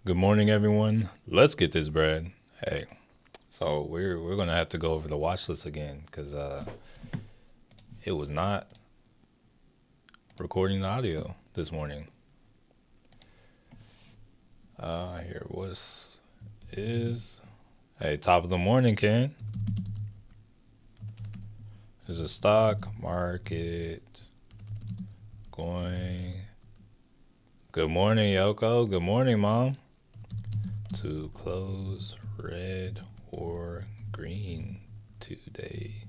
Good morning, everyone. Let's get this bread. Hey, so we're gonna have to go over the watch list again because it was not recording the audio this morning. Here was is hey, top of the morning, Ken. There's a stock market going. Good morning, Yoko. Good morning, Mom. To close red or green today.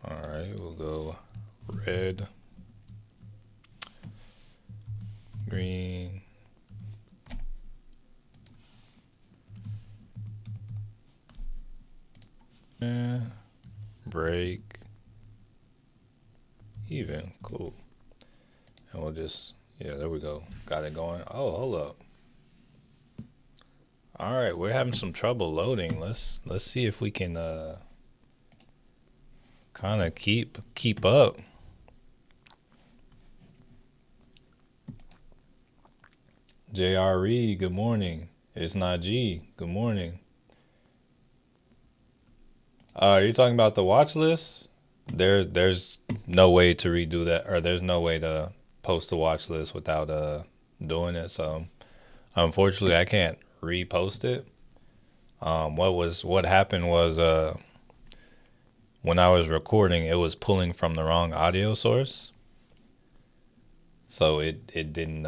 All right, we'll go red, green, break, even. Cool. And we'll just, yeah, there we go. Got it going. Oh, hold up. All right, we're having some trouble loading. Let's see if we can kind of keep up. JRE, good morning. It's not G. Good morning. Are you talking about the watch list? There's no way to redo that, or there's no way to post the watch list without doing it. So unfortunately, I can't repost it. What happened was when I was recording, it was pulling from the wrong audio source, so it didn't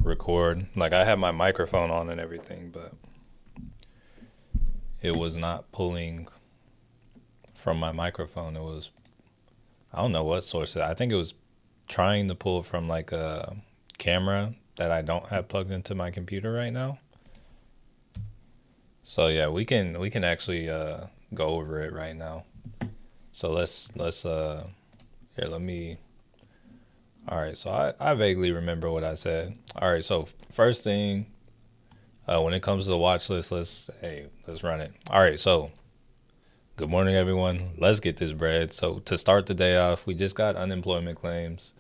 record. Like I had my microphone on and everything, but it was not pulling from my microphone. It was, I don't know what source. I think it was trying to pull from like a camera that I don't have plugged into my computer right now. So yeah, we can actually go over it right now. So let's here, let me. All right, so I vaguely remember what I said. All right, so first thing, when it comes to the watch list, let's run it. All right, so good morning, everyone. Let's get this bread. So to start the day off, we just got unemployment claims,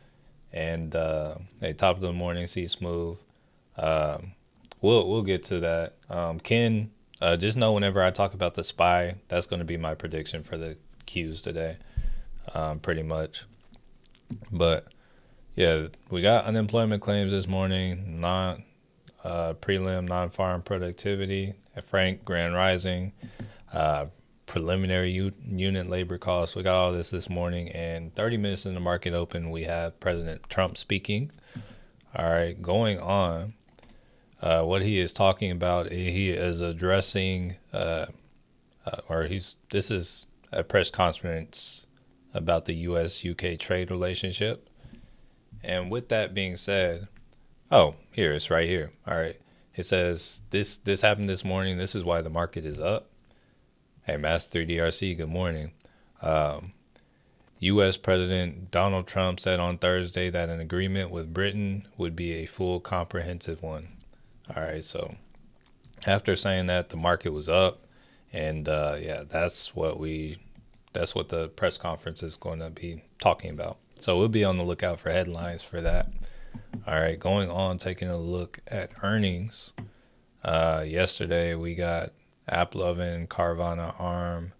and hey, top of the morning, see smooth. Um, we'll get to that. Ken, just know whenever I talk about the spy, that's going to be my prediction for the Qs today, pretty much. But yeah, we got unemployment claims this morning, non prelim, non-farm productivity, at Frank Grand Rising, uh, preliminary unit labor costs. We got all this morning, and 30 minutes in the market open, we have President Trump speaking. All right, going on. What he is talking about, he is addressing, this is a press conference about the U.S. UK trade relationship. And with that being said, oh, here it's right here. All right, it says this happened this morning. This is why the market is up. Hey, Mass 3DRC, good morning. Um, U.S. President Donald Trump said on Thursday that an agreement with Britain would be a full, comprehensive one. All right, so after saying that, the market was up, and yeah, that's what the press conference is going to be talking about. So we'll be on the lookout for headlines for that. All right, going on, taking a look at earnings. Yesterday we got AppLovin, Carvana, ARM,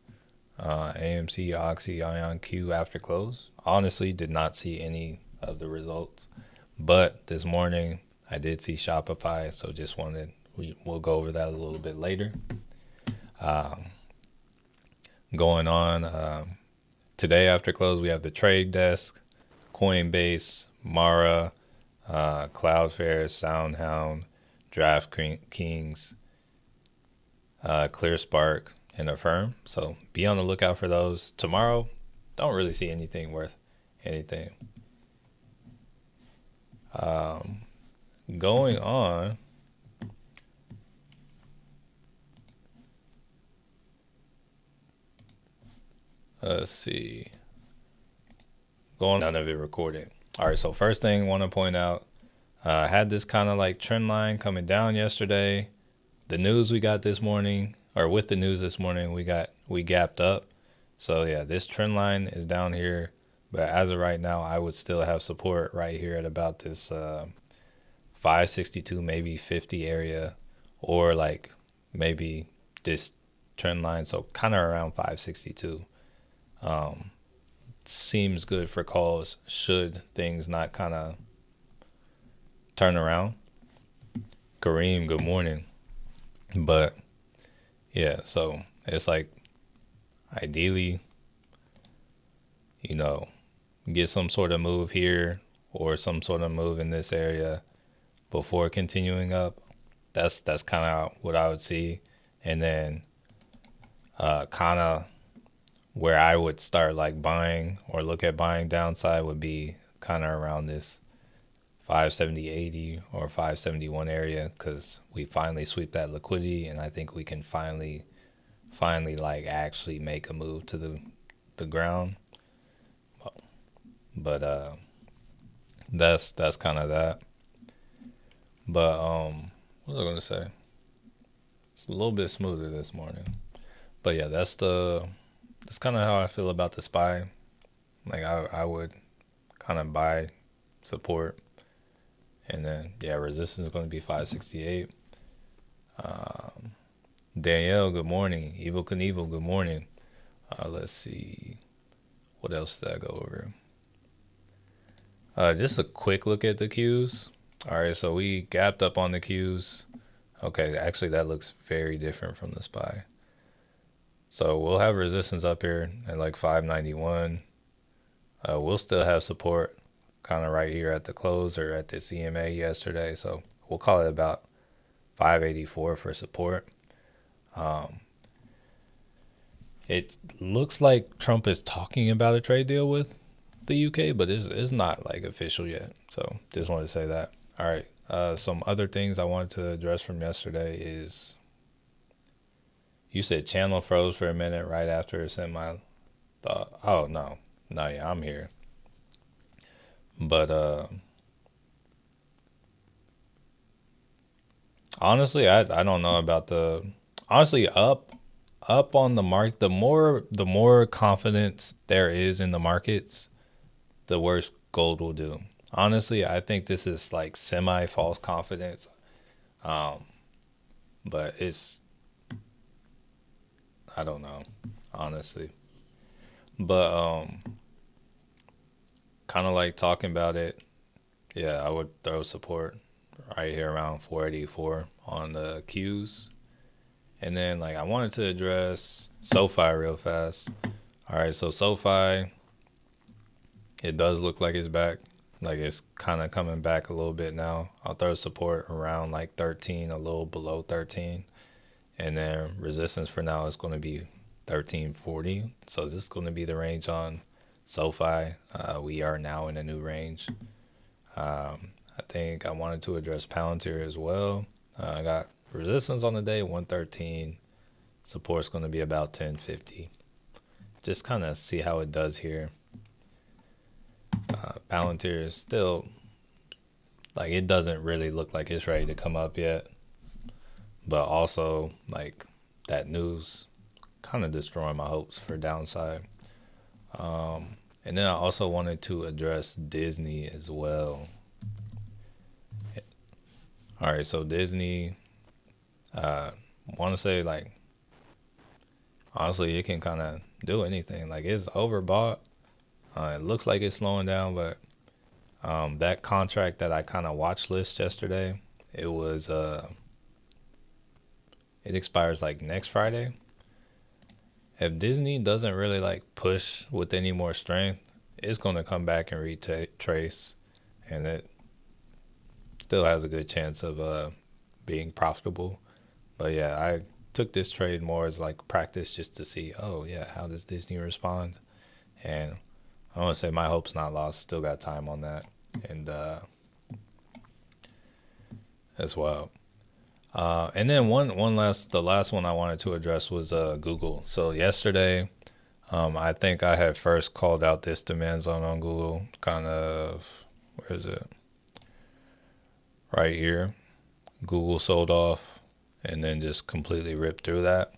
AMC, Oxy, Ion Q after close. Honestly, did not see any of the results, but this morning I did see Shopify, so just wanted we'll go over that a little bit later. Um, Going on today after close, we have the trade desk, Coinbase, Mara, Cloudflare, SoundHound, DraftKings, ClearSpark, and Affirm. So be on the lookout for those. Tomorrow, don't really see anything worth anything. Um, Going on, let's see. Going none of it recorded. All right, so first thing I want to point out, I had this kind of like trend line coming down yesterday. The news we got this morning, or with the news this morning, we gapped up. So yeah, this trend line is down here, but as of right now, I would still have support right here at about this 562, maybe 50 area, or like maybe this trend line. So kind of around 562. Seems good for calls should things not kind of turn around. Kareem, good morning. But yeah, so it's like ideally, you know, get some sort of move here or some sort of move in this area before continuing up. That's kind of what I would see, and then kind of where I would start like buying or look at buying downside would be kind of around this 570.80 or 571 area, because we finally sweep that liquidity, and I think we can finally like actually make a move to the ground. But that's kind of that. But what was I gonna say? It's a little bit smoother this morning. But yeah, that's kind of how I feel about the SPY. Like I would kind of buy support, and then yeah, resistance is going to be 568. Danielle, good morning. Evil Knievel, good morning. Let's see, what else did I go over? Just a quick look at the Qs. All right, so we gapped up on the Qs. Okay, actually that looks very different from the SPY. So we'll have resistance up here at like 591. We'll still have support kind of right here at the close or at this EMA yesterday. So we'll call it about 584 for support. It looks like Trump is talking about a trade deal with the UK, but it's not like official yet. So just wanted to say that. All right. Some other things I wanted to address from yesterday is you said channel froze for a minute right after I sent my thought. Oh no, yeah, I'm here. But honestly, I don't know about the honestly up on the mark. The more confidence there is in the markets, the worse gold will do. Honestly, I think this is like semi false confidence. But it's I don't know, honestly. But kind of like talking about it. Yeah, I would throw support right here around 484 on the Qs. And then like I wanted to address SoFi real fast. All right, so SoFi, it does look like it's back. Like it's kind of coming back a little bit now. I'll throw support around like 13, a little below 13. And then resistance for now is going to be 1340. So this is going to be the range on SoFi. We are now in a new range. I think I wanted to address Palantir as well. I got resistance on the day, 113. Support's going to be about 1050. Just kind of see how it does here. Palantir is still, like, it doesn't really look like it's ready to come up yet. But also, like, that news kind of destroying my hopes for downside. And then I also wanted to address Disney as well. All right, so Disney, want to say, like, honestly, it can kind of do anything. Like, it's overbought. It looks like it's slowing down, but that contract that I kind of watch list yesterday, it was it expires like next Friday. If Disney doesn't really like push with any more strength, it's going to come back and retrace, and it still has a good chance of being profitable. But yeah, I took this trade more as like practice just to see, oh yeah, how does Disney respond? And I want to say my hope's not lost. Still got time on that, and as well. And then the last one I wanted to address was Google. So yesterday, I think I had first called out this demand zone on Google. Kind of, where is it? Right here. Google sold off, and then just completely ripped through that.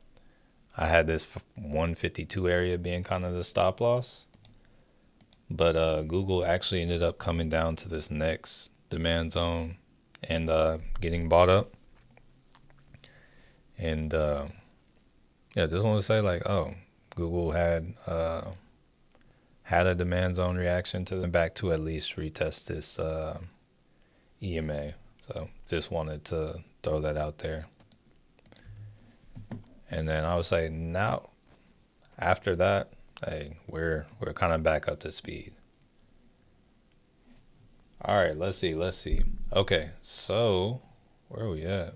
I had this 152 area being kind of the stop loss, but Google actually ended up coming down to this next demand zone and getting bought up. And yeah, just want to say like, oh, Google had a demand zone reaction to them back to at least retest this EMA. So just wanted to throw that out there. And then I would say now after that, hey, we're kind of back up to speed. All right, let's see. Okay, so where are we at?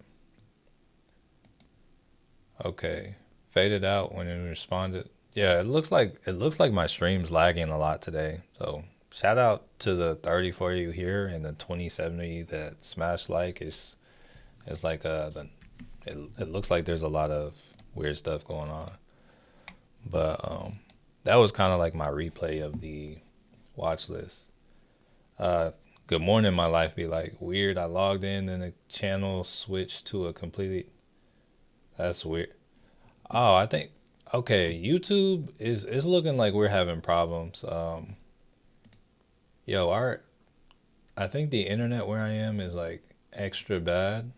Okay, faded out when it responded. Yeah, it looks like my stream's lagging a lot today. So shout out to the 30 for you here and the 27 of you that smashed like. It's like it looks like there's a lot of weird stuff going on. But that was kind of like my replay of the watch list. Uh, Good morning, my life be like weird. I logged in and the channel switched to a completely. That's weird. Oh, I think okay. YouTube is looking like we're having problems. Yo, our I think the internet where I am is like extra bad,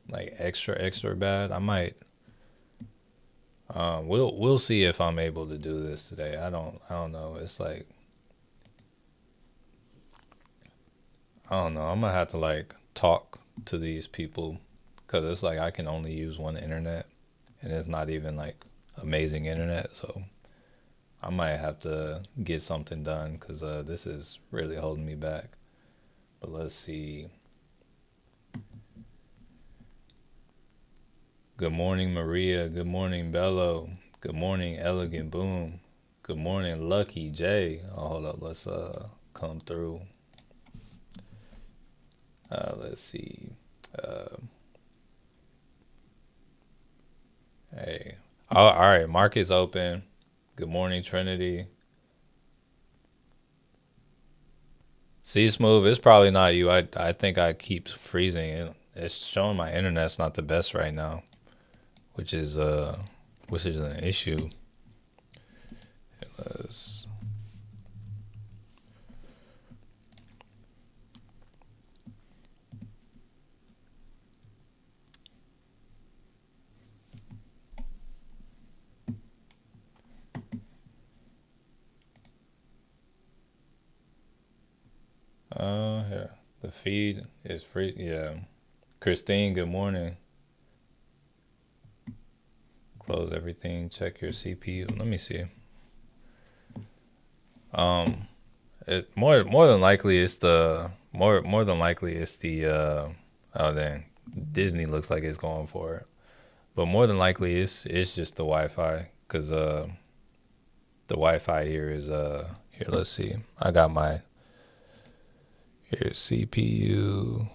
like extra bad. I might. We'll see if I'm able to do this today. I don't know. It's like I don't know. I'm gonna have to like talk to these people because it's like I can only use one internet and it's not even like amazing internet. So I might have to get something done because this is really holding me back. But let's see. Good morning, Maria. Good morning, Bello. Good morning, Elegant Boom. Good morning, Lucky J. Oh, hold up. Let's come through. Let's see. Uh, hey. Oh, all right. Market's open. Good morning, Trinity. See, Smooth, it's probably not you. I think I keep freezing. It's showing my internet's not the best right now, which is an issue. Let's, here. The feed is free. Yeah. Christine, good morning. Close everything. Check your CPU. Let me see. It more than likely it's the more than likely it's the oh dang, Disney looks like it's going for it, but more than likely it's just the Wi-Fi because the Wi-Fi here is here. Let's see. I got my here CPU.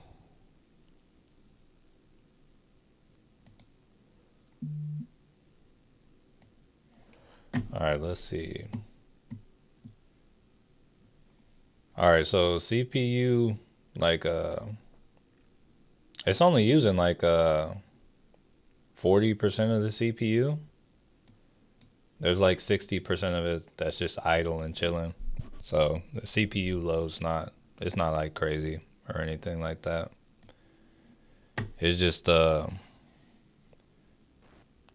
All right, let's see. All right, so CPU like it's only using like 40% of the CPU. There's like 60% of it that's just idle and chilling. So the CPU load's not it's not like crazy or anything like that. It's just the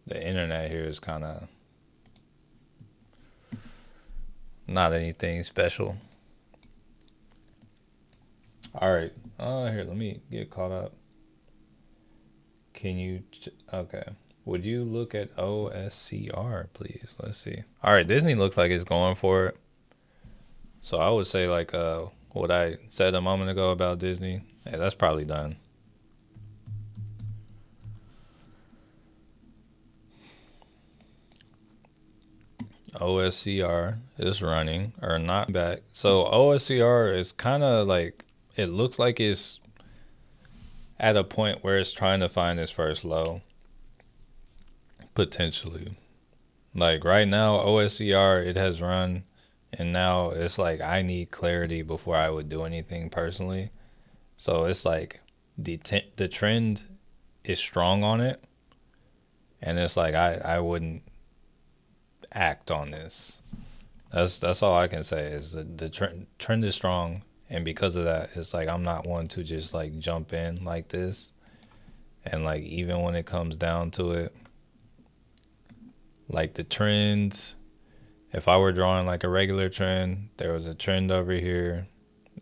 internet here is kind of not anything special. All right. Here, let me get caught up. Can you? Okay. Would you look at OSCR, please? Let's see. All right. Disney looks like it's going for it. So I would say like what I said a moment ago about Disney. Yeah, that's probably done. OSCR is running or not back. So OSCR is kind of like it looks like it's at a point where it's trying to find its first low potentially. Like right now OSCR it has run and now it's like I need clarity before I would do anything personally. So it's like the trend is strong on it, And it's like I wouldn't act on this. That's all I can say is the trend is strong, and because of that, it's like I'm not one to just like jump in like this. And like even when it comes down to it, like the trends, if I were drawing like a regular trend, there was a trend over here.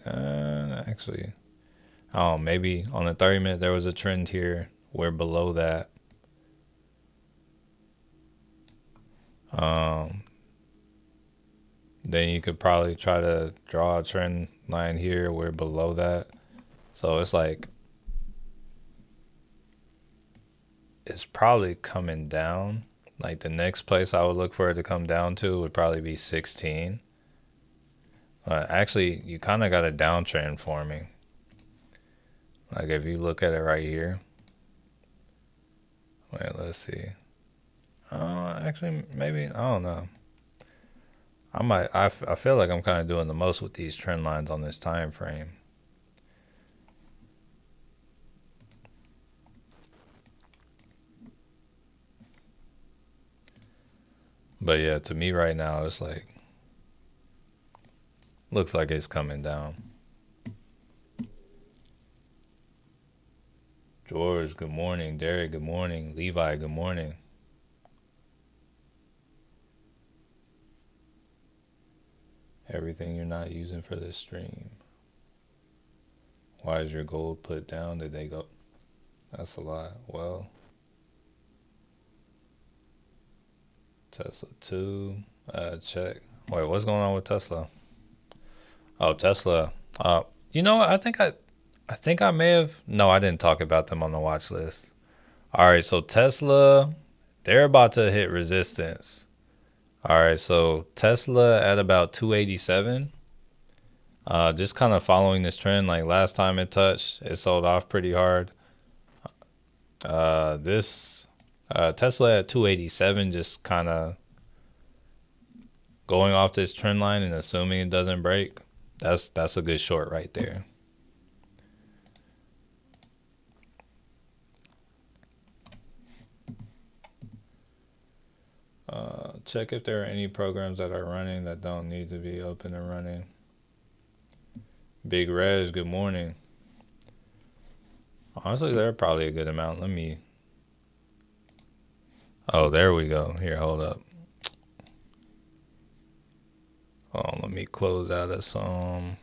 Actually, oh, maybe on the 30-minute there was a trend here. Where below that, um, then you could probably try to draw a trend line here. Where below that, so it's like it's probably coming down. Like the next place I would look for it to come down to would probably be 16. Actually, you kind of got a downtrend forming. Like if you look at it right here. Wait, let's see. Actually, maybe I don't know. I feel like I'm kind of doing the most with these trend lines on this time frame. But yeah, to me right now, it's like looks like it's coming down. George, good morning. Derek, good morning. Levi, good morning. Everything you're not using for this stream. Why is your gold put down? Did they go? That's a lot. Well, Tesla 2. Check. Wait, what's going on with Tesla? Oh, Tesla. You know what? I think I may have. No, I didn't talk about them on the watch list. All right, so Tesla, they're about to hit resistance. All right, so Tesla at about 287. Just kind of following this trend. Like last time it touched, it sold off pretty hard. This Tesla at 287, just kind of going off this trend line and assuming it doesn't break. That's a good short right there. Check if there are any programs that are running that don't need to be open and running. Big Reg, good morning. Honestly, there are probably a good amount. Let me. Oh, there we go. Here, hold up. Oh, let me close out of some.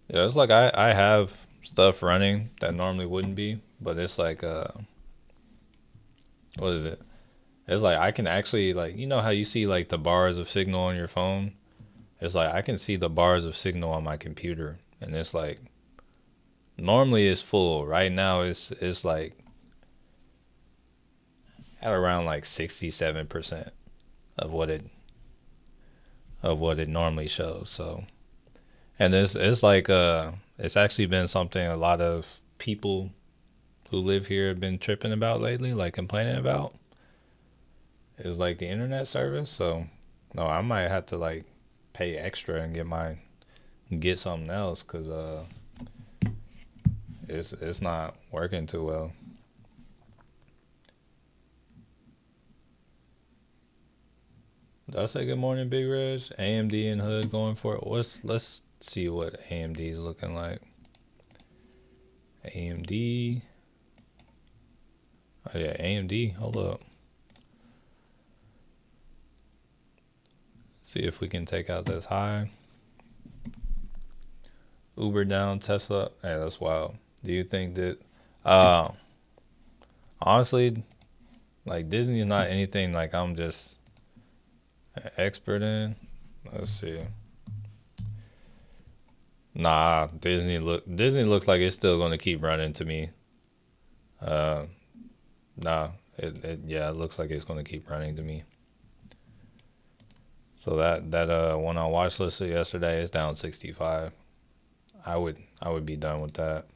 Yeah, it's like I have stuff running that normally wouldn't be, but it's like what is it? It's like I can actually like how you see like the bars of signal on your phone? It's like I can see the bars of signal on my computer, and it's like normally it's full. Right now it's like at around like 67% of what it normally shows. So, and it's like it's actually been something a lot of people who live here have been tripping about lately, like complaining about. Is like the internet service. So, no, I might have to like pay extra and get something else because it's not working too well. Did I say good morning, Big Reg? AMD and Hood going for it. Let's see what AMD is looking like. AMD. Oh yeah, AMD. Hold up. See if we can take out this high. Uber down, Tesla. Hey, that's wild. Do you think that? Honestly, like Disney is not anything like I'm just an expert in. Let's see. Nah, Disney looks like it's still going to keep running to me. Uh, nah, it looks like it's going to keep running to me. So that one on watch list yesterday is down 65. I would be done with that.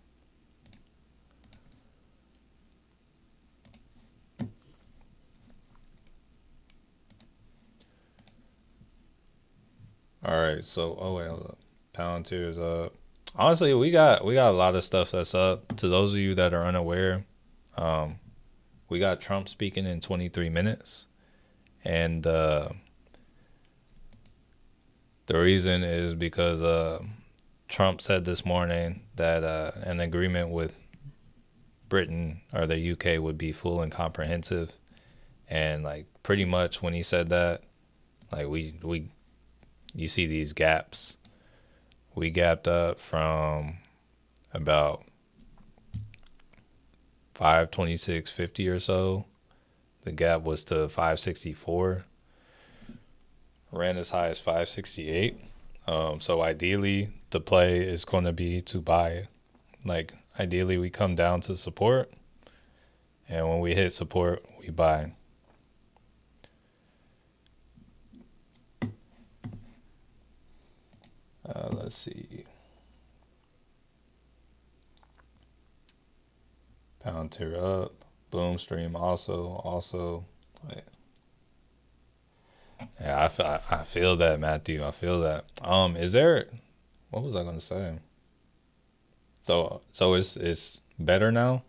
All right, so oh wait, hold up. Palantir is up. Honestly, we got a lot of stuff that's up. To those of you that are unaware, um, we got Trump speaking in 23 minutes, and the reason is because Trump said this morning that an agreement with Britain or the UK would be full and comprehensive, and like pretty much when he said that, like we you see these gaps. We gapped up from about 526.50 or so. The gap was to 564. Ran as high as 568. So ideally, the play is going to be to buy. Like ideally, we come down to support, and when we hit support, we buy. Let's see. Palantir up. Boom stream also. Wait. Yeah, I feel that, Matthew. I feel that. Is there? What was I gonna say? So it's better now.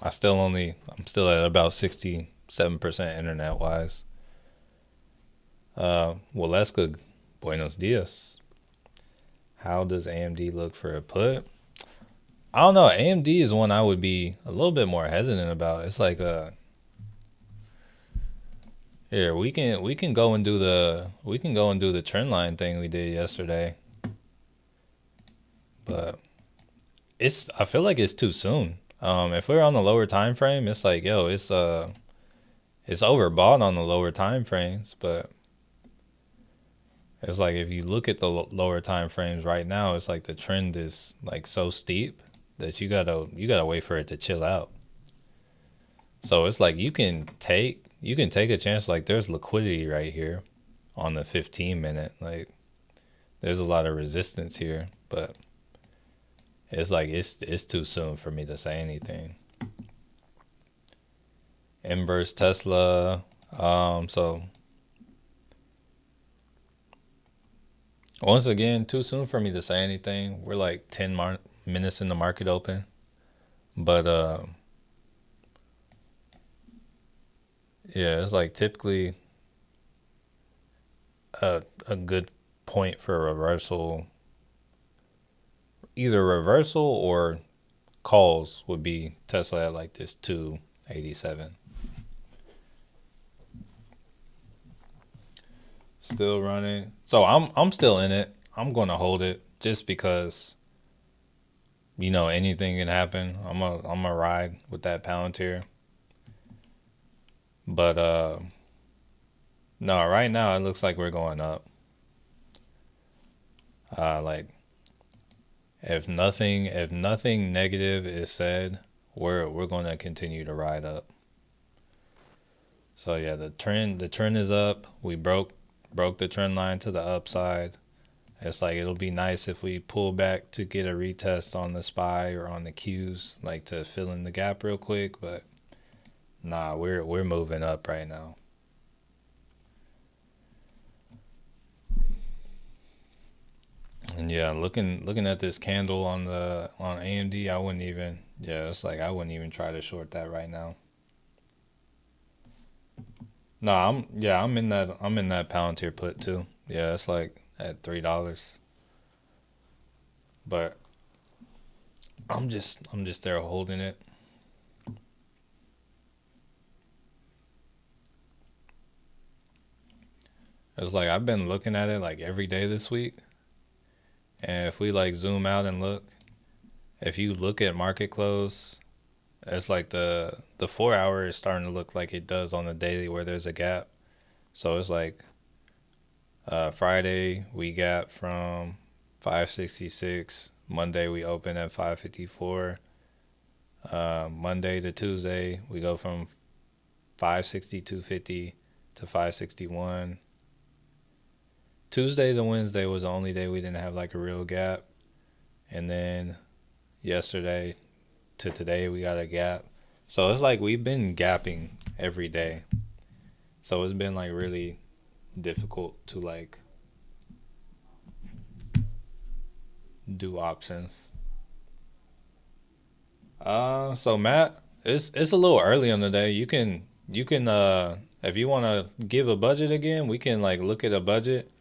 I'm still at about 67% internet wise. Waleska, buenos dias. How does AMD look for a put? I don't know. AMD is one I would be a little bit more hesitant about. It's like here we can go and do the trend line thing we did yesterday, but I feel like it's too soon. If we're on the lower time frame, it's like yo, it's overbought on the lower time frames, but it's like if you look at the lower time frames right now, it's like the trend is like so steep that you gotta wait for it to chill out. So it's like you can take a chance. Like there's liquidity right here on the 15 minute. Like there's a lot of resistance here, but it's like it's too soon for me to say anything. Inverse Tesla. So once again, too soon for me to say anything. We're like 10 minutes in the market open, but yeah, it's like typically a good point for a reversal. Either reversal or calls would be Tesla at like this 287. Still running. So I'm still in it. I'm gonna hold it just because anything can happen. I'm a ride with that Palantir. But no, right now it looks like we're going up. Like if nothing negative is said, we're gonna continue to ride up. So yeah, the trend is up. We broke the trend line to the upside. It's like it'll be nice if we pull back to get a retest on the SPY or on the Qs, like to fill in the gap real quick. But nah, we're moving up right now. And yeah, looking at this candle on AMD, I wouldn't even. Yeah, it's like I wouldn't even try to short that right now. No, I'm in that Palantir put too. Yeah, it's like at $3. But I'm just there holding it. It's like I've been looking at it like every day this week. And if we like zoom out and look, if you look at market close, it's like the 4 hour is starting to look like it does on the daily where there's a gap. So it's like Friday we gap from 566. Monday we open at 554. Monday to Tuesday we go from 562.50 to 561. Tuesday to Wednesday was the only day we didn't have like a real gap. And then yesterday to today we got a gap. So it's like we've been gapping every day. So it's been like really difficult to like do options. So Matt, it's a little early on the day. You can if you want to give a budget again, we can like look at a budget,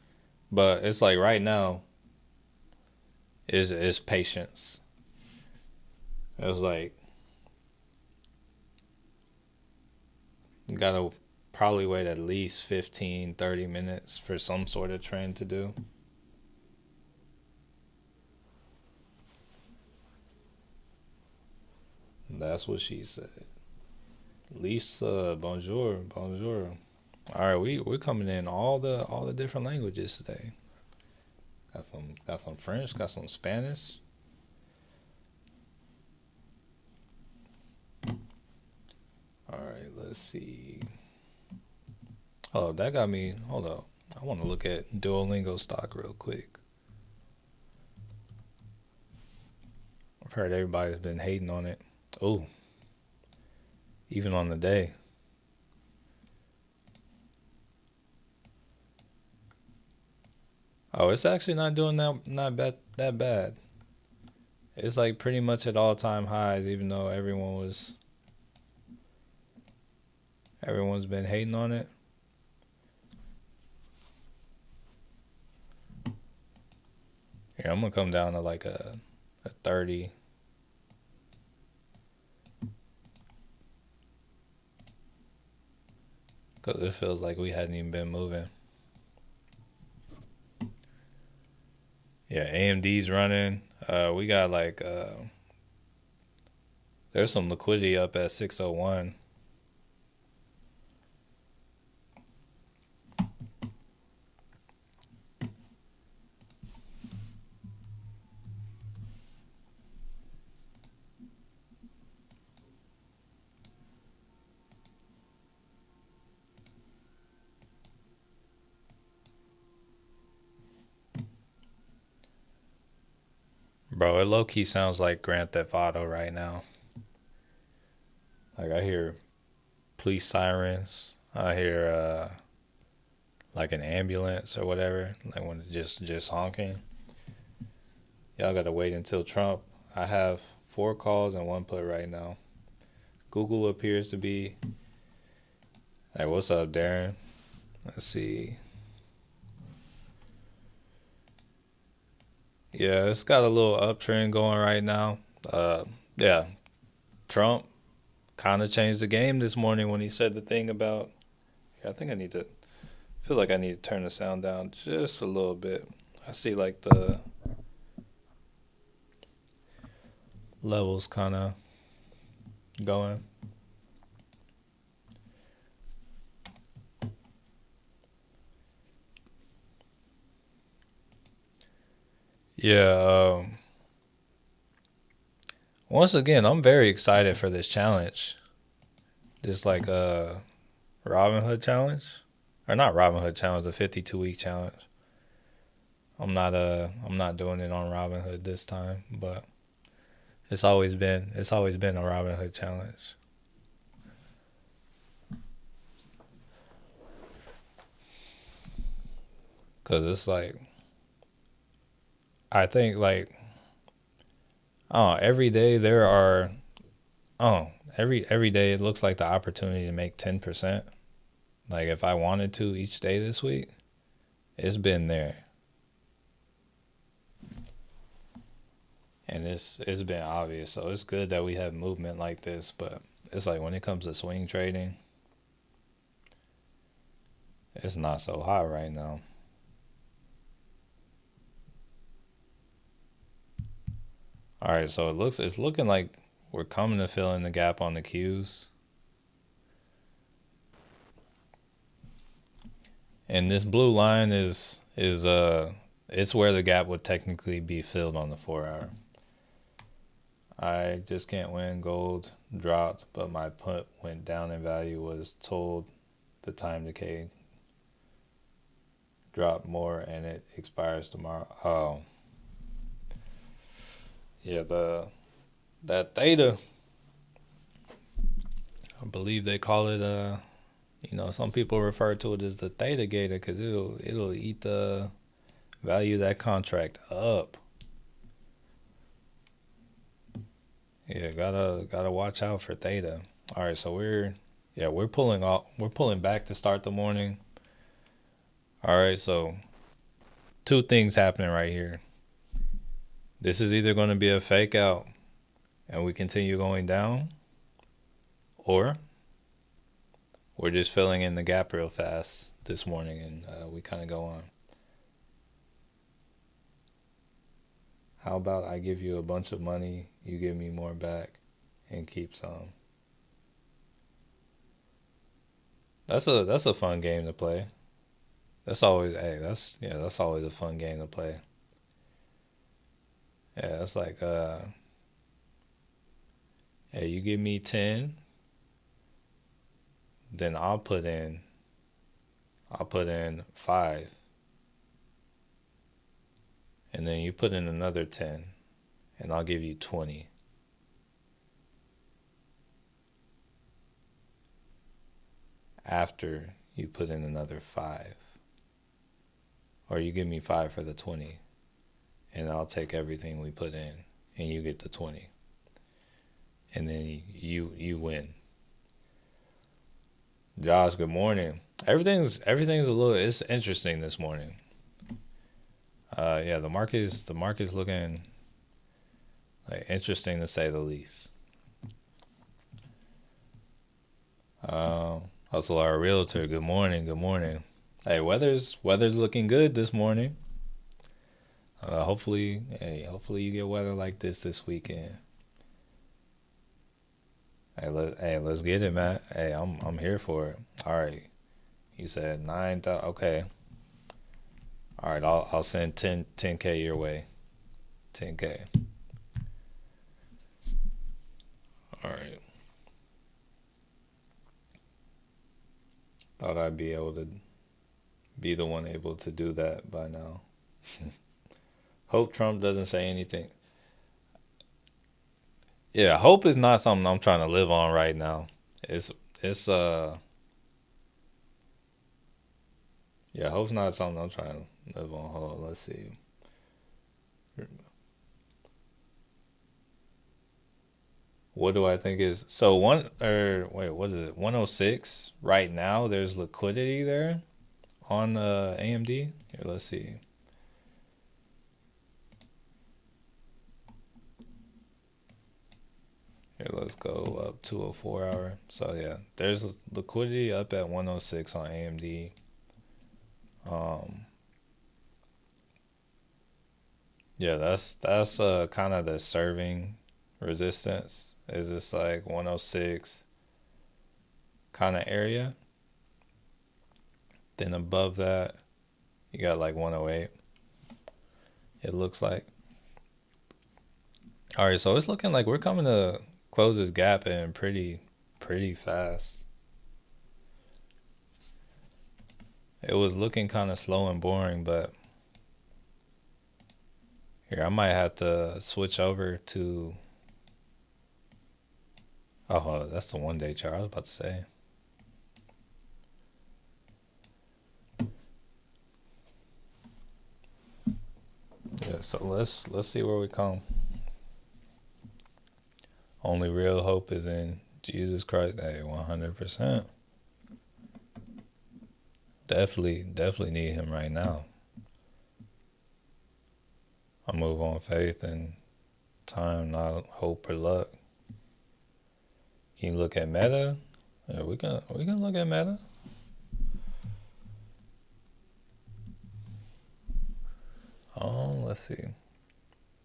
but it's like right now is patience. It was like you gotta probably wait at least 15, 30 minutes for some sort of trend to do. That's what she said. Lisa, bonjour, bonjour. All right, we're coming in all the different languages today. Got some French, got some Spanish. All right, let's see. Oh, that got me. Hold up. I want to look at Duolingo stock real quick. I've heard everybody's been hating on it. Oh, even on the day. Oh, it's actually not doing that bad. It's like pretty much at all time highs, even though everyone's been hating on it. Here, I'm gonna come down to like a 30. Because it feels like we hadn't even been moving. Yeah, AMD's running. We got like there's some liquidity up at 601. Bro, it low key sounds like Grand Theft Auto right now. Like I hear police sirens. I hear like an ambulance or whatever. Like when it's just honking. Y'all gotta wait until Trump. I have 4 calls and 1 put right now. Google appears to be. Hey, what's up, Darren? Let's see. Yeah, it's got a little uptrend going right now. Yeah, Trump kind of changed the game this morning when he said the thing about. Yeah, I think I need to. Feel like I need to turn the sound down just a little bit. I see like the levels kind of going. Yeah. Once again, I'm very excited for this challenge. This like Robinhood challenge, or not Robinhood challenge, the 52-week challenge. I'm not doing it on Robinhood this time, but it's always been a Robinhood challenge. Cause it's like I think like oh every day there are oh every day it looks like the opportunity to make 10%. Like if I wanted to each day this week, it's been there. And it's been obvious. So it's good that we have movement like this, but it's like when it comes to swing trading, it's not so hot right now. All right, so it's looking like we're coming to fill in the gap on the Qs. And this blue line is it's where the gap would technically be filled on the 4 hour. I just can't win. Gold dropped, but my put went down in value. Was told the time decay dropped more and it expires tomorrow. Oh, yeah, the that theta. I believe they call it some people refer to it as the theta gator because it'll eat the value of that contract up. Yeah, gotta watch out for theta. All right, so we're pulling off, we're pulling back to start the morning. All right, so two things happening right here. This is either going to be a fake out and we continue going down, or we're just filling in the gap real fast this morning and we kind of go on. How about I give you a bunch of money, you give me more back, and keep some? That's a fun game to play. That's always that's always a fun game to play. Yeah, it's like hey, you give me 10, then I'll put in 5, and then you put in another 10, and I'll give you 20. After you put in another 5, or you give me 5 for the 20, and I'll take everything we put in, and you get the 20, and then you win. Josh, good morning. Everything's a little. It's interesting this morning. Yeah, the market's looking like interesting to say the least. Hustle our realtor. Good morning. Good morning. Hey, weather's looking good this morning. Hopefully you get weather like this weekend. Let's get it, man. Hey, I'm here for it. All right, you said 9,000. Okay. All right, I'll send 10K your way. 10K. All right. Thought I'd be able to be the one able to do that by now. Hope Trump doesn't say anything. Yeah, hope is not something I'm trying to live on right now. It's it's yeah, hope's not something I'm trying to live on. Hold on, let's see. What do I think is so one or wait, what is it? 106 right now. There's liquidity there on AMD. Here, let's see. Here, let's go up to a 4 hour. So yeah, there's liquidity up at 106 on AMD. Um, yeah, that's kind of the serving resistance. Is this like 106 kind of area? Then above that, you got like 108. It looks like. All right, so it's looking like we're coming to close this gap in pretty fast. It was looking kind of slow and boring, but here I might have to switch over to. Oh, that's the 1 day chart. I was about to say. Yeah, so let's see where we come. Only real hope is in Jesus Christ. Hey, 100%. Definitely need him right now. I move on faith and time, not hope or luck. Can you look at Meta? Yeah, we can look at Meta. Let's see.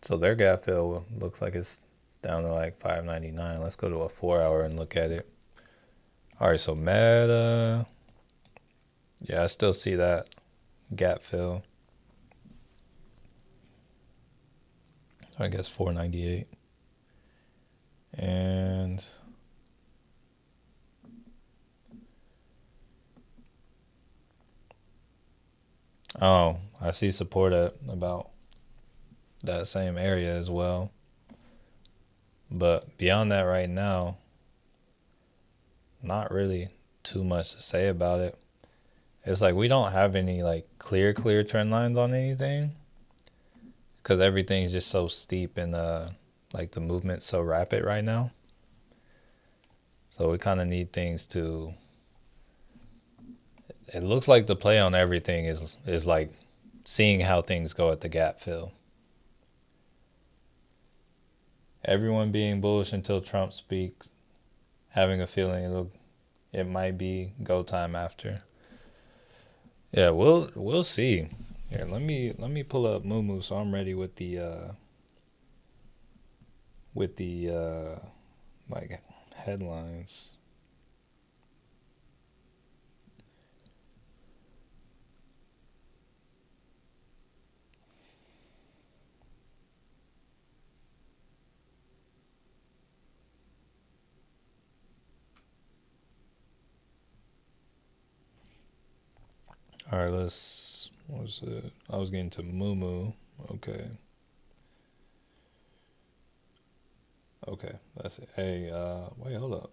So their gap fill looks like it's down to like 599. Let's go to a 4 hour and look at it. All right, so Meta. Yeah, I still see that gap fill. I guess 498. And oh, I see support at about that same area as well. But beyond that right now, not really too much to say about it. It's like we don't have any like clear trend lines on anything because everything's just so steep and like the movement's so rapid right now. So we kind of need things to. It looks like the play on everything is like seeing how things go at the gap fill. Everyone being bullish until Trump speaks, having a feeling it might be go time after. Yeah, we'll see. Here, let me pull up Moomoo so I'm ready with the like headlines. All right, what was it? I was getting to Moomoo. Okay. Okay, that's it. Hey, wait, hold up.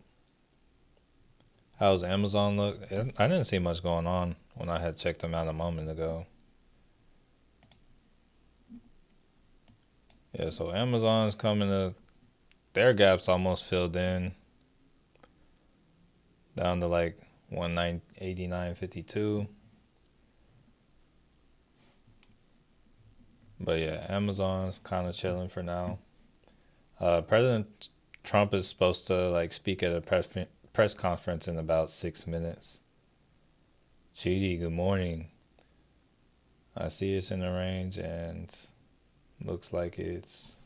How's Amazon look? I didn't see much going on when I had checked them out a moment ago. Yeah, so Amazon's coming to their gap's almost filled in, down to like 189.52. But yeah, Amazon's kind of chilling for now. President Trump is supposed to like speak at a press conference in about 6 minutes. Chidi, good morning. I see it's in the range and looks like it's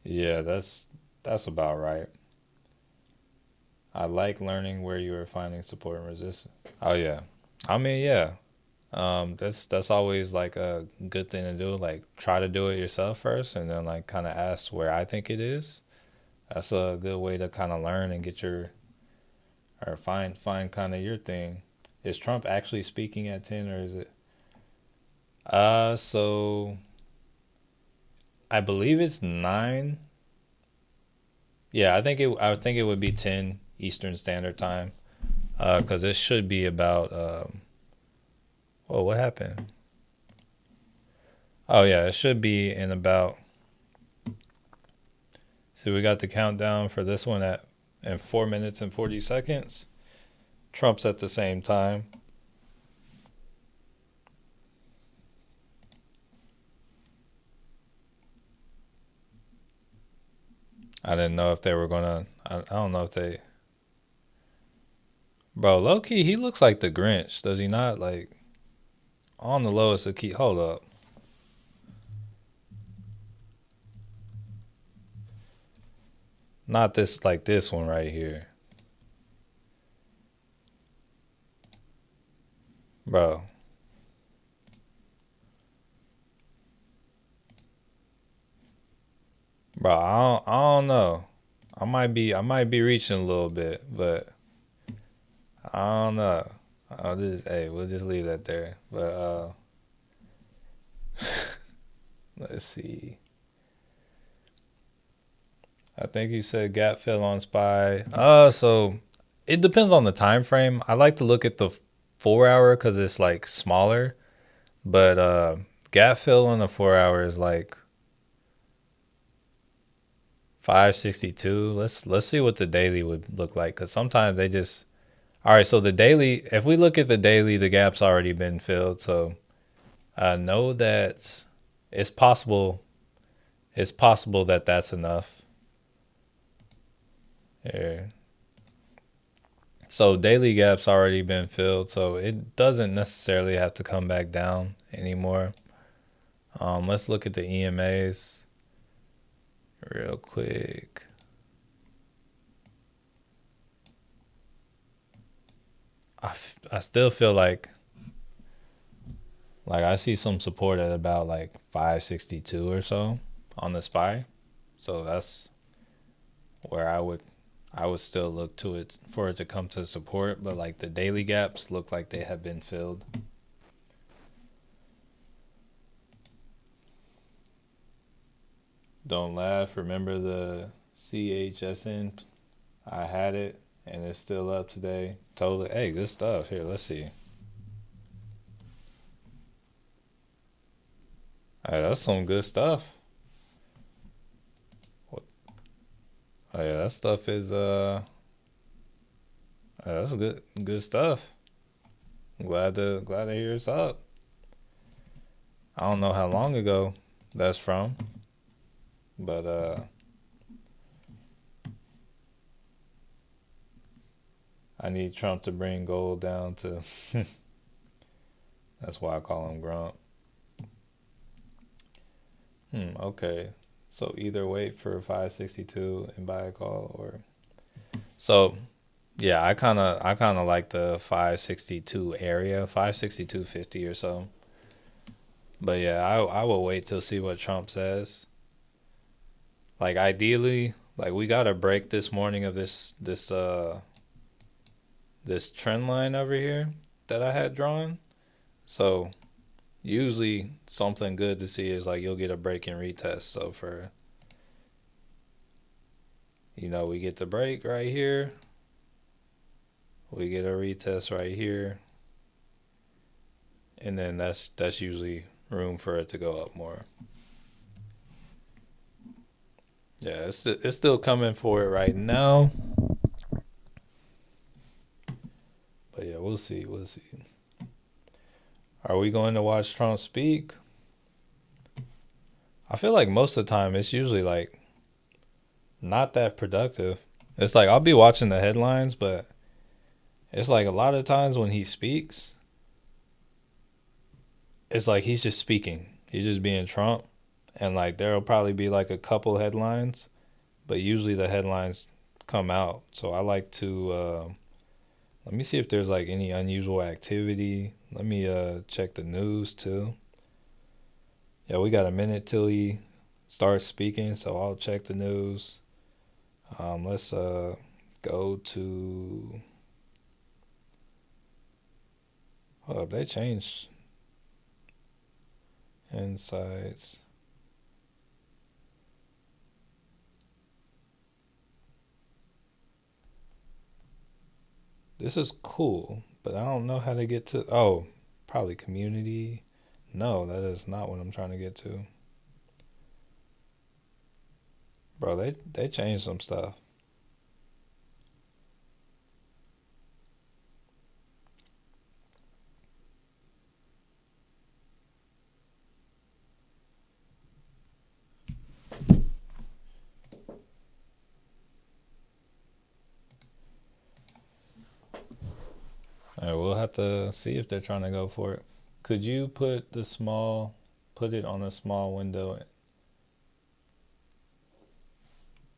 yeah, that's about right. I like learning where you are finding support and resistance. Oh yeah, I mean yeah, that's always like a good thing to do. Like try to do it yourself first, and then like kind of ask where I think it is. That's a good way to kind of learn and get your or find kind of your thing. Is Trump actually speaking at 10 or is it? So I believe it's 9. Yeah, I think it would be 10 Eastern Standard Time. Because it should be about oh, what happened? Oh yeah, it should be in about. See, we got the countdown for this one at in 4 minutes and 40 seconds. Trump's at the same time. I didn't know if they were gonna. I don't know if they. Bro, low key, he looks like the Grinch, does he not? Like on the lowest of key. Hold up, not this like this one right here, bro. Bro, I don't know. I might be reaching a little bit, but I don't know. We'll just leave that there. But let's see. I think you said gap fill on SPY. So it depends on the time frame. I like to look at the 4 hour because it's like smaller, but gap fill on the 4 hour is like 562. Let's see what the daily would look like because sometimes they just. All right, so the daily. If we look at the daily, the gap's already been filled. So I know that it's possible. It's possible that that's enough. Here. So daily gap's already been filled, so it doesn't necessarily have to come back down anymore. Let's look at the EMAs real quick. I still feel like I see some support at about like 562 or so on the SPY. So that's where I would still look to it for it to come to support, but like the daily gaps look like they have been filled. Don't laugh. Remember the CHSN? I had it and it's still up today. Totally. Hey, good stuff. Here, let's see. Hey, that's some good stuff. Oh yeah, that stuff is that's good stuff. Glad to hear it's up. I don't know how long ago that's from, but I need Trump to bring gold down to. That's why I call him Grump. Okay. So either wait for 562 and buy a call, or so yeah, I kind of like the 562 area, 562.50 or so. But yeah, I will wait till see what Trump says. Like ideally, like we got a break this morning of this trend line over here that I had drawn. So usually something good to see is like you'll get a break and retest. So for we get the break right here, we get a retest right here, and then that's usually room for it to go up more. Yeah, it's still coming for it right now. But yeah, we'll see. We'll see. Are we going to watch Trump speak? I feel like most of the time it's usually like not that productive. It's like I'll be watching the headlines, but it's like a lot of times when he speaks, it's like he's just speaking. He's just being Trump. And like there'll probably be like a couple headlines, but usually the headlines come out. So I like to let me see if there's like any unusual activity. Let me check the news too. Yeah, we got a minute till he starts speaking, so I'll check the news. Let's go to. Hold up, they changed insights. This is cool, but I don't know how to get to. Oh, probably community. No, that is not what I'm trying to get to. Bro, they changed some stuff. All right, we'll have to see if they're trying to go for it. Could you put it on a small window?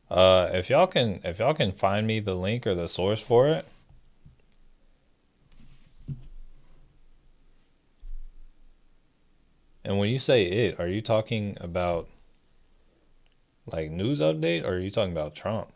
If y'all can find me the link or the source for it. And when you say it, are you talking about like news update or are you talking about Trump?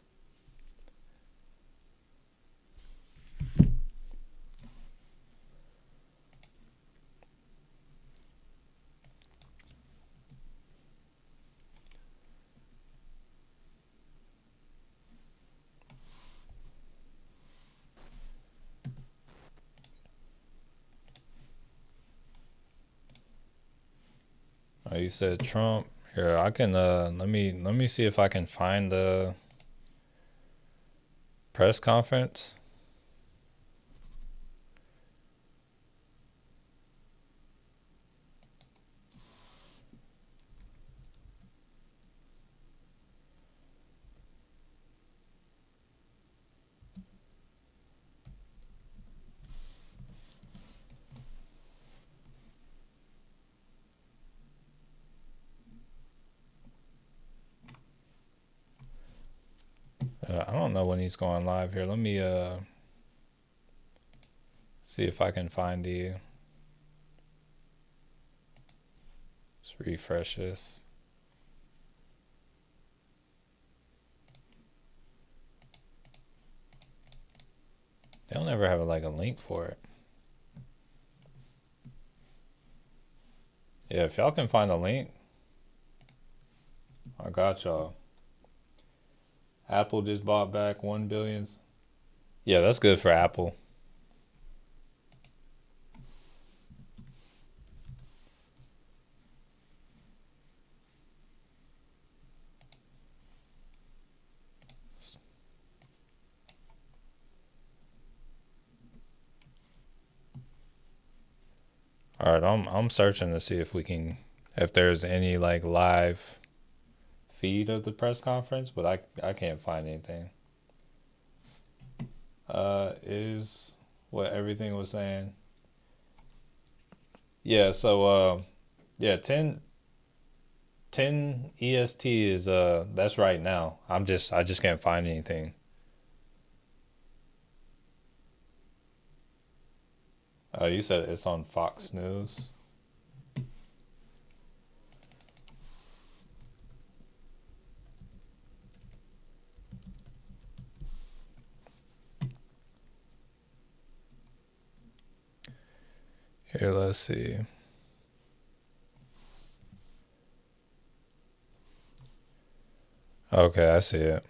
Oh, you said Trump. Here, I can let me see if I can find the press conference. I don't know when he's going live here. Let me see if I can find the. Let's refresh this. They'll never have like a link for it. Yeah, if y'all can find a link, I got y'all. Apple just bought back 1 billion. Yeah, that's good for Apple. All right, I'm searching to see if there's any like live feed of the press conference, but I can't find anything. Is what everything was saying. Yeah, so yeah, 10 EST is that's right now. I just can't find anything. You said it's on Fox News. Here, let's see. Okay, I see it.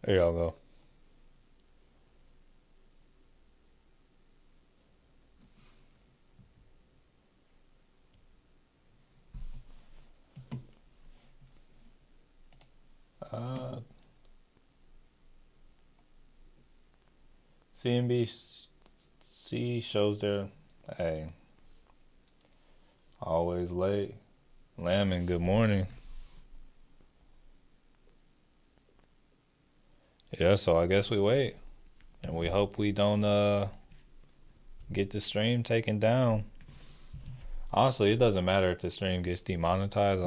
There y'all go. Uh, CNBC shows their, hey, always late. Lamb, good morning. Yeah, so I guess we wait. And we hope we don't get the stream taken down. Honestly, it doesn't matter if the stream gets demonetized. I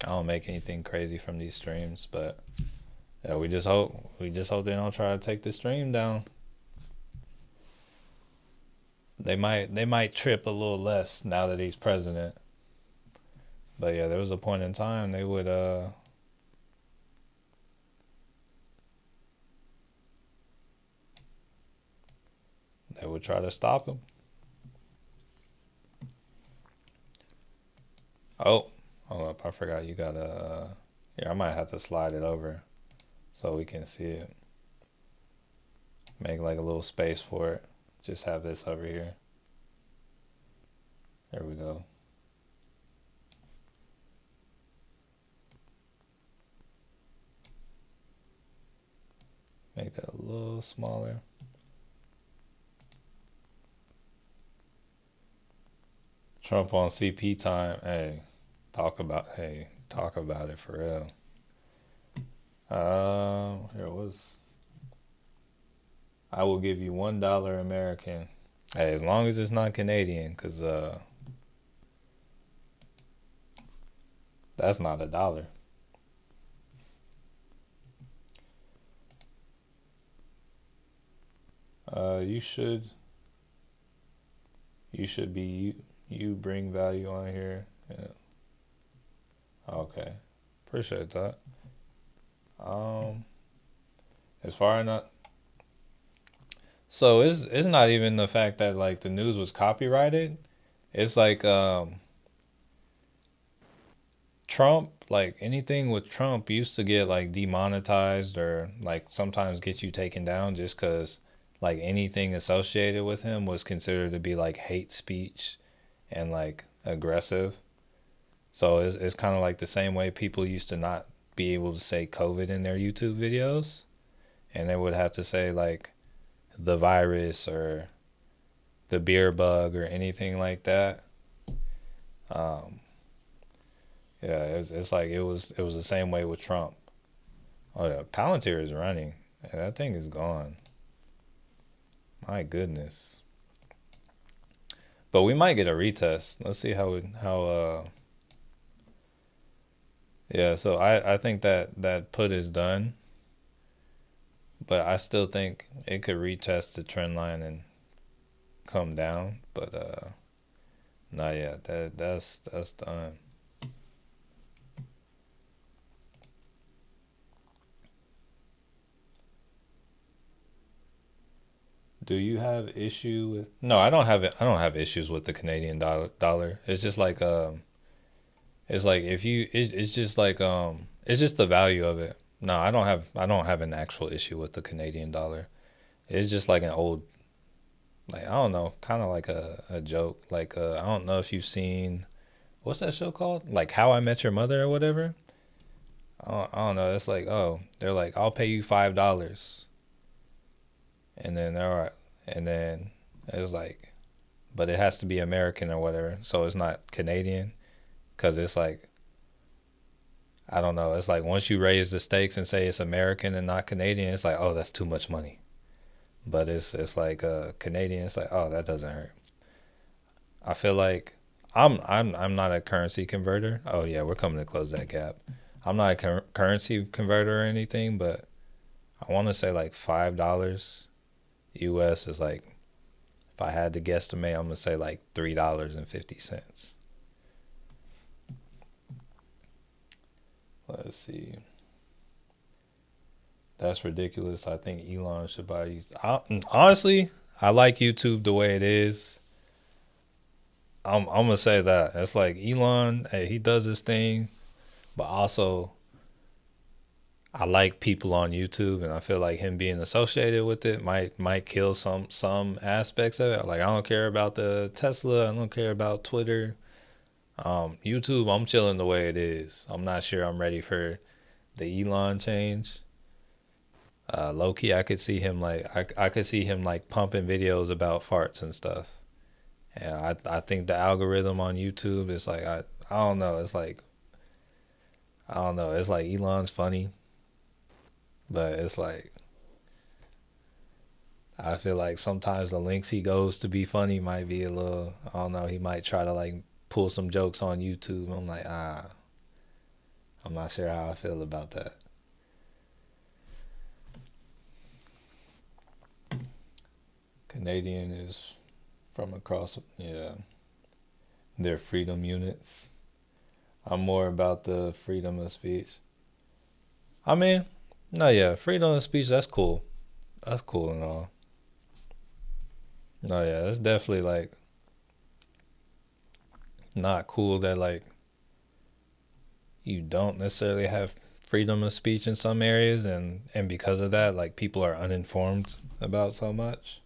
don't make anything crazy from these streams, but yeah, we just hope they don't try to take the stream down. They might trip a little less now that he's president. But yeah, there was a point in time they would try to stop him. Oh, hold up, I forgot you got a yeah, I might have to slide it over so we can see it. Make like a little space for it. Just have this over here. There we go. Make that a little smaller. Trump on CP time. Talk about it for real. Here was. I will give you $1 American. Hey, as long as it's not Canadian, cause that's not a dollar. You should be you bring value on here. Yeah. Okay, appreciate that. Um, as far as not, so it's not even the fact that like the news was copyrighted. It's like Trump, like anything with Trump used to get like demonetized or like sometimes get you taken down just because like anything associated with him was considered to be like hate speech and like aggressive. So it's kind of like the same way people used to not be able to say COVID in their YouTube videos, and they would have to say like the virus or the beer bug or anything like that. Um, yeah, it's like it was the same way with Trump. Oh yeah, Palantir is running. Yeah, that thing is gone. My goodness. But we might get a retest. Let's see how yeah, so I think that put is done, but I still think it could retest the trend line and come down, but not yet. That's done. Do you have issue with? No, I don't have it. I don't have issues with the Canadian dollar. It's just like it's like if you it's just like it's just the value of it. No, I don't have an actual issue with the Canadian dollar. It's just like an old, like I don't know, kind of like a joke. Like I don't know if you've seen what's that show called? Like How I Met Your Mother or whatever. I don't know. It's like, oh, they're like, I'll pay you $5, and then they're all right, and then it's like, but it has to be American or whatever, so it's not Canadian, because it's like, I don't know. It's like once you raise the stakes and say it's American and not Canadian, it's like, oh, that's too much money. But it's like Canadian. It's like, oh, that doesn't hurt. I feel like I'm not a currency converter. Oh yeah, we're coming to close that gap. I'm not a currency converter or anything, but I want to say like $5 US is like, if I had to guesstimate, I'm gonna say like $3.50. Let's see. That's ridiculous. I think Elon should buy you. Honestly, I like YouTube the way it is. I'm gonna say that. It's like Elon, hey, he does his thing, but also I like people on YouTube, and I feel like him being associated with it might kill some aspects of it. Like I don't care about the Tesla, I don't care about Twitter. YouTube, I'm chilling the way it is. I'm not sure I'm ready for the Elon change. Low key, I could see him like I could see him like pumping videos about farts and stuff. And I think the algorithm on YouTube is like I don't know. It's like I don't know. It's like Elon's funny, but it's like I feel like sometimes the links he goes to be funny might be a little. I don't know. He might try to like pull some jokes on YouTube. I'm like I'm not sure how I feel about that. Canadian is from across. Yeah, their freedom units. I'm more about the freedom of speech. I mean, no, yeah, freedom of speech. That's cool. That's cool and all. No, yeah, it's definitely like not cool that like you don't necessarily have freedom of speech in some areas, and because of that, like people are uninformed about so much.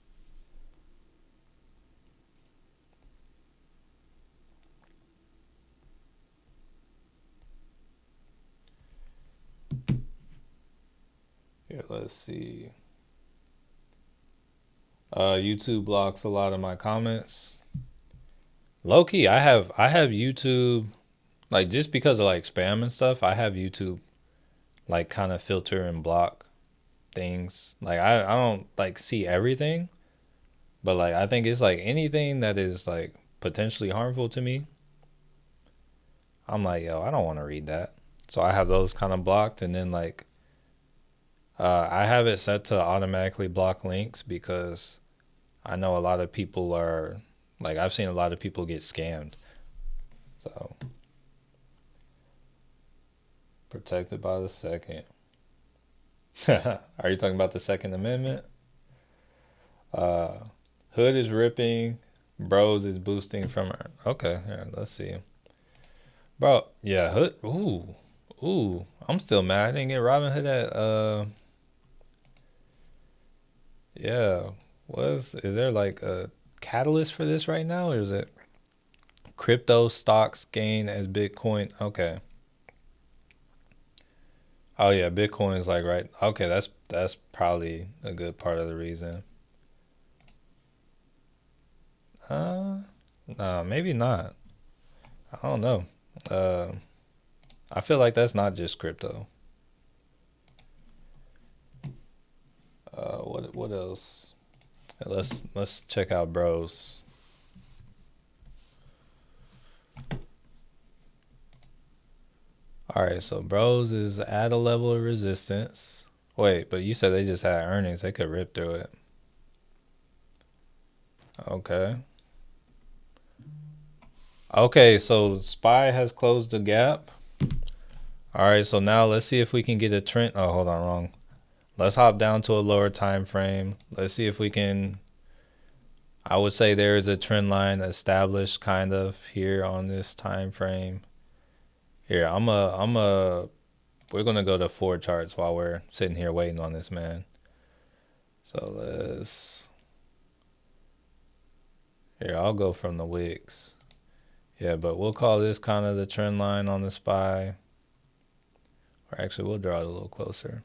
Here, let's see. YouTube blocks a lot of my comments. Low key, I have YouTube like just because of like spam and stuff. I have YouTube like kind of filter and block things. Like I don't like see everything, but like I think it's like anything that is like potentially harmful to me. I'm like, yo, I don't want to read that. So I have those kind of blocked, and then like I have it set to automatically block links because I know a lot of people are like I've seen a lot of people get scammed. So protected by the second. Are you talking about the Second Amendment? Uh, Hood is ripping, Bros is boosting from her. Okay, here, let's see. Bro, yeah, Hood. Ooh. I'm still mad. I didn't get Robinhood at. Yeah. Is there like a catalyst for this right now, or is it crypto stocks gain as Bitcoin? Okay. Oh yeah, Bitcoin is like right. Okay, that's probably a good part of the reason. Uh, nah, maybe not. I don't know. Uh, I feel like that's not just crypto. What else? Let's check out Bros. All right, so Bros is at a level of resistance. Wait, but you said they just had earnings. They could rip through it. Okay. Okay, so Spy has closed the gap. All right, so now let's see if we can get a trend. Oh, hold on, wrong. Let's hop down to a lower time frame. Let's see if we can. I would say there is a trend line established kind of here on this time frame. Here, we're gonna go to four charts while we're sitting here waiting on this man. So here, I'll go from the wicks. Yeah, but we'll call this kind of the trend line on the SPY. Or actually, we'll draw it a little closer.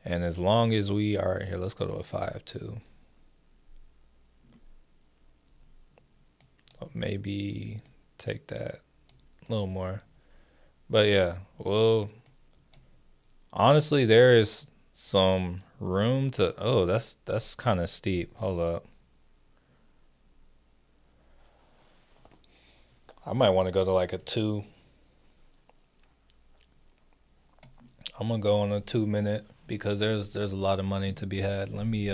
And as long as we are here, let's go to a 5 too. Maybe take that a little more. But yeah, well, honestly, there is some room to. Oh, that's kind of steep. Hold up. I might want to go to like a 2. I'm gonna go on a 2 minute because there's a lot of money to be had. Let me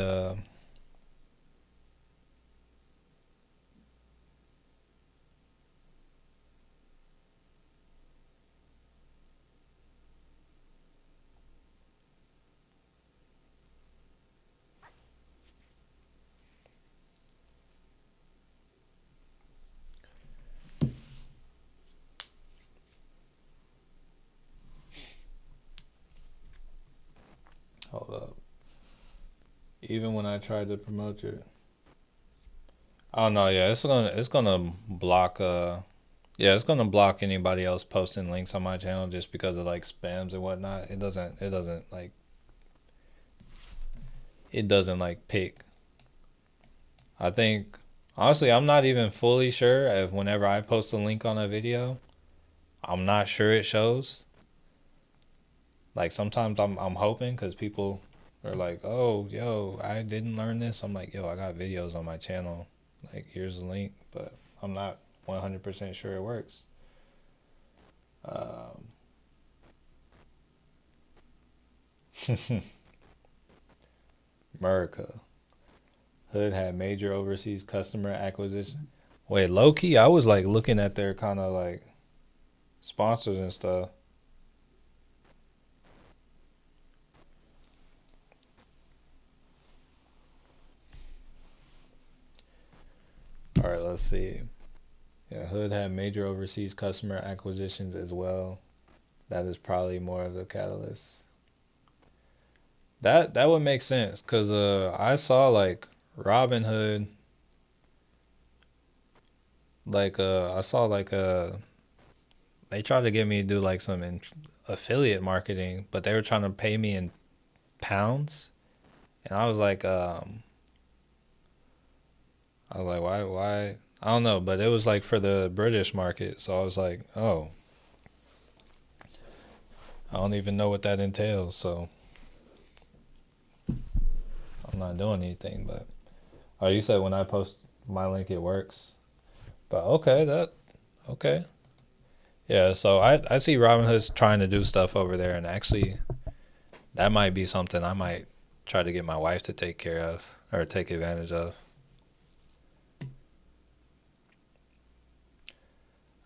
hold up. Even when I tried to promote your, oh no, yeah, it's gonna block yeah, it's gonna block anybody else posting links on my channel just because of like spams and whatnot. It doesn't like pick. I think honestly I'm not even fully sure if whenever I post a link on a video, I'm not sure it shows. Like sometimes I'm hoping because people are like, oh yo, I didn't learn this. I'm like, yo, I got videos on my channel. Like here's the link, but I'm not 100% sure it works. Um, America. Hood had major overseas customer acquisition. Wait, low key, I was like looking at their kind of like sponsors and stuff. All right, let's see. Yeah, Hood had major overseas customer acquisitions as well. That is probably more of the catalyst. That would make sense because I saw like Robinhood, like I saw like they tried to get me to do like some affiliate marketing, but they were trying to pay me in pounds, and I was like, why? I don't know, but it was like for the British market, so I was like, oh, I don't even know what that entails, so I'm not doing anything. But oh, you said when I post my link, it works. But okay, yeah. So I see Robinhood's trying to do stuff over there, and actually that might be something I might try to get my wife to take care of or take advantage of.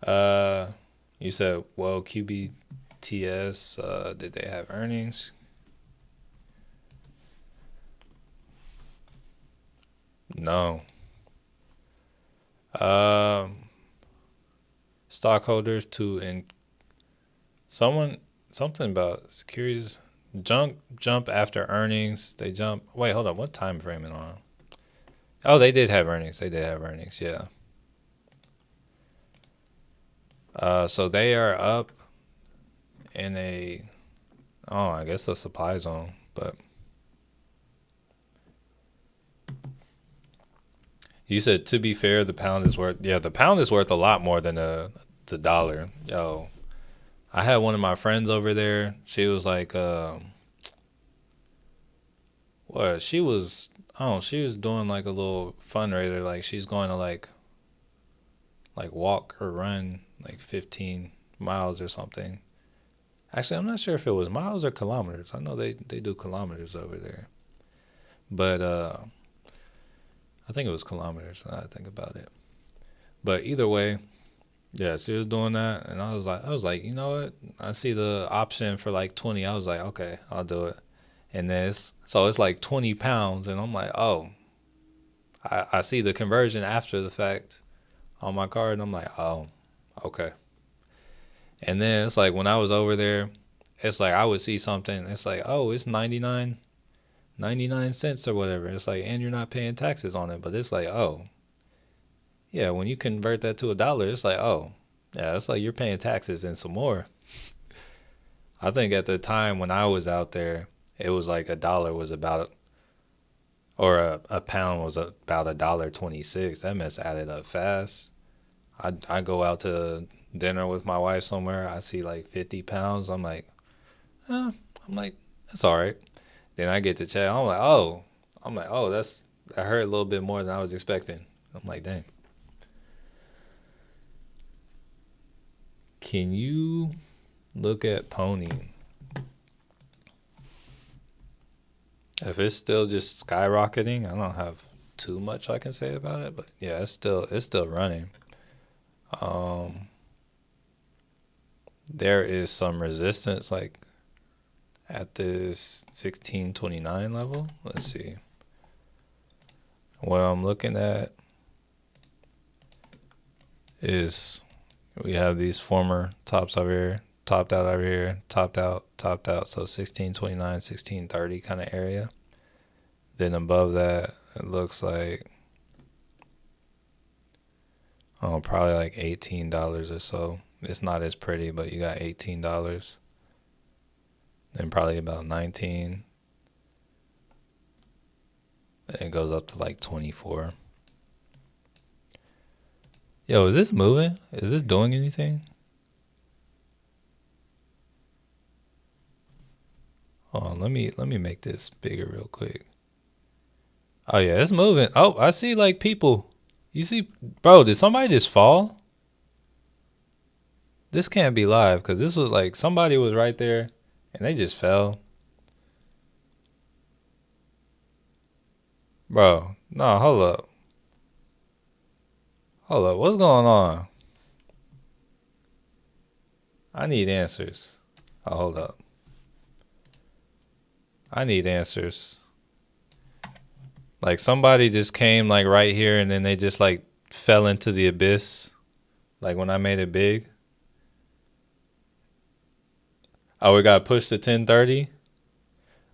Uh, you said, well, QBTS, did they have earnings? No. Um, Stockholders to in someone something about securities jump after earnings. They jump. Wait, hold on. What time frame it on? Oh, they did have earnings. They did have earnings. Yeah. So they are up in a oh, I guess the supply zone, but you said to be fair, the pound is worth. Yeah, the pound is worth a lot more than the dollar. Yo, I had one of my friends over there. She was like, what? She was. Oh, she was doing like a little fundraiser. Like she's going to like walk or run like 15 miles or something. Actually, I'm not sure if it was miles or kilometers. I know they do kilometers over there, but I think it was kilometers. Now that I think about it. But either way, yeah, she was doing that, and I was like, you know what? I see the option for like 20. I was like, okay, I'll do it. And then it's like 20 pounds, and I'm like, oh, I see the conversion after the fact on my card, and I'm like, oh, okay. And then it's like when I was over there, it's like I would see something, it's like, oh, it's 99 cents or whatever. It's like, and you're not paying taxes on it, but it's like, oh, Yeah, when you convert that to a dollar, it's like, oh, yeah, it's like you're paying taxes and some more. I think at the time when I was out there, it was like a dollar was about, or a pound was about $1.26. That mess added up fast. I go out to dinner with my wife somewhere. I see like 50 pounds. Uh, I'm like, that's all right. Then I get to check. I'm like, oh, I heard a little bit more than I was expecting. I'm like, dang. Can you look at Pony? If it's still just skyrocketing, I don't have too much I can say about it, but yeah, it's still running. Um, there is some resistance like at this 1629 level. Let's see. What I'm looking at is we have these former tops over here, topped out over here, topped out, topped out. So 1629, 1630 kind of area. Then above that, it looks like, oh, probably like $18 or so. It's not as pretty, but you got $18. Then probably about 19. And it goes up to like 24. Yo, is this moving? Is this doing anything? Hold on, let me make this bigger real quick. Oh yeah, it's moving. Oh, I see like people. You see, bro, did somebody just fall? This can't be live because this was like somebody was right there and they just fell. Bro, no, hold up. Hold up. What's going on? I need answers. Oh, hold up. I need answers. Like somebody just came like right here and then they just like fell into the abyss. Like when I made it big. Oh, we got pushed to 1030.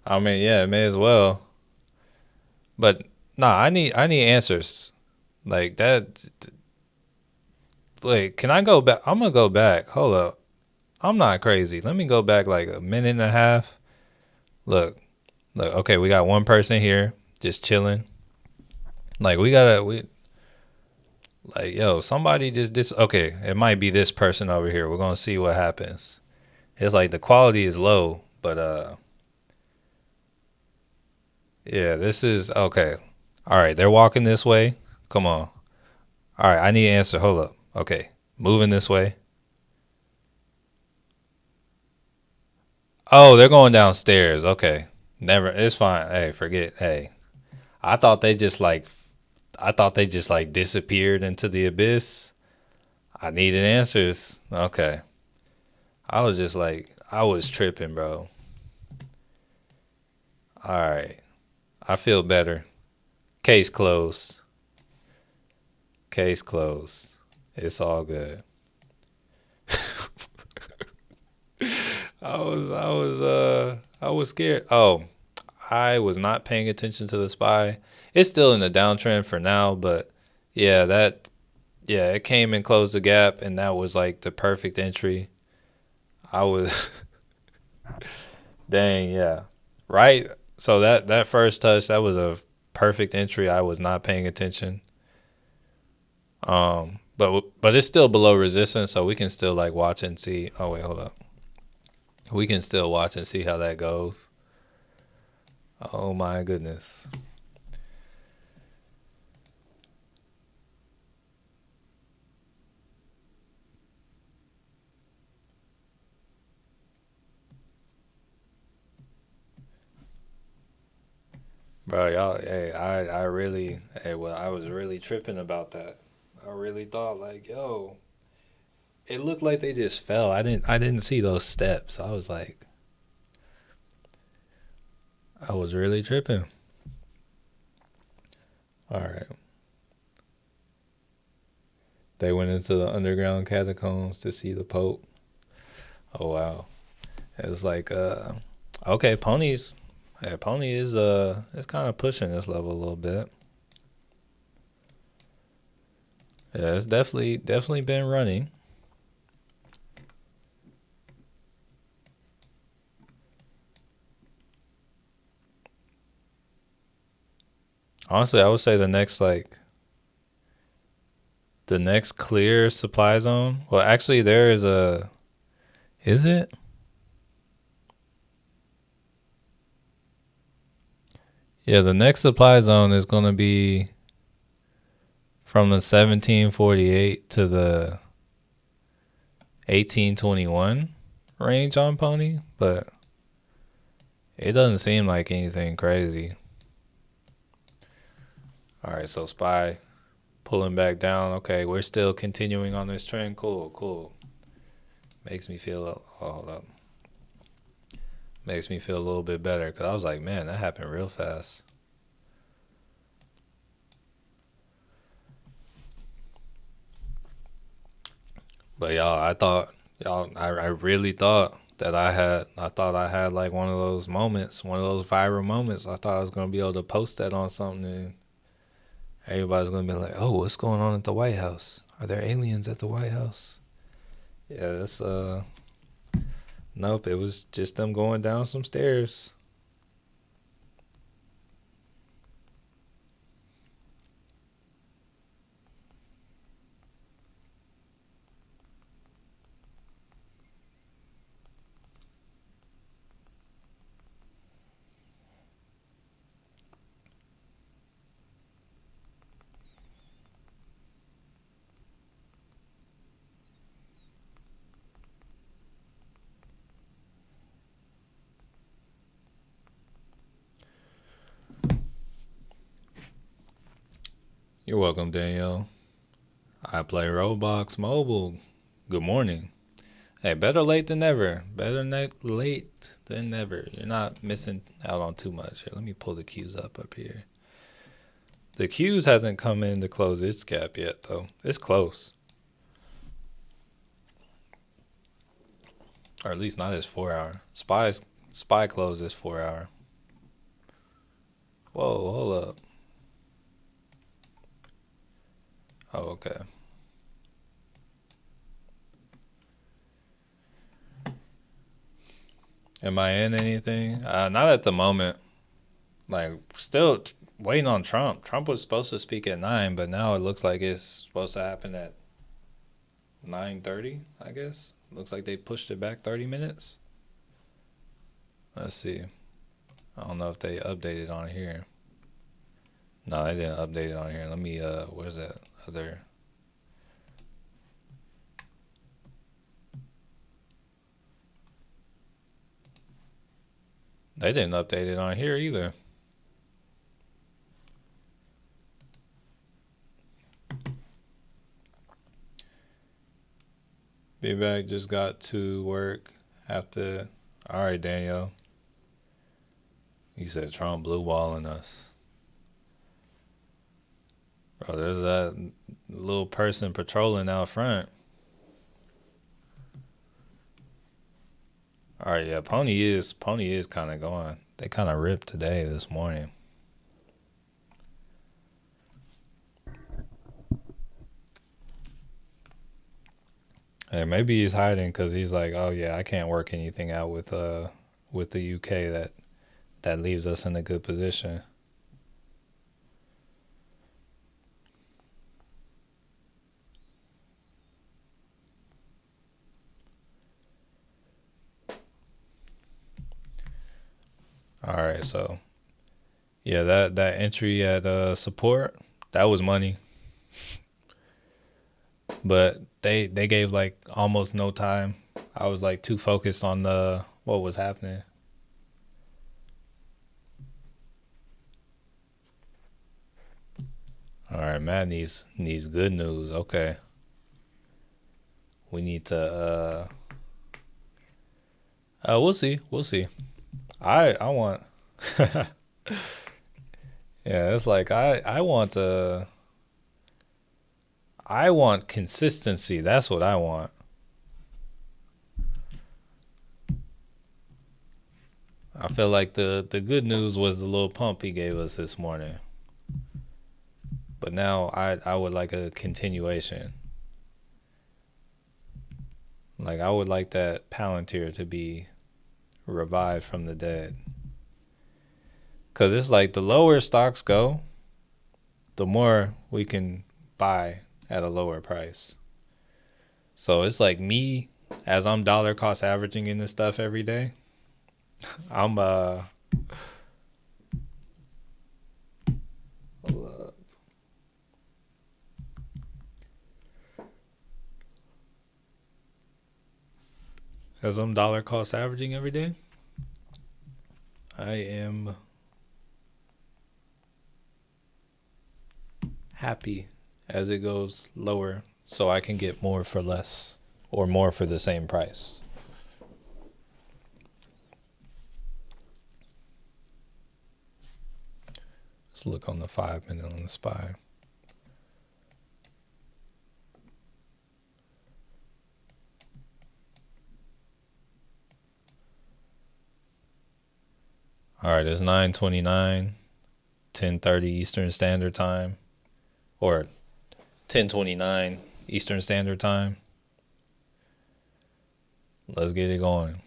I mean, yeah, it may as well. But nah, I need answers. Like that. Wait, can I go back? I'm gonna go back. Hold up. I'm not crazy. Let me go back like a minute and a half. Look, look. Okay, we got one person here just chilling. Like we like yo, somebody just this. Okay, it might be this person over here. We're gonna see what happens. It's like the quality is low, but yeah, this is okay. All right, they're walking this way. Come on. All right, I need an answer. Hold up. Okay, moving this way. Oh, they're going downstairs. Okay, never. It's fine. Hey, forget. Hey, I thought they just like, I thought they just like disappeared into the abyss. I needed answers. Okay, I was just like, I was tripping, bro. All right, I feel better. Case closed. Case closed. It's all good. I was scared. Oh, I was not paying attention to the SPY. It's still in the downtrend for now, but yeah, yeah, it came and closed the gap, and that was like the perfect entry. I was, dang, yeah, right. So that first touch, that was a perfect entry. I was not paying attention. But it's still below resistance, so we can still like watch and see. Oh wait, hold up. We can still watch and see how that goes. Oh my goodness. Bro, y'all, hey, I really, hey, well, I was really tripping about that. I really thought like, yo, it looked like they just fell. I didn't see those steps. I was like, I was really tripping. All right. They went into the underground catacombs to see the Pope. Oh wow. It's like okay, ponies. Yeah, pony is kind of pushing this level a little bit. Yeah, it's definitely been running. Honestly, I would say the next clear supply zone. Well, actually, there is a. Is it? Yeah, the next supply zone is going to be from the 1748 to the 1821 range on Pony, but it doesn't seem like anything crazy. All right, so SPY pulling back down. Okay, we're still continuing on this trend. Cool, cool. Makes me feel. Oh, hold up. Makes me feel a little bit better because I was like, man, that happened real fast. But I really thought that I thought I had like one of those moments, one of those viral moments. I thought I was gonna be able to post that on something and everybody's gonna be like, oh, what's going on at the White House? Are there aliens at the White House? Yeah, that's nope, it was just them going down some stairs. You're welcome, Danielle. I play Roblox Mobile. Good morning. Hey, better late than never. Better late than never. You're not missing out on too much. Here, let me pull the cues up here. The cues hasn't come in to close its gap yet, though. It's close. Or at least not its 4 hour. Spy closed this 4 hour. Whoa, hold up. Oh, okay. Am I in anything? Not at the moment. Like, still waiting on Trump. Trump was supposed to speak at 9, but now it looks like it's supposed to happen at 9:30. I guess looks like they pushed it back 30 minutes. Let's see. I don't know if they updated on here. No, they didn't update it on here. Let me. Where's that other? They didn't update it on here either. Be back. Just got to work after. All right, Daniel. You said Trump blue balling us. Bro, there's that little person patrolling out front. All right, yeah, Pony is kind of going. They kind of ripped today this morning. Hey, maybe he's hiding because he's like, oh yeah, I can't work anything out with the UK that leaves us in a good position. All right, so yeah, that entry at support, that was money, but they gave like almost no time. I was like too focused on the what was happening. All right, Matt needs good news. Okay, we need to we'll see, we'll see. I want yeah, it's like I want consistency. That's what I want. I feel like the good news was the little pump he gave us this morning. But now I would like a continuation. Like I would like that Palantir to be revived from the dead. Cause it's like the lower stocks go, the more we can buy at a lower price. So it's like me, as I'm dollar cost averaging in this stuff every day, I'm as I'm dollar cost averaging every day, I am happy as it goes lower so I can get more for less or more for the same price. Let's look on the 5 minute on the SPY. All right, it's 9:29, 10:30 Eastern Standard Time, or 10:29 Eastern Standard Time. Let's get it going.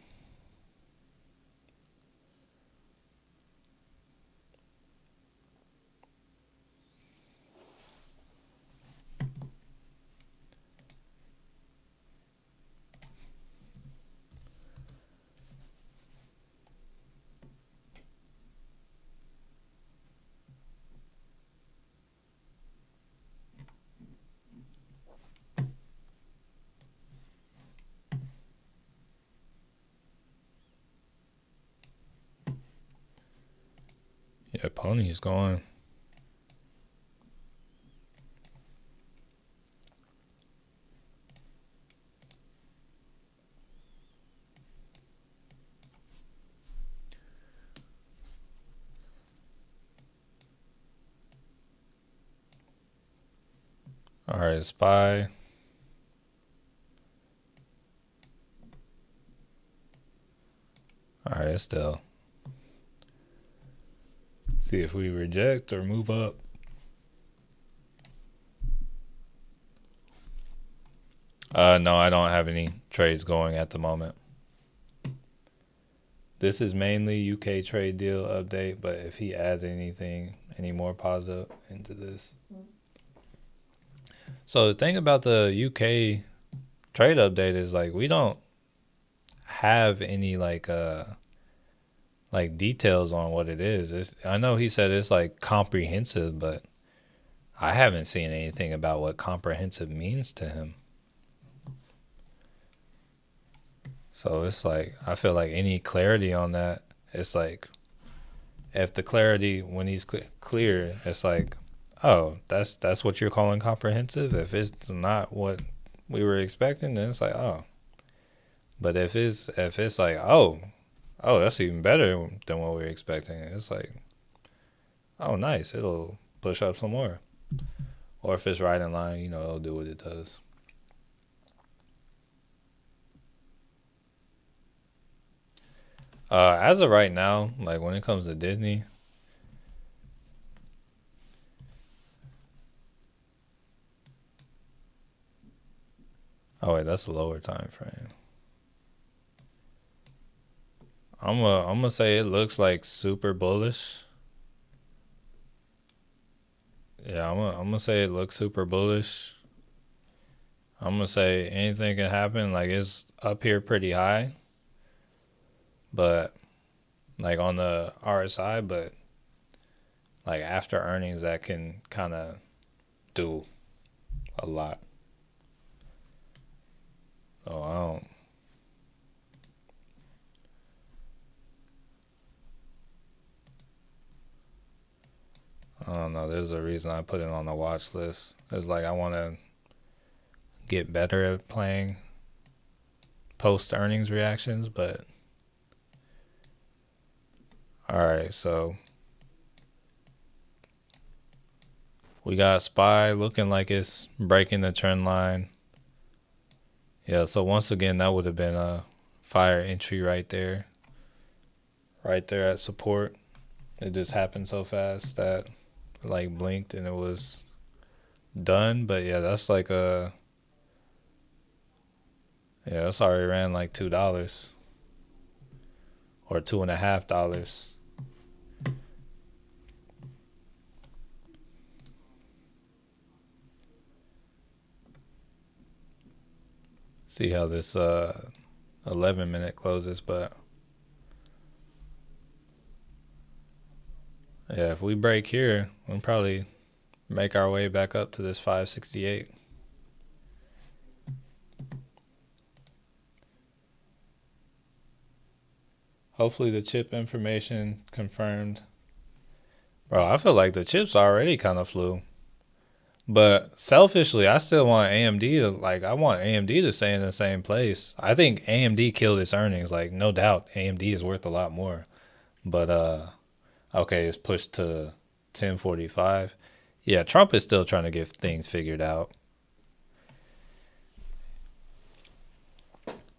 Yeah, pony's going. All right, SPY. All right, still. See if we reject or move up. No, I don't have any trades going at the moment. This is mainly UK trade deal update, but if he adds anything, any more positive into this. So the thing about the UK trade update is like we don't have any like details on what it is. I know he said it's like comprehensive, but I haven't seen anything about what comprehensive means to him. So it's like I feel like any clarity on that, it's like if the clarity when he's clear, it's like, oh, that's what you're calling comprehensive. If it's not what we were expecting, then it's like, oh. But if it's like, oh, that's even better than what we were expecting. It's like, oh, nice. It'll push up some more. Or if it's right in line, it'll do what it does. As of right now, like when it comes to Disney, oh wait, that's a lower time frame. I'm gonna say it looks like super bullish. Yeah, I'm gonna say it looks super bullish. I'm gonna say anything can happen. Like it's up here pretty high, but like on the RSI, but like after earnings, that can kind of do a lot. So I don't know. There's a reason I put it on the watch list. It's like I want to get better at playing post earnings reactions, but all right, so we got SPY looking like it's breaking the trend line. Yeah, so once again, that would have been a fire entry right there at support. It just happened so fast that like blinked and it was done, but yeah, that's like yeah, that's already ran like $2 or $2.50. See how this 11-minute closes, but yeah, if we break here, we'll probably make our way back up to this 568. Hopefully the chip information confirmed. Bro, I feel like the chips already kind of flew. But selfishly, I still want AMD to I want AMD to stay in the same place. I think AMD killed its earnings, like no doubt AMD is worth a lot more. But okay, it's pushed to 1045. Yeah, Trump is still trying to get things figured out.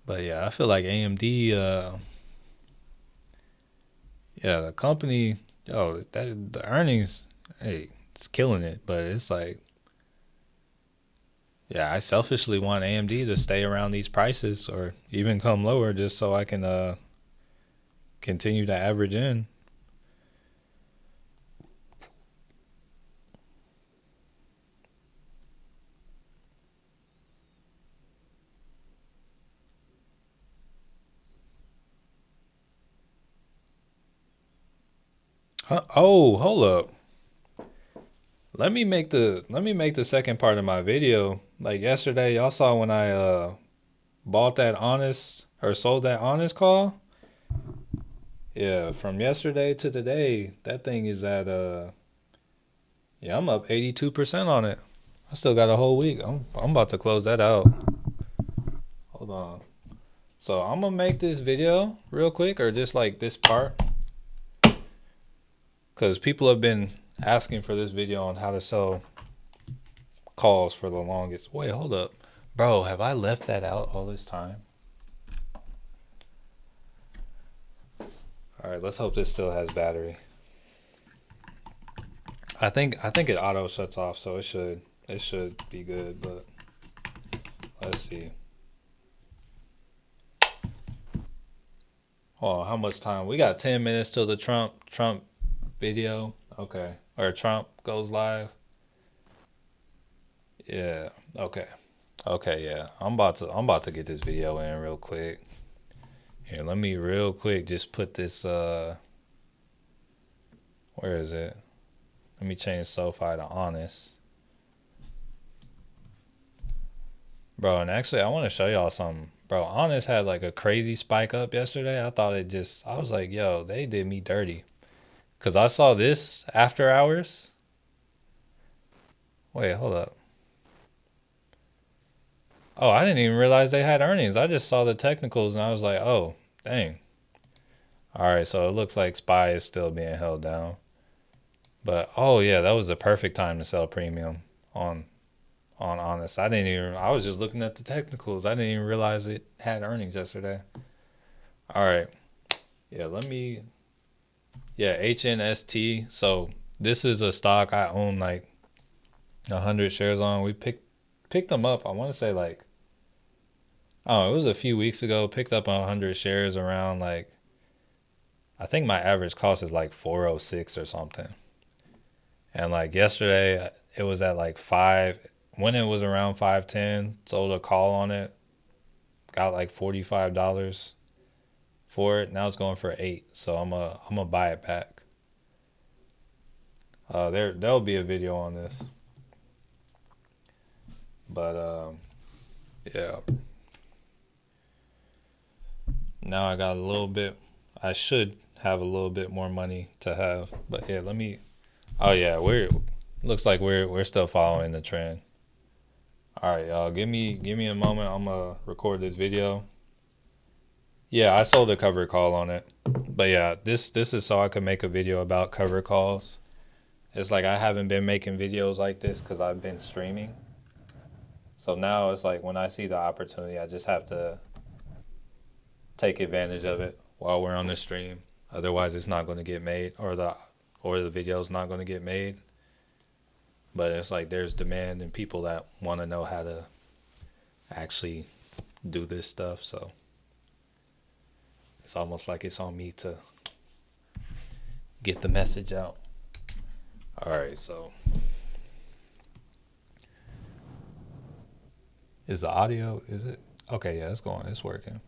But yeah, I feel like AMD yeah, the company, the earnings, hey, it's killing it, but it's like yeah, I selfishly want AMD to stay around these prices or even come lower just so I can continue to average in. Huh? Oh, hold up. Let me make the second part of my video. Like yesterday, y'all saw when I bought that honest or sold that honest call. Yeah, from yesterday to today, that thing is at yeah, I'm up 82% on it. I still got a whole week. I'm about to close that out. Hold on. So I'm gonna make this video real quick, or just like this part, because people have been asking for this video on how to sell calls for the longest. Wait, hold up, bro. Have I left that out all this time? All right, let's hope this still has battery. I think it auto shuts off, so it should be good. But let's see. Oh, how much time? We got 10 minutes till the Trump video. Okay. Or Trump goes live. Yeah. Okay. Okay, yeah. I'm about to get this video in real quick. Here, let me real quick just put this where is it? Let me change SoFi to honest. Bro, and actually I want to show y'all something. Bro, honest had like a crazy spike up yesterday. I was like, yo, they did me dirty. Cause I saw this after hours. Wait, hold up. Oh, I didn't even realize they had earnings. I just saw the technicals and I was like, oh, dang. All right, so it looks like SPY is still being held down. But oh yeah, that was the perfect time to sell premium on Honest. I was just looking at the technicals. I didn't even realize it had earnings yesterday. All right. Yeah, yeah, HNST. So this is a stock I own like 100 shares on. We picked them up. I want to say like, oh, it was a few weeks ago. Picked up 100 shares around like, I think my average cost is like 406 or something. And like yesterday, it was at like 5. When it was around 510, sold a call on it. Got like $45 for it. Now it's going for 8. So I'm gonna buy it back. There'll be a video on this. But yeah. Now I got a little bit. I should have a little bit more money to have. But yeah, let me. Oh yeah, looks like we're still following the trend. All right, y'all. Give me a moment. I'm gonna record this video. Yeah, I sold a cover call on it. But yeah, this is so I could make a video about cover calls. It's like I haven't been making videos like this because I've been streaming. So now it's like when I see the opportunity, I just have to take advantage of it while we're on the stream. Otherwise, it's not going to get made, or the video's not going to get made. But it's like there's demand and people that want to know how to actually do this stuff. So it's almost like it's on me to get the message out. All right, so is the audio, is it? Okay, yeah, it's going, it's working.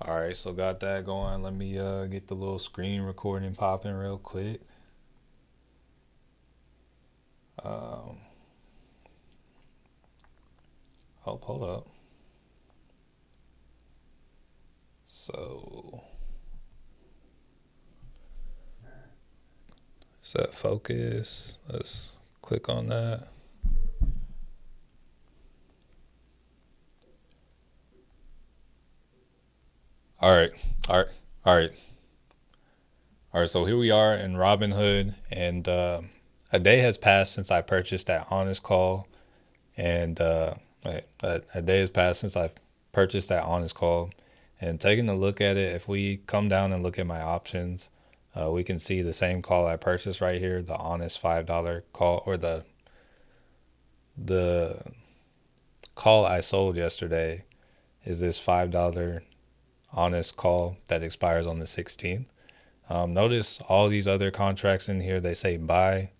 All right, so got that going. Let me get the little screen recording popping real quick. Um, hold up. So set focus. Let's click on that. All right, all right, all right, all right. So here we are in Robinhood, and a day has passed since I purchased that honest call, and a day has passed since I purchased that honest call, and taking a look at it. If we come down and look at my options, we can see the same call I purchased right here, the honest $5 call, or the call I sold yesterday is this $5 honest call that expires on the 16th. Notice all these other contracts in here, they say buy.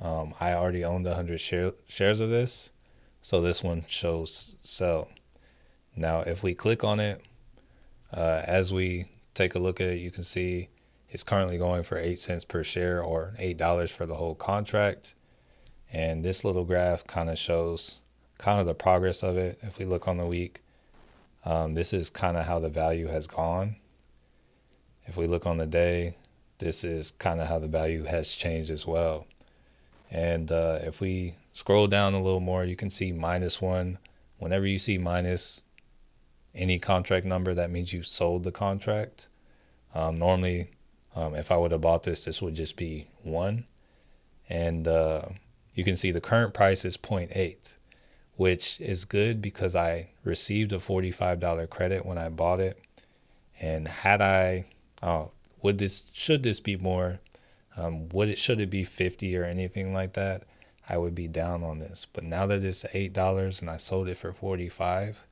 I already owned 100 shares of this, so this one shows sell. Now, if we click on it, as we take a look at it, you can see it's currently going for 8 cents per share, or $8 for the whole contract. And this little graph kind of shows kind of the progress of it. If we look on the week, this is kind of how the value has gone. If we look on the day, this is kind of how the value has changed as well. And if we scroll down a little more, you can see -1. Whenever you see minus any contract number, that means you sold the contract. Normally, if I would have bought this, this would just be 1. And you can see the current price is 0.8, which is good because I received a $45 credit when I bought it. And should this be more? Should it be 50 or anything like that? I would be down on this. But now that it's $8 and I sold it for 45,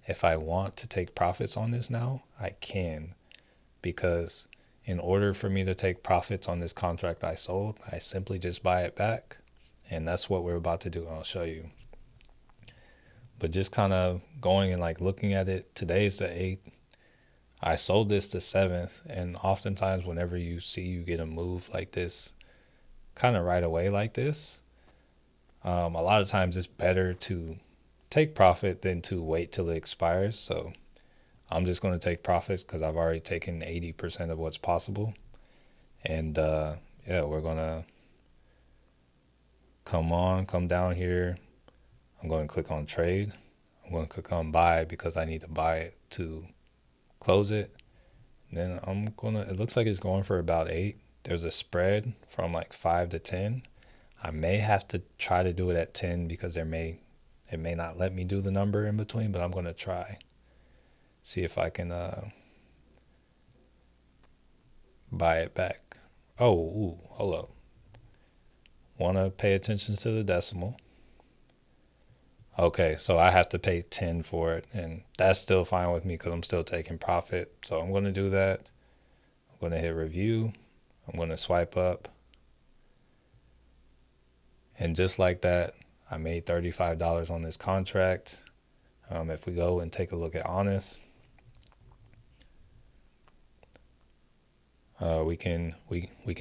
if I want to take profits on this now, I can, because in order for me to take profits on this contract I sold, I simply just buy it back. And that's what we're about to do. I'll show you. But just kind of going and like looking at it, today's the 8th. I sold this the 7th. And oftentimes whenever you get a move like this, kind of right away like this, a lot of times it's better to take profit than to wait till it expires. So I'm just going to take profits because I've already taken 80% of what's possible. And yeah, we're going to come down here. I'm going to click on trade. I'm going to click on buy because I need to buy it to close it. Then it looks like it's going for about 8. There's a spread from like 5 to 10. I may have to try to do it at 10 because it may not let me do the number in between, but I'm going to try. See if I can buy it back. Oh, hold up. Want to pay attention to the decimal. Okay, so I have to pay 10 for it, and that's still fine with me because I'm still taking profit. So I'm going to do that. I'm going to hit review. I'm going to swipe up. And just like that, I made $35 on this contract. If we go and take a look at honest, we can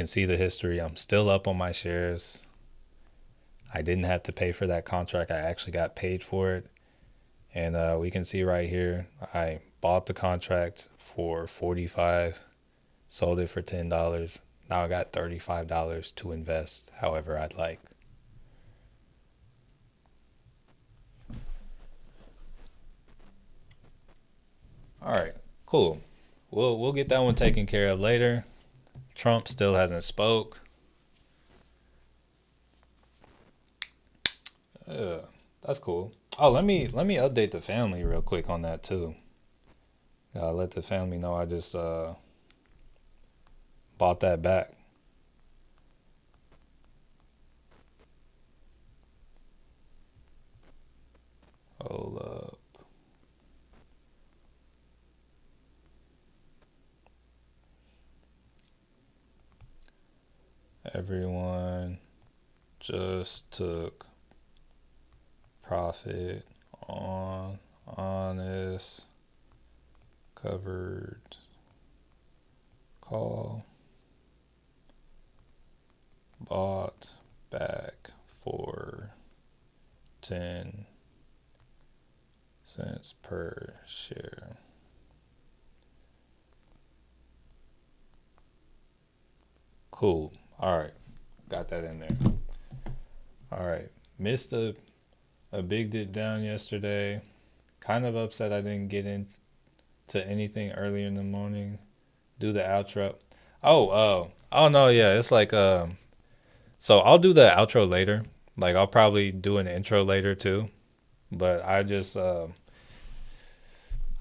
see the history. I'm still up on my shares. I didn't have to pay for that contract. I actually got paid for it. And we can see right here, I bought the contract for $45, sold it for $10. Now I got $35 to invest however I'd like. All right, cool. We'll get that one taken care of later. Trump still hasn't spoke. That's cool. Oh, let me update the family real quick on that too. Let the family know I just bought that back. Hold up. Everyone just took profit on honest covered call, bought back for 10 cents per share. Cool. All right. Got that in there. All right. Missed a big dip down yesterday. Kind of upset I didn't get into anything earlier in the morning. Do the outro. Oh no, yeah. It's like so I'll do the outro later. Like I'll probably do an intro later too. But I just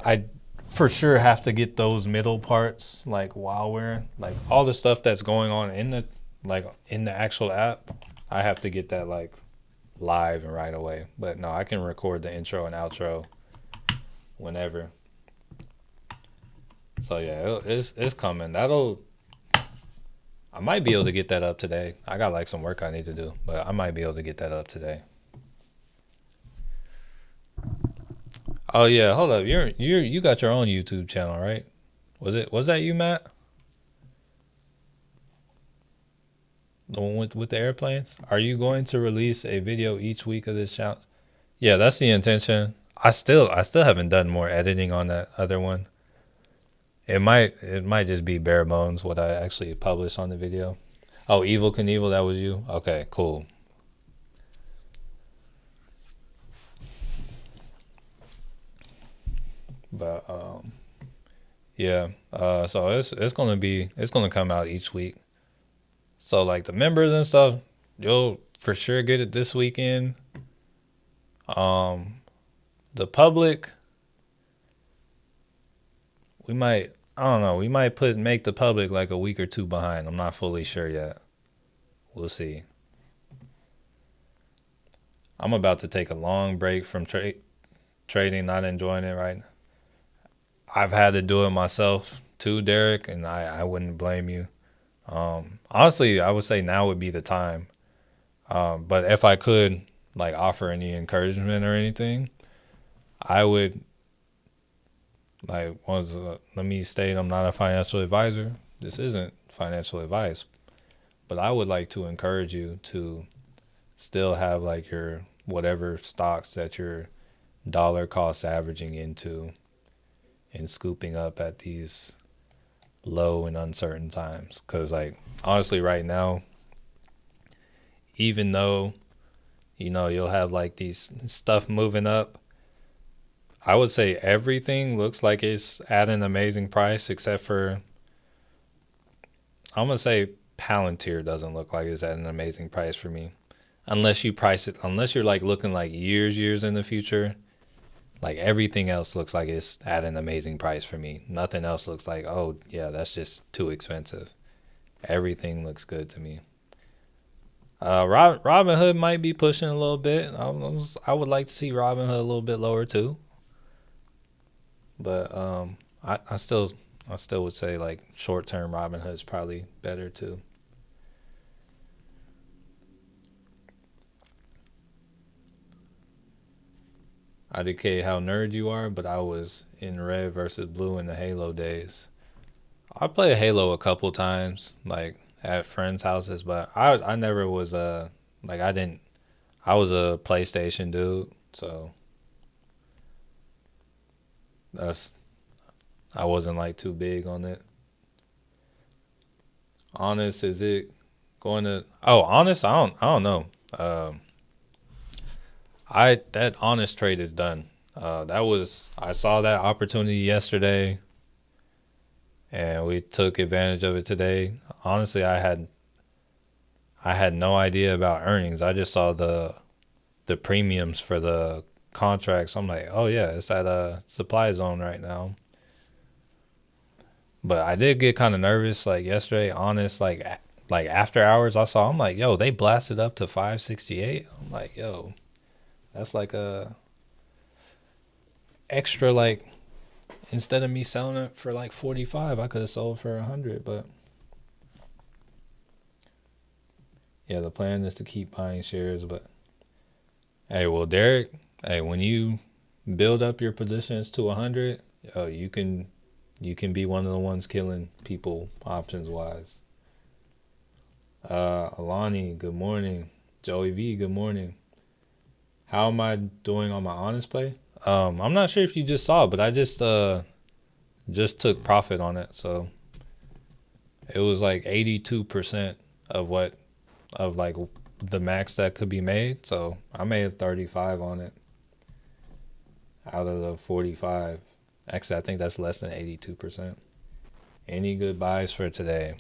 I for sure have to get those middle parts like while we're like all the stuff that's going on in the actual app. I have to get that like live and right away. But no, I can record the intro and outro whenever. So yeah, it's coming. I might be able to get that up today. I got like some work I need to do, but I might be able to get that up today. Oh yeah, hold up. You got your own YouTube channel, right? Was that you, Matt? The one with the airplanes? Are you going to release a video each week of this challenge? Yeah, that's the intention. I still haven't done more editing on that other one. It might just be bare bones what I actually published on the video. Oh, Evil Knievel, that was you? Okay, cool. But yeah. So it's gonna come out each week. So like the members and stuff, you'll for sure get it this weekend. Um the public, I don't know, we might make the public like a week or two behind. I'm not fully sure yet. We'll see. I'm about to take a long break from trading, not enjoying it right now. I've had to do it myself too, Derek, and I wouldn't blame you. Honestly, I would say now would be the time. But if I could like offer any encouragement or anything, I would let me state I'm not a financial advisor. This isn't financial advice, but I would like to encourage you to still have like your whatever stocks that you're dollar cost averaging into and scooping up at these low and uncertain times. Because like honestly right now, even though you'll have like these stuff moving up, I would say everything looks like it's at an amazing price except for, I'm gonna say Palantir doesn't look like it's at an amazing price for me. Unless you price it, unless you're like looking like years in the future, like everything else looks like it's at an amazing price for me. Nothing else looks like, oh yeah, that's just too expensive. Everything looks good to me. Robinhood might be pushing a little bit. I would like to see Robinhood a little bit lower too. But I still would say like short term Robinhood is probably better too. I decay how nerd you are, but I was in red versus blue in the Halo days. I played Halo a couple times, like at friends' houses, but I never was like I didn't. I was a PlayStation dude, so that's I wasn't like too big on it. Honest, is it going to? Oh, honest, I don't know. I that honest trade is done. I saw that opportunity yesterday, and we took advantage of it today. Honestly, I had no idea about earnings. I just saw the premiums for the contracts. I'm like, oh yeah, it's at a supply zone right now. But I did get kind of nervous like yesterday. Honest, like after hours, I saw. I'm like, yo, they blasted up to 568. I'm like, yo, that's like a extra, like, instead of me selling it for like 45, I could have sold for 100. But yeah, the plan is to keep buying shares. But hey, well, Derek, hey, when you build up your positions to 100, you can be one of the ones killing people options wise. Alani, good morning. Joey V, good morning. How am I doing on my honest play? I'm not sure if you just saw it, but I just took profit on it. So it was like 82% of like the max that could be made. So I made 35 on it out of the 45. Actually, I think that's less than 82%. Any good buys for today?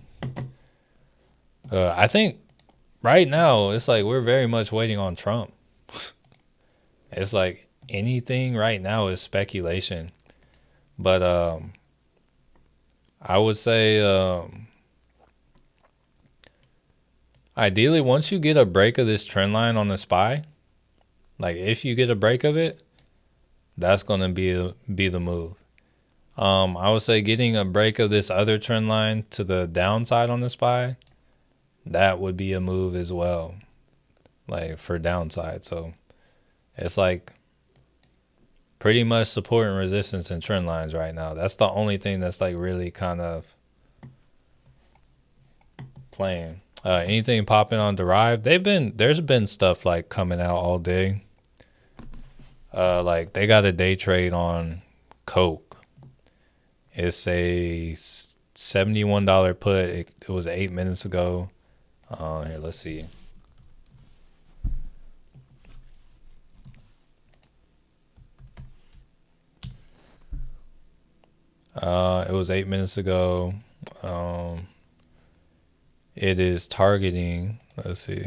I think right now it's like we're very much waiting on Trump. It's like anything right now is speculation. But I would say ideally once you get a break of this trend line on the SPY, like if you get a break of it, that's gonna be the move. I would say getting a break of this other trend line to the downside on the SPY, that would be a move as well, like for downside. So it's like pretty much support and resistance and trend lines right now. That's the only thing that's like really kind of playing. Anything popping on Derived? There's been stuff like coming out all day. Like they got a day trade on Coke. It's a $71 put. It was 8 minutes ago. Here, let's see. It was 8 minutes ago. It is targeting, let's see.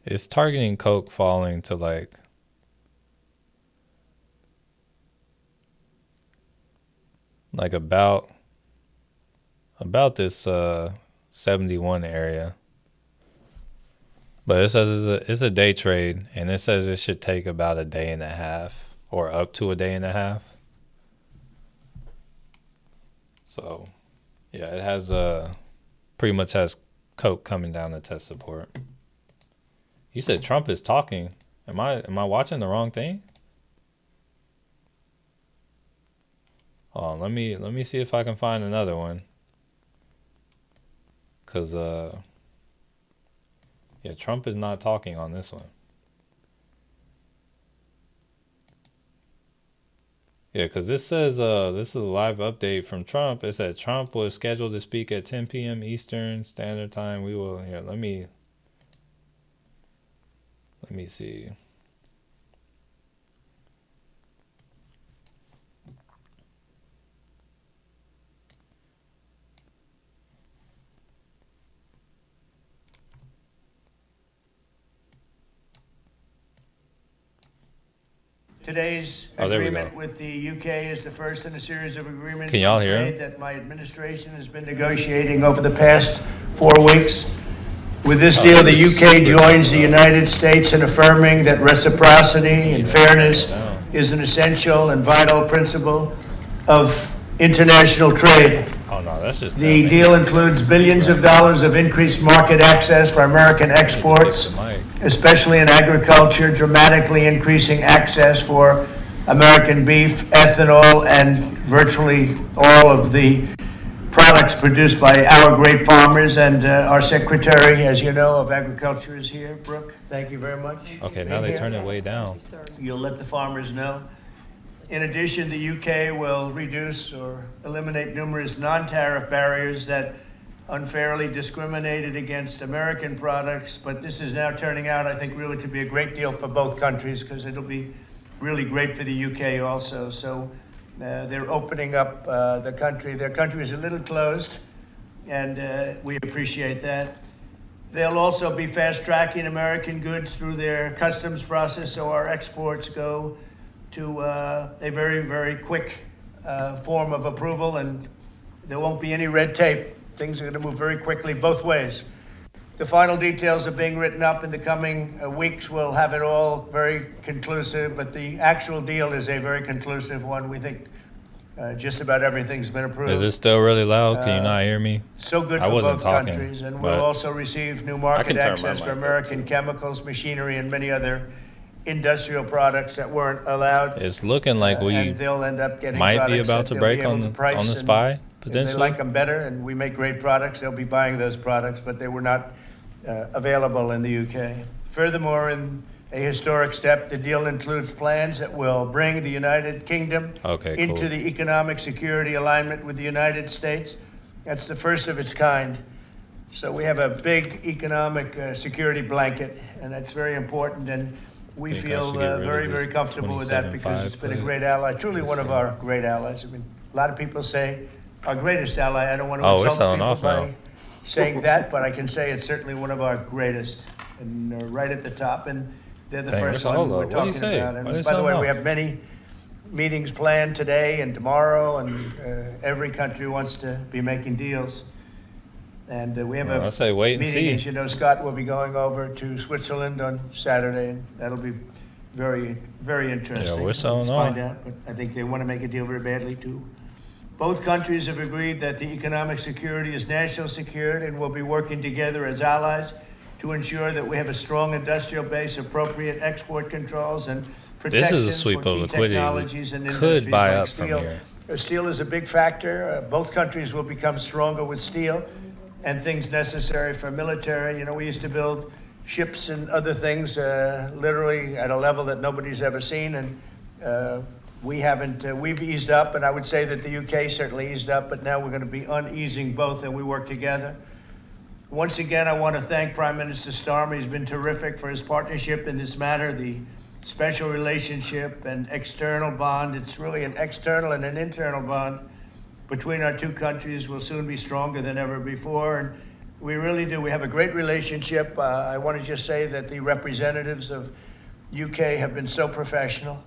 It's targeting Coke falling to like about this 71 area. But it says it's a day trade, and it says it should take about a day and a half or up to a day and a half. So, yeah, it has pretty much has Coke coming down to test support. You said Trump is talking. Am I watching the wrong thing? Hold on, let me see if I can find another one. Cause yeah, Trump is not talking on this one. Yeah, because this says this is a live update from Trump. It said Trump was scheduled to speak at 10 p.m. Eastern Standard Time. We will here. Let me see. Today's agreement with the UK is the first in a series of agreements Can y'all hear him? that my administration has been negotiating over the past 4 weeks. With this deal, the UK joins the United States in affirming that reciprocity and fairness is an essential and vital principle of international trade. Oh no, that's just The deal includes billions of dollars of increased market access for American exports, especially in agriculture, dramatically increasing access for American beef, ethanol, and virtually all of the products produced by our great farmers. And our Secretary, as you know, of Agriculture is here. Brooke, thank you very much. Okay, now they turn it way down. You'll let the farmers know. In addition, the UK will reduce or eliminate numerous non-tariff barriers that unfairly discriminated against American products, but this is now turning out, I think, really to be a great deal for both countries because it'll be really great for the UK also. So they're opening up the country. Their country is a little closed, and we appreciate that. They'll also be fast-tracking American goods through their customs process, so our exports go to a very, very quick form of approval, and there won't be any red tape. Things are going to move very quickly both ways. The final details are being written up in the coming weeks. We'll have it all very conclusive, but the actual deal is a very conclusive one. We think just about everything's been approved. Is it still really loud? Can you not hear me? So good I for wasn't both talking, countries, and but we'll also receive new I market can turn my access mic for up, American too. chemicals, machinery, and many other industrial products that weren't allowed. It's looking like we and they'll end up getting might be products about that to they'll break be able on to the price, and SPY if they potentially. like them better, and we make great products, they'll be buying those products, but they were not available in the UK. Furthermore, in a historic step, the deal includes plans that will bring the United Kingdom into the economic security alignment with the United States. That's the first of its kind. So we have a big economic security blanket, and that's very important. And we feel very, very comfortable with that because it's been a great ally, truly one of our great allies. I mean, a lot of people say our greatest ally. I don't want to insult people by saying that, but I can say it's certainly one of our greatest, and right at the top. And they're the first one we're talking about. And by the way, we have many meetings planned today and tomorrow, and every country wants to be making deals. And we have a meeting, as you know, Scott will be going over to Switzerland on Saturday, and that'll be very, very interesting. Yeah, we're selling find out, but I think they want to make a deal very badly, too. Both countries have agreed that the economic security is national security, and will be working together as allies to ensure that we have a strong industrial base, appropriate export controls, and protections this is a sweep for of key liquidity. technologies and Could industries buy like up steel. from here. Steel is a big factor. Both countries will become stronger with steel and things necessary for military. You know, we used to build ships and other things literally at a level that nobody's ever seen, and we haven't. We've eased up, and I would say that the UK certainly eased up, but now we're going to be uneasing both, and we work together. Once again, I want to thank Prime Minister Starmer. He's been terrific for his partnership in this matter. The special relationship and external bond, it's really an external and an internal bond between our two countries, will soon be stronger than ever before. And we really do. We have a great relationship. I want to just say that the representatives of UK have been so professional.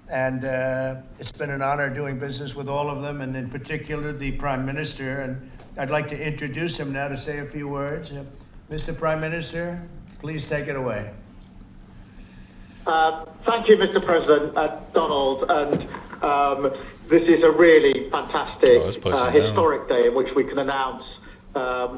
And it's been an honor doing business with all of them, and in particular, the Prime Minister. And I'd like to introduce him now to say a few words. Mr. Prime Minister, please take it away. Thank you, Mr. President, Donald. And this is a really fantastic, historic day in which we can announce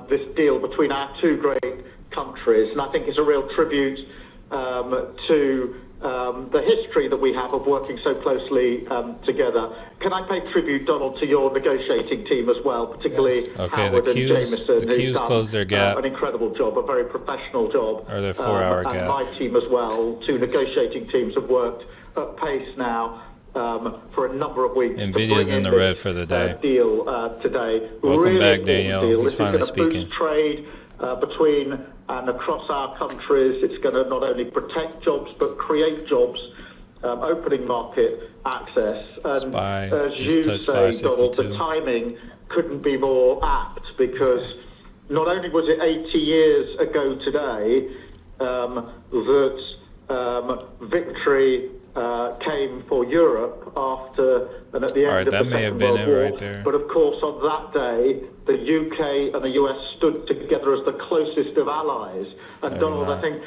this deal between our two great countries. And I think it's a real tribute to the history that we have of working so closely together. Can I pay tribute, Donald, to your negotiating team as well, particularly Howard and Jameson, who've done an incredible job, a very professional job. Or their 4-hour gap. And my team as well. Two negotiating teams have worked at pace now for a number of weeks. NVIDIA's in the red for the day. Deal today. Welcome really back, Danielle. Deal. He's finally speaking. Boost trade between and across our countries. It's going to not only protect jobs but create jobs, opening market access. And as you say, Donald, the timing couldn't be more apt, because not only was it 80 years ago today that victory came for Europe after and at the end of the Second World War. But of course, on that day, the UK and the US stood together as the closest of allies. And Donald, I think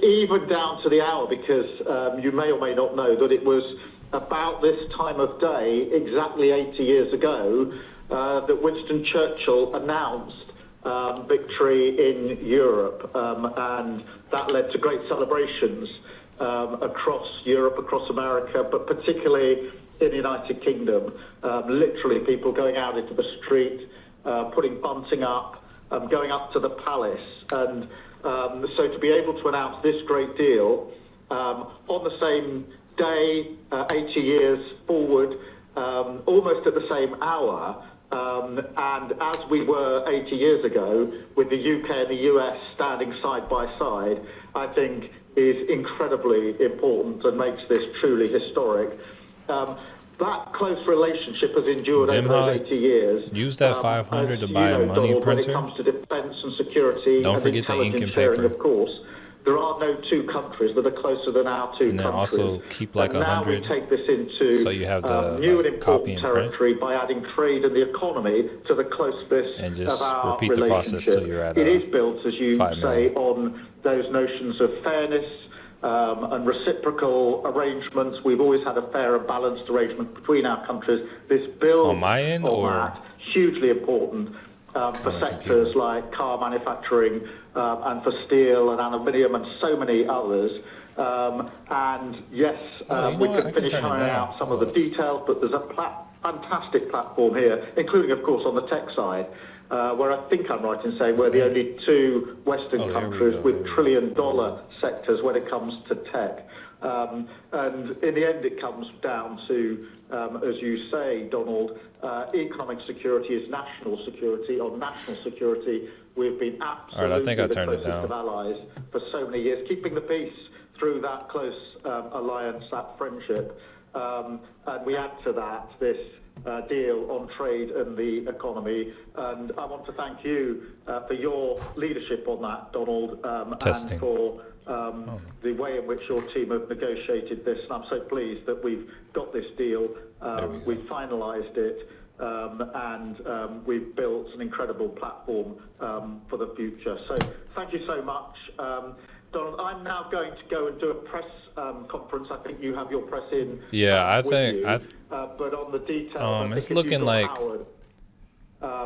even down to the hour, because you may or may not know that it was about this time of day, exactly 80 years ago, that Winston Churchill announced victory in Europe, and that led to great celebrations across Europe, across America, but particularly in the United Kingdom. Literally people going out into the street, putting bunting up, going up to the palace. And so to be able to announce this great deal on the same day, 80 years forward, almost at the same hour, and as we were 80 years ago, with the UK and the US standing side by side, I think is incredibly important and makes this truly historic. That close relationship has endured over those 80 years. Use that 500 to buy a money Donald, printer. When it comes to defence and security, don't and forget the ink and sharing, paper. of course, there are no two countries that are closer than our two and then countries. also keep like and now 100. we take this into So you have the new and like, copy important and print, territory by adding trade and the economy to the closeness and of just our repeat the process relationship. till you're at It is built, as you 5 say, million. on those notions of fairness and reciprocal arrangements. We've always had a fair and balanced arrangement between our countries. This builds On my end, on or that, hugely important for sectors like car manufacturing and for steel and aluminium and so many others. And yes, we could finish ironing out some of the details, but there's a fantastic platform here, including, of course, on the tech side, where I think I'm right in saying we're the only two Western countries with trillion-dollar sectors when it comes to tech. And in the end, it comes down to, as you say, Donald, economic security is national security. On national security, we've been absolutely I think I the turned it closest down. of allies for so many years, keeping the peace through that close alliance, that friendship. And we add to that this deal on trade and the economy. And I want to thank you for your leadership on that, Donald, and for the way in which your team have negotiated this. And I'm so pleased that we've got this deal, we've finalised it, and we've built an incredible platform for the future. So thank you so much. Donald, I'm now going to go and do a press conference. I think you have your press in. Yeah, I think you. But on the details, it's looking like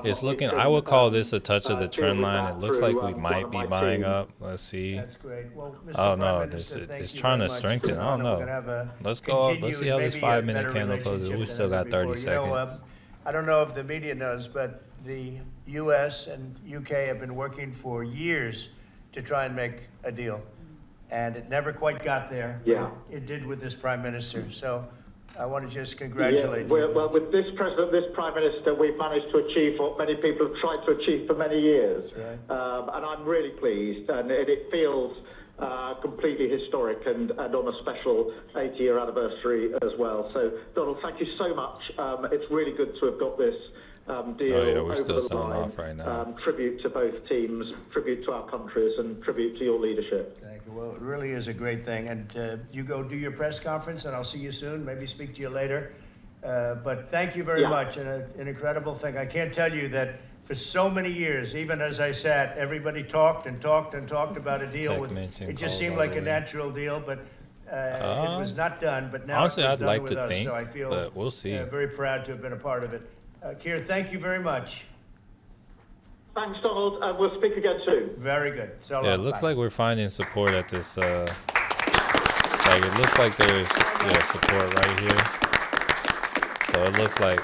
it's looking. I would call this a touch of the trend line. It looks like we might be buying up. Let's see. That's great. Well, Mr. Oh Prime no, Minister, it's you trying very to much. strengthen. I don't We're gonna know. have a Let's go. Let's continued, see how this maybe a 5-minute better candle closes. relationship We than still got ever 30 before. You know, seconds. I don't know if the media knows, but the U.S. and U.K. have been working for years to try and make a deal, and it never quite got there. Yeah. It did with this Prime Minister. So I want to just congratulate you. Well, with this president, this prime minister, we've managed to achieve what many people have tried to achieve for many years. That's right. And I'm really pleased, and it feels completely historic and on a special 80-year anniversary as well. So, Donald, thank you so much. It's really good to have got this deal we're over still the selling line. off right now. Tribute to both teams, tribute to our countries, and tribute to your leadership. Thank you. Well, it really is a great thing. And you go do your press conference, and I'll see you soon. Maybe speak to you later. But thank you very much. And an incredible thing. I can't tell you that for so many years, even as I sat, everybody talked and talked and talked about a deal. It just seemed like a natural deal, but it was not done. But now honestly, it was I'd done like with to us, think, so I feel but we'll see. Very proud to have been a part of it. Keir, thank you very much. Thanks, Donald, and we'll speak again soon. Very good. So Yeah, it looks like we're finding support at this. Like it looks like there's support right here. So it looks like.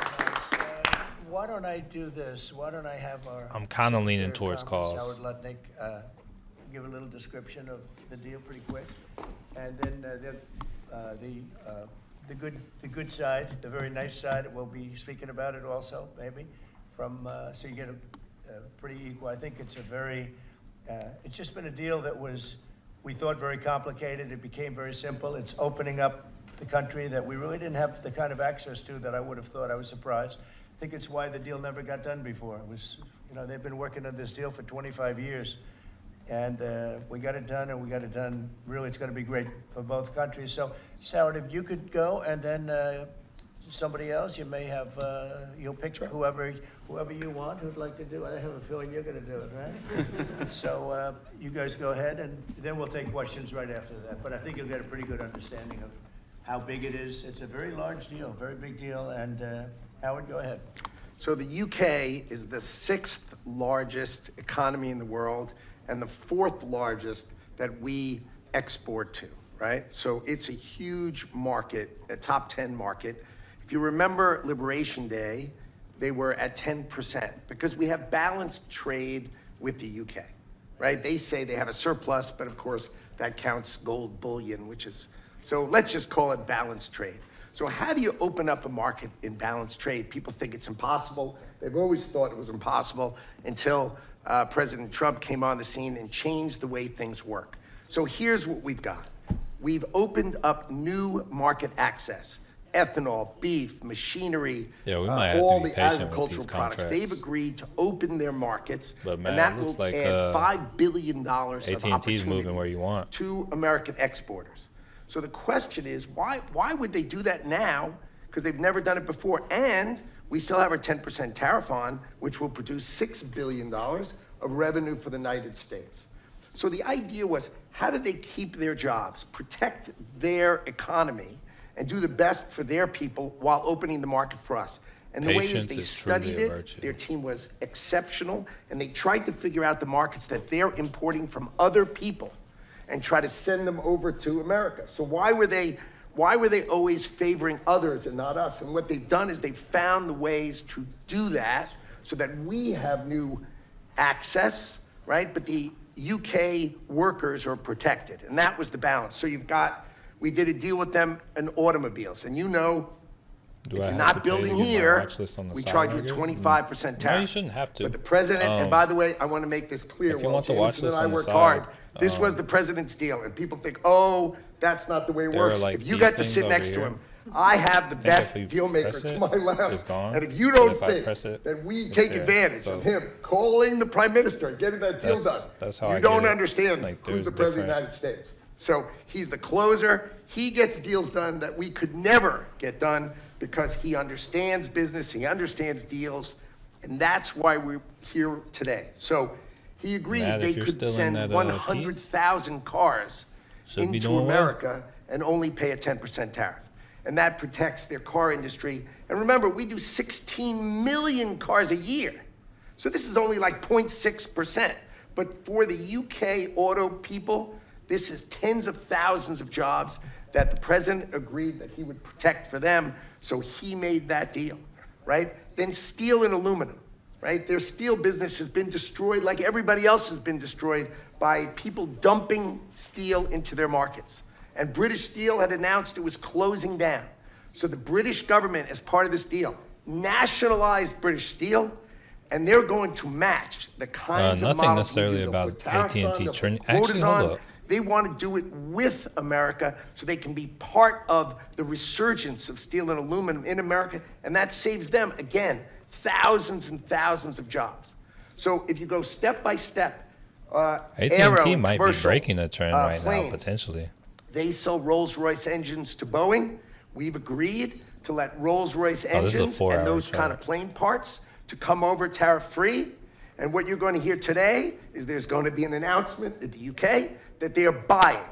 Why don't I do this? Why don't I have our... I'm kind of leaning Secretary towards of calls. Commerce, Howard Lutnick, give a little description of the deal pretty quick. And then the good side, the very nice side, we'll be speaking about it also, maybe, from, so you get a pretty equal. I think it's a very, it's just been a deal that was, we thought, very complicated. It became very simple. It's opening up the country that we really didn't have the kind of access to that I would have thought. I was surprised. I think it's why the deal never got done before. It was, they've been working on this deal for 25 years. And we got it done, and we got it done. Really, it's going to be great for both countries. So, Howard, if you could go, and then somebody else, you may have, you'll pick whoever you want who'd like to do it. I have a feeling you're going to do it, right? So you guys go ahead, and then we'll take questions right after that. But I think you'll get a pretty good understanding of how big it is. It's a very large deal, very big deal. And Howard, go ahead. So the UK is the 6th largest economy in the world and the 4th largest that we export to, right? So it's a huge market, a top 10 market. If you remember Liberation Day, they were at 10% because we have balanced trade with the UK, right? They say they have a surplus, but of course that counts gold bullion, which is, so let's just call it balanced trade. So how do you open up a market in balanced trade? People think it's impossible. They've always thought it was impossible until President Trump came on the scene and changed the way things work. So here's what we've got. We've opened up new market access. ethanol, beef, machinery, Yeah, we might have all to be the patient with agricultural these products. They've contracts. agreed to open their markets, But, man, and that it will looks like, add $5 billion of AT&T's opportunity moving where you want. to American exporters. So the question is, why would they do that now? Because they've never done it before, and we still have our 10% tariff on, which will produce $6 billion of revenue for the United States. So the idea was, how do they keep their jobs, protect their economy, and do the best for their people while opening the market for us? And the way is Patience they is truly studied a it, virtue. their team was exceptional, and they tried to figure out the markets that they're importing from other people and try to send them over to America. So why were they always favoring others and not us? And what they've done is they've found the ways to do that so that we have new access, right? But the UK workers are protected, and that was the balance. So we did a deal with them in automobiles, and you know, if you're not building here, we charge you a 25% tariff. No, you shouldn't have to. But the president, and by the way, I want to make this clear, if you while want the watch Jameson and list I on the worked side, hard, this was the president's deal, and people think, oh, that's not the way it there are, works. like, If you these got to things sit over next to here. him, I have the if best we deal maker press to it, my it's left. gone. And if you But don't if I think press it, that we it's take there. advantage So of him calling the prime minister and getting that deal That's- done, that's how you I don't get it. understand Like, who's there's the president of the different- United States. So he's the closer. He gets deals done that we could never get done because he understands business, he understands deals, and that's why we're here today. So he agreed Matt, if they you're could still in send that, 100,000 cars Should be into doing well. America and only pay a 10% tariff. And that protects their car industry. And remember, we do 16 million cars a year. So this is only like 0.6%. But for the UK auto people, this is tens of thousands of jobs that the president agreed that he would protect for them. So he made that deal, right? Then steel and aluminum, right? Their steel business has been destroyed like everybody else has been destroyed by people dumping steel into their markets. And British Steel had announced it was closing down. So the British government, as part of this deal, nationalized British Steel, and they're going to match the kinds of nothing models necessarily we do. They'll about put tariffs on, AT&T they'll trend- put quotas actually, hold on. up. They want to do it with America so they can be part of the resurgence of steel and aluminum in America, and that saves them, again, thousands and thousands of jobs. So if you go step by step, Aero AT&T and might be commercial, breaking a trend right now, planes, potentially. they sell Rolls-Royce engines to Boeing. We've agreed to let Rolls-Royce Oh, this is a engines 4-hour and those kind of chart. plane parts to come over tariff-free. And what you're going to hear today is there's going to be an announcement in the UK that they are buying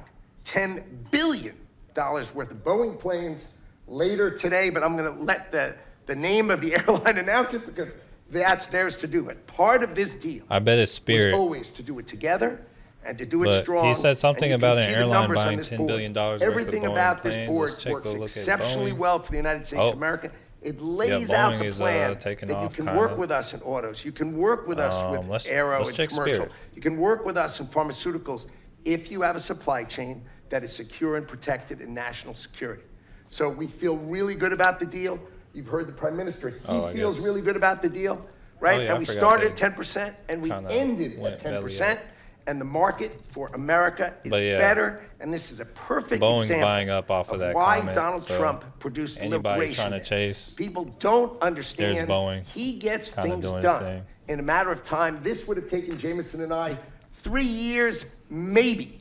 $10 billion worth of Boeing planes later today, but I'm going to let the name of the airline announce it because that's theirs to do it. Part of this deal I bet it's was Spirit. always to do it together and to do it But strong. he said something And you can about an see the airline numbers on buying this $10 board. billion worth of Everything Boeing about this planes. board Let's take a works look at exceptionally Boeing. well for the United States Oh. of America. It lays Boeing out the is, plan taking that you off, can kinda. work with us in autos. You can work with us with let's aero and check commercial. Spirit. You can work with us in pharmaceuticals if you have a supply chain that is secure and protected in national security. So we feel really good about the deal. You've heard the Prime Minister. He I feels guess. really good about the deal, right? Oh, yeah, and I we forgot started they at 10% and we kinda ended went at belly 10%. up. And the market for America is But yeah, better. And this is a perfect Boeing's example buying up off of that why comment, Donald so Trump produced anybody liberation trying to Day. chase, People don't understand. Boeing He gets kinda things doing his done thing. in a matter of time. This would have taken Jameson and I 3 years, maybe.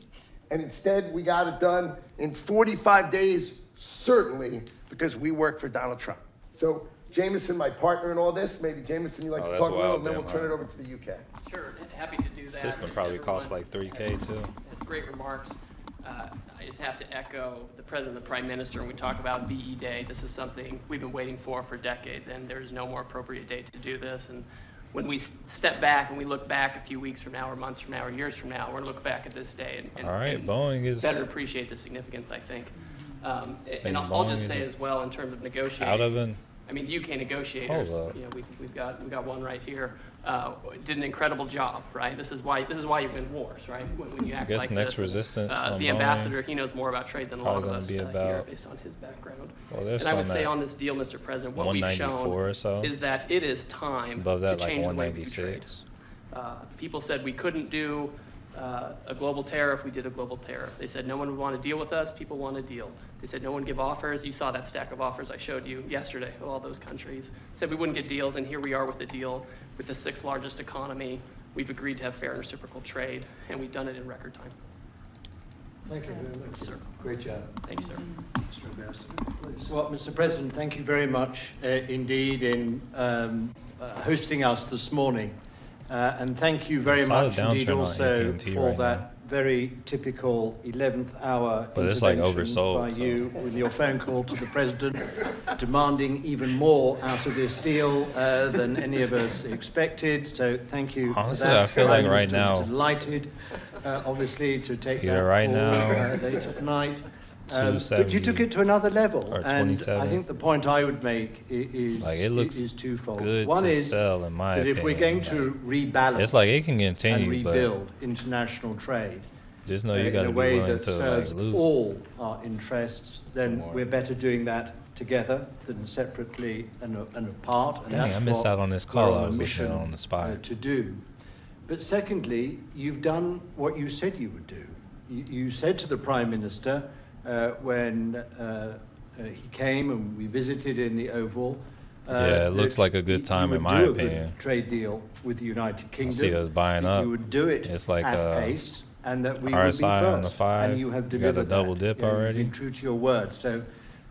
And instead, we got it done in 45 days, certainly, because we worked for Donald Trump. So, Jameson, my partner in all this, maybe Jameson, you'd like to that's talk a little, wild, and then we'll damn turn it right. over to the UK. Sure, happy to do that. system probably costs like $3K too. Great remarks. I just have to echo the President and the Prime Minister when we talk about VE Day. This is something we've been waiting for decades, and there's no more appropriate date to do this. And when we step back and we look back a few weeks from now, or months from now, or years from now, we're going to look back at this day and All right, Boeing is better appreciate the significance, I think. And I'll Boeing just is say as well, in terms of negotiating. out of an. I mean, the UK negotiators, Hold up. you know, we've got one right here, did an incredible job, right? This is why you win wars, right? When you act guess like next this. resistance on The Boeing ambassador, he knows more about trade than a lot probably of gonna us be here, about- based on his background. Well, there's And I would some say at on this deal, Mr. President, what we've 194 or shown so. is that it is time Above that, to like change the way we do trade. 196. People said we couldn't do a global tariff, we did a global tariff. They said no one would want to deal with us, people want a deal. They said no one give offers. You saw that stack of offers I showed you yesterday of all those countries. Said we wouldn't get deals, and here we are with a deal with the 6th largest economy. We've agreed to have fair and reciprocal trade, and we've done it in record time. Thank you very much. Sir. Great job. Thank you, sir. Mr. Ambassador, please. Well, Mr. President, thank you very much indeed in hosting us this morning. And thank you very saw the much indeed downturn on also AT&T for right that now. very typical 11th hour But it's like intervention oversold, by so. you with your phone call to the President demanding even more out of this deal than any of us expected. So thank you Honestly, for that. I feel Prime like right Minister is now- delighted, obviously, to take Either that right call now, later tonight. But 270 you took it to another level, or and I 27. think the point I would make Like, it looks is twofold. good One to is sell, in my that if we're opinion. going to rebalance It's like it can and continue, but rebuild international trade just know you got in to a be way willing that to serves like lose. all our interests, then more. we're better doing that together than separately and apart. And Dang, that's I missed what out on this we're call. on I a was looking mission at it on the spot. to do. But secondly, you've done what you said you would do. You said to the Prime Minister when he came and we visited in the Oval. Yeah, it looks that like a good time you in would my do a good opinion. trade deal with the United Kingdom. see us buying that up. You would do it It's like, at pace, and that we would be RSI first. on the 5. And you have You got a delivered double that. dip You know, you've already. been true to your word. So,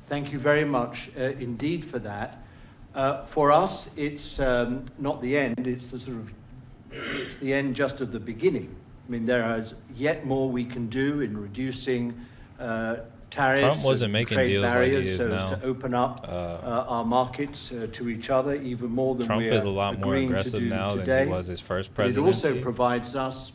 thank you very much indeed for that. For us, it's not the end. It's the it's the end just of the beginning. I mean, there is yet more we can do in reducing tariffs Trump wasn't and making trade deals like he barriers is so as now. to open up our markets to each other even more than Trump we're is a lot more agreeing to aggressive do now today. than he was his first But it also presidency. provides us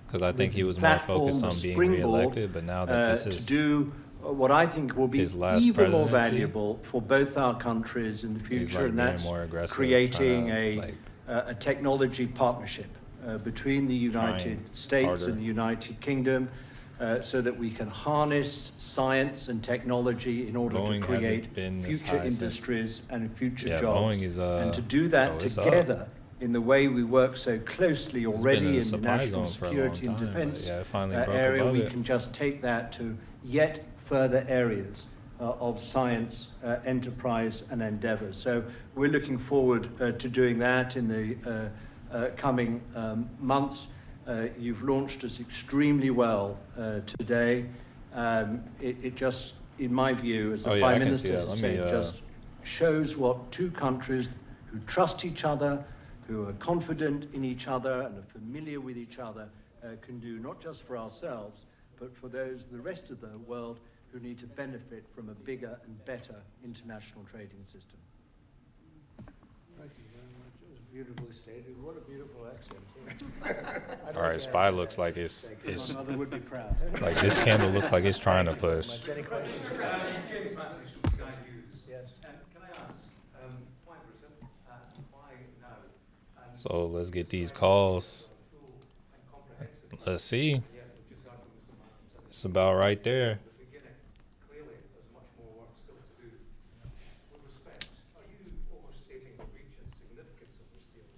Because I think with he the was more platform, focused the on being springboard, reelected, but now that this to is do what I think will be his last even more presidency, valuable for both our countries in the he's, future, like, and being that's more aggressive, creating trying to, a technology partnership between the United trying States harder. and the United Kingdom, so that we can harness science and technology in order Boeing to hasn't create been this future high since- industries and future Yeah, jobs. Boeing is, and to do that oh, it's up. together in the way we work so closely been already in the in the supply national zone for a long security and time, but defense yeah, it finally broke area, above we it. can just take that to yet further areas of science, enterprise and endeavor. So we're looking forward to doing that in the coming months. You've launched us extremely well today. It just, in my view, as the Oh, yeah, I Prime can Minister see that. has Let said, me, just shows what two countries who trust each other, who are confident in each other and are familiar with each other can do, not just for ourselves, but for those, the rest of the world, who need to benefit from a bigger and better international trading system. Thank you very much. It was beautifully stated. What a beautiful accent. All right, Spy looks like it's My mother would be proud. like this candle looks like it's trying to push. Any questions? James Matthews from Sky News. Yes. Can I ask, why Britain? Why now? And So let's get these calls. full and comprehensive, Let's see. yeah, we've just had from Mr. Martin at It's about right there. the beginning. Clearly, there's much more work still to do. With respect, are you overstating the reach and significance of this deal?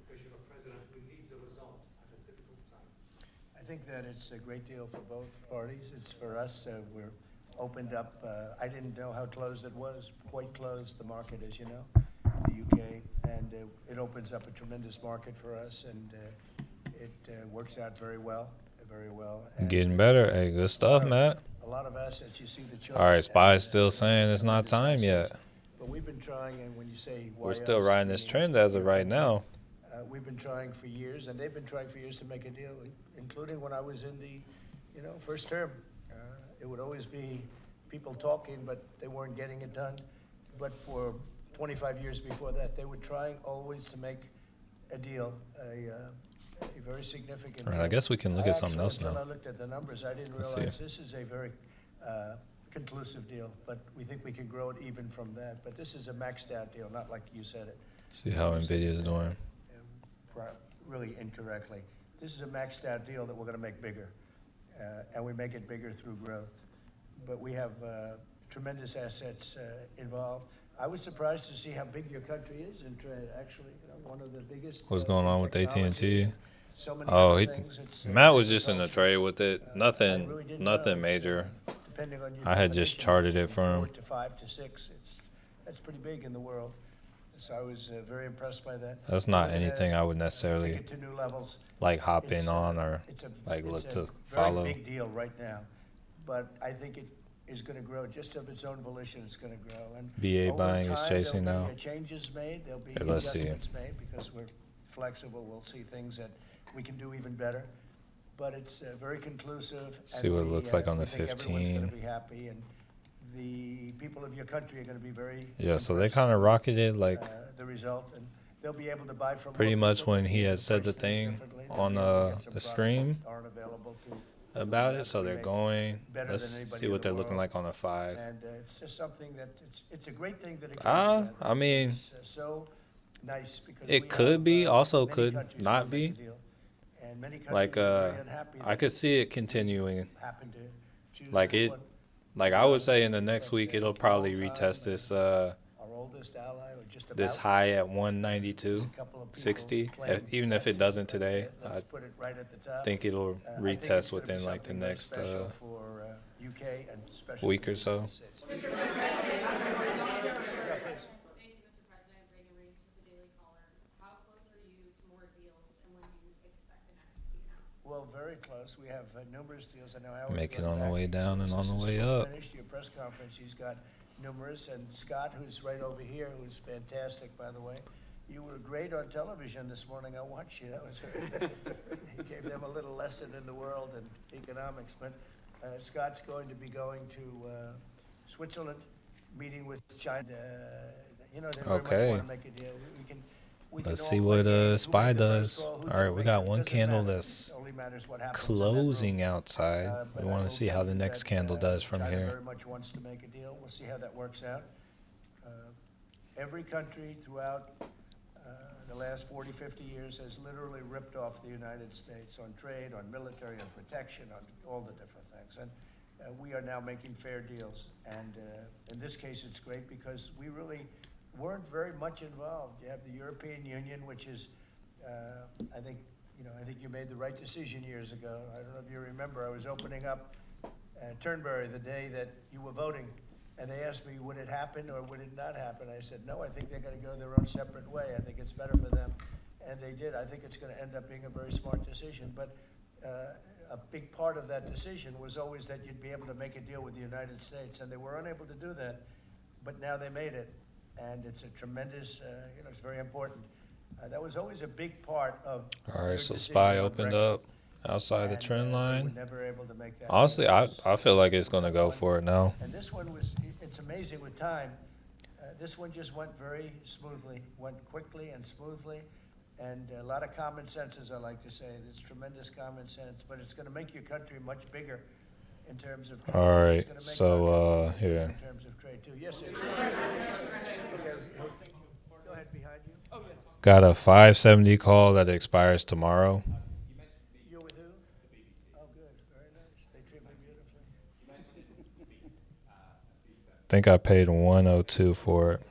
Because you're a president who needs a result at a difficult time. I think that it's a great deal for both parties. It's for us. We're opened up. I didn't know how closed it was. Quite closed, the market, as you know, the UK, and it opens up a tremendous market for us, and it works out very well, very well. And Getting better. Hey, good stuff, Matt. a lot of assets. You see the chart. All right, Spy's and, still saying it's not time yet. But we've been trying, and when you say why We're still us, riding this meaning trend as of we've right been now. we've been trying for years, and they've been trying for years to make a deal, including when I was in the, first term. It would always be people talking, but they weren't getting it done. But for 25 years before that, they were trying always to make a deal, a very significant All right, deal. I guess we can look at something else Until now. I looked at the numbers, I didn't Let's realize see. this is a very conclusive deal, but we think we can grow it even from that. But this is a maxed out deal, not like you said it. See how Nvidia's doing. Really incorrectly. This is a maxed out deal that we're going to make bigger, and we make it bigger through growth. But we have tremendous assets involved. I was surprised to see how big your country is in trade, actually. One of the biggest. What's going on with technology. AT&T? so many Oh, other things. Matt was just in the trade with it. I Nothing, really didn't nothing know. It's, major. Depending on your I had just definition, charted it's it for from him. 4 to 5 to 6. That's pretty big in the world. So I was very impressed by that. That's not We're gonna anything I would take necessarily it to new levels. like hop It's, in on or it's a, like it's look a to very follow. big deal right now, but I think it is going to grow just of its own volition. It's going to grow, and BA over buying is time, chasing there'll now. be changes made. There'll be Hey, let's see. adjustments made because we're flexible. We'll see things that we can do even better. But it's very conclusive. See what it looks like on we the think everyone's going 15. to be happy, and the people of your country are going to be very Yeah, so they impressed kind of with, rocketed like the result, and they'll be able to buy from pretty more much people, when they'll he be able had to said the price things thing differently, they'll on be able to get some the products stream that aren't available to about it. So they're make going. better than Let's anybody see in what the they're looking world. like on a 5. And it's just something that it's a great thing that it came Ah, together. I mean, It's so nice because it we could have, be, also many could countries not wanna make a be. deal, and many Like countries are very unhappy I that could see it continuing. happen to choose Like this it, one. like I would say in the next But, week it'll it's an probably all-time, retest this our oldest ally, or just about. this high at There's 192. a couple of people 60. claim Even if that it doesn't too, today, let's I put it right at the top. think it'll I think it's retest gonna be within like the something very next special for UK and especially week for or the so. United States. Thank you, Mr. President. Reagan Reese with the Daily Caller. How close are you to more deals, and when do you expect the next to be announced? Well, very close. We have numerous deals. I know Howard's Make it going on the back. way down and on the way up. Finished your press conference. He's got numerous, and Scott, who's right over here, who's fantastic, by the way. You were great on television this morning. I watched you. That was very, he gave them a little lesson in the world and economics. But Scott's going to be going to Switzerland, meeting with China. You know, they very Okay. much want to make a deal. We can Let's all see play what games. Who SPY made the first does. call, who All right, did we it? got It one doesn't candle matter. that's It only matters what happens in that room. closing outside. But We I want will to see tell how the you next that, candle does from China here. very much wants to make a deal. We'll see how that works out. Every country throughout the last 40, 50 years has literally ripped off the United States on trade, on military, on protection, on all the different things. And we are now making fair deals. And in this case, it's great because we really weren't very much involved. You have the European Union, which is, I think you made the right decision years ago. I don't know if you remember, I was opening up Turnberry the day that you were voting, and they asked me, would it happen or would it not happen? I said, no, I think they're going to go their own separate way. I think it's better for them, and they did. I think it's going to end up being a very smart decision, but a big part of that decision was always that you'd be able to make a deal with the United States, and they were unable to do that, but now they made it, and it's a tremendous, it's very important. That was always a big part of All their right, so decision SPY on opened Brexit. up outside the And, trend they were line. never able to make that. Honestly, I feel like it's going to go for it now. And this one it's amazing with time. This one just went very smoothly, went quickly and smoothly, and a lot of common sense, as I like to say. There's tremendous common sense, but it's going to make your country much bigger in terms of trade. All right, It's gonna make so, our country bigger here. in terms of trade too. Yes, sir. Okay, go ahead, behind you. Got a 570 call that expires tomorrow. You're with who? Oh, good, very nice. They treat me beautifully. Think I paid 102 for it.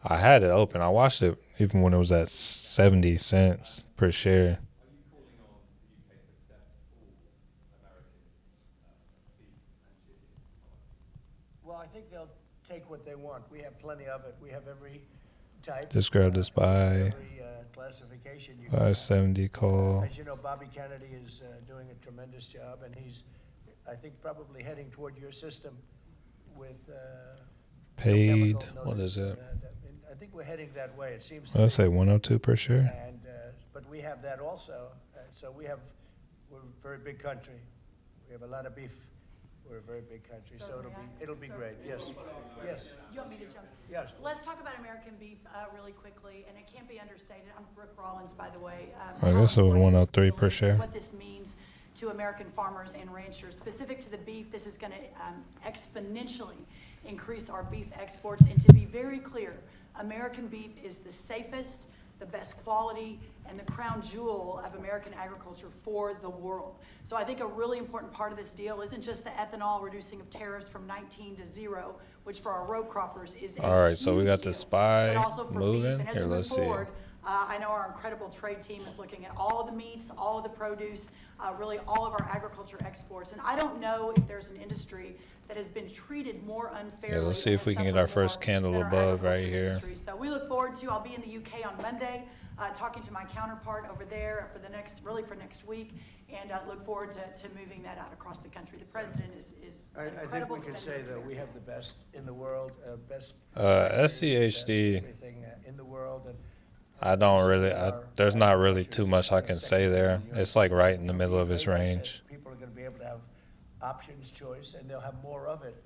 I had it open. I watched it even when it was at 70 cents per share. Well, I think they'll take what they want. We have plenty of it. We have every type. Just grab this by Every classification you can. 570 call. As you know, Bobby Kennedy is doing a tremendous job, and he's, I think, probably heading toward your system with Paid, chemical what notice. is it? I think we're heading that way. It seems to I'll be. say 102 per share. And but we have that also. So we're a very big country. We have a lot of beef. We're a very big country, so it'll be great. Yes, yes, You want me to jump? yes. Let's talk about American beef really quickly, and it can't be understated. I'm Brooke Rollins, by the way. I guess it was how important 103 this per deal is, share. What this means to American farmers and ranchers. Specific to the beef, this is going to exponentially increase our beef exports. And to be very clear, American beef is the safest, the best quality, and the crown jewel of American agriculture for the world. So I think a really important part of this deal isn't just the ethanol reducing of tariffs from 19 to 0, which for our row croppers is a All right, so we huge got the deal, SPY but also for moving. beef. And as Here, we move let's see. forward, I know our incredible trade team is looking at all of the meats, all of the produce, really all of our agriculture exports. And I don't know if there's an industry that has been treated more unfairly. Yeah, let's see and if we has can get suffered our first more candle than our above right agriculture here. industry. So we look forward to, I'll be in the UK on Monday, talking to my counterpart over there for the next, really for next week, and look forward to moving that out across the country. The president is an I think incredible we could defender say of that we America. have the best in the world, best. SCHD, Everything in the world. And I don't really, our there's not really agriculture too is, much I can say second to there. none. It's like right in the middle of its Like I said, range. people are going to be able to have options, choice, and they'll have more of it.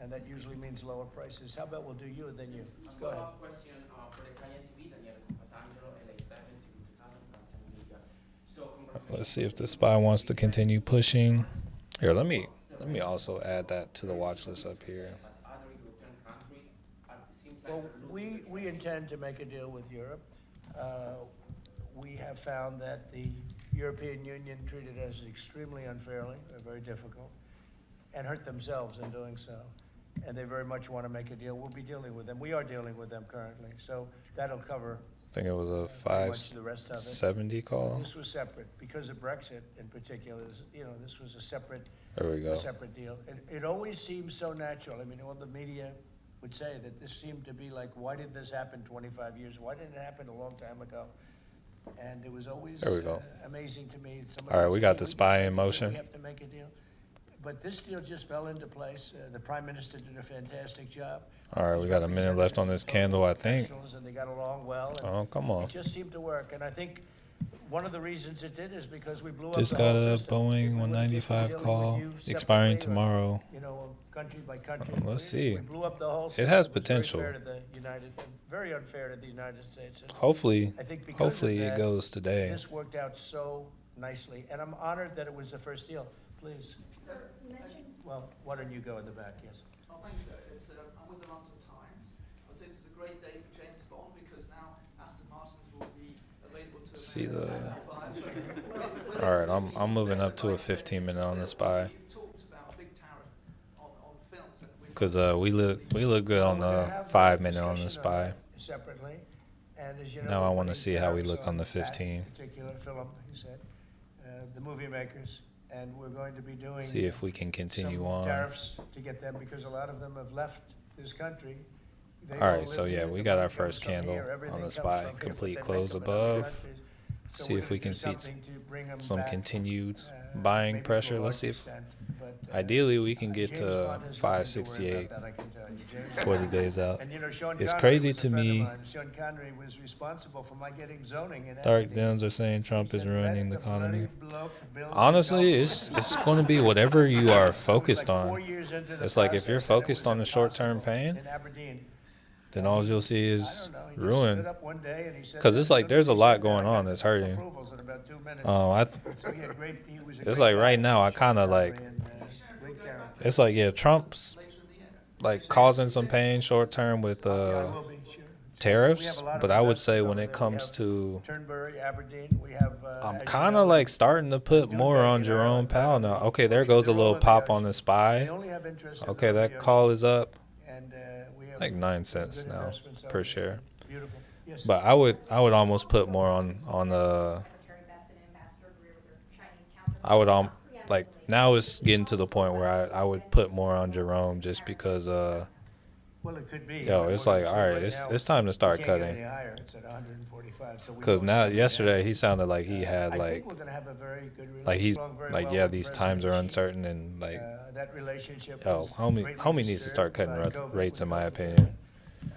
And that usually means lower prices. How about we'll do you and then you? Go ahead. Question for the client TV, Daniel Patangelo, LA7 to 2000 So Let's see if the spy wants to continue pushing. Here, let me also add that to the watch list up here. other European countries seems Well, we intend to make a deal with Europe. We have found that the European Union treated us extremely unfairly, very difficult, and hurt themselves in doing so. And they very much want to make a deal. We'll be dealing with them. We are dealing with them currently. So that'll cover I think it was a pretty much the rest of it. 570 call. This was separate because of Brexit in particular. This was a separate There we go. a separate deal. It always seems so natural. I mean, all the media would say that this seemed to be like, why did this happen 25 years? Why didn't it happen a long time ago? And it was always There we go. amazing to me. All right, we got the spy in motion. We have to make a deal. But this deal just fell into place. The Prime Minister did a fantastic job. All right, we got a minute left on this candle, I think. And they got along well. And Oh, come on. it just seemed to work. And I think one of the reasons it did is because we blew Just up the got whole a system. Boeing We would've just been 195 dealing call with you separately expiring or, tomorrow. Country by country. Let's see. We blew up the whole system. It has was very potential. fair to the very unfair to the United States. And Hopefully, I think because of hopefully it that, goes today. This worked out so nicely. And I'm honored that it was the first deal. Please. Sir, you mentioned Well, why don't you go in the back? Yes. Oh, thanks, sir. I'm with the London Times. I would say this is a great day for James Bond because now Aston Martins will be available to See the. buyers. All right, I'm moving up to a 15-minute on the spy. You've talked about a big tariff on films. And we've Cause we look good on We're gonna the have a 5-minute on the discussion spy. that Separately. And as you know, Now I we're wanna putting see how we tariffs look on the that 15. Particular film, he said, the movie makers, and we're going to be doing. See if we can continue some on. tariffs to get them, because a lot of them have left this country. They All all right, live so here, yeah, the we got money our comes first from candle here, on everything the comes spy. from here, but Complete they make close them in other above. countries. So See we're if we gonna can do see something to bring 'em some back, continued uh, buying maybe to a pressure. Let's large see if extent, but, ideally we can get James to Bond has nothing to worry 568 about that, I can tell you. James 40 Bond- days out. And Sean It's Connery crazy was a to friend of me. mine. Sean Connery was responsible for my getting zoning in Dark Aberdeen. Dems are saying Trump He is said, ruining "Let the economy. bloody bloke build the Honestly, golf it's going to be whatever you are focused Like 4 on. years into the It's like if you're process, and it focused was on the short-term impossible pain, in Aberdeen. then all you'll see I is don't know, he just ruin. stood up one day and he said 'Cause that it's like as soon there's as a he lot said that, going I on got that's the hurting. approvals in about 2 minutes. So he was a it's great like guy, right now I Sean kind of Connery, like and, great character. it's like yeah, Trump's later in the year. like causing some pain short term with Yeah, I will be, sure. We tariffs, have a lot of but I would investors say over when there. it We comes have to Turnberry, Aberdeen, we have. I'm as you kind know, of like starting to put more Nuremberg on in Jerome Ireland, Powell now. Ireland. Okay, there Okay, goes a they're all little in the pop on ocean. the They spy. only have interest in Okay, the that ocean. call is up And we have like 9 cents good now investments over per there. share. Beautiful. Yes. But I would almost put more on Secretary Best and Ambassador Greer with their Chinese counterparts. I would like now it's getting to the point where I would put more on Jerome just because Well, it could be. yo, it's like all right, it's time to start We can't get cutting. any higher. It's at 145. So we Cause know now it's gonna be yesterday down. he sounded like he I had think like we're gonna have a very good like he's strong, very like well yeah with these President times are Xi. uncertain and like That relationship yo was homie greatly needs to disturbed start cutting by COVID rates in with my COVID. opinion. We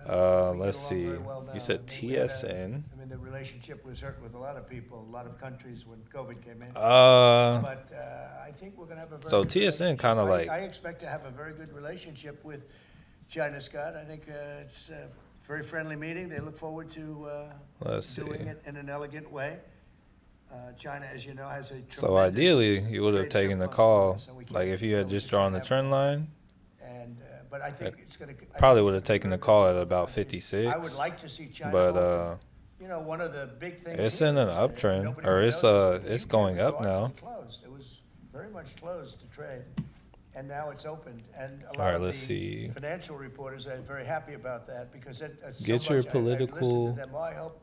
get along Let's see. very well now. You said I mean, we had a- TSN. I mean, the relationship was hurt with a lot of people, a lot of countries when COVID came in. But I think we're gonna have a very So good TSN relationship. kinda like- I expect to have a very good relationship with China, Scott. I think it's a very friendly meeting. They look forward to Let's doing see. it in an elegant way. China, as you know, has a So tremendous ideally, you would have trade taken the surplus call, with us, and we like can't- if you had just drawn the trend line, And, but I think it's gonna. I think probably it's would gonna have be taken very the call good at for about both countries. 56. I would like to see China. But open. You know, one of the big things. it's here in an is, uptrend, nobody or really it's noticed. it's UK going was up now. largely closed. It was very much closed to trade, and now it's opened. And a All lot right, of let's the see. financial reporters are very happy about that because Get your I listened to political- them. Well, I hope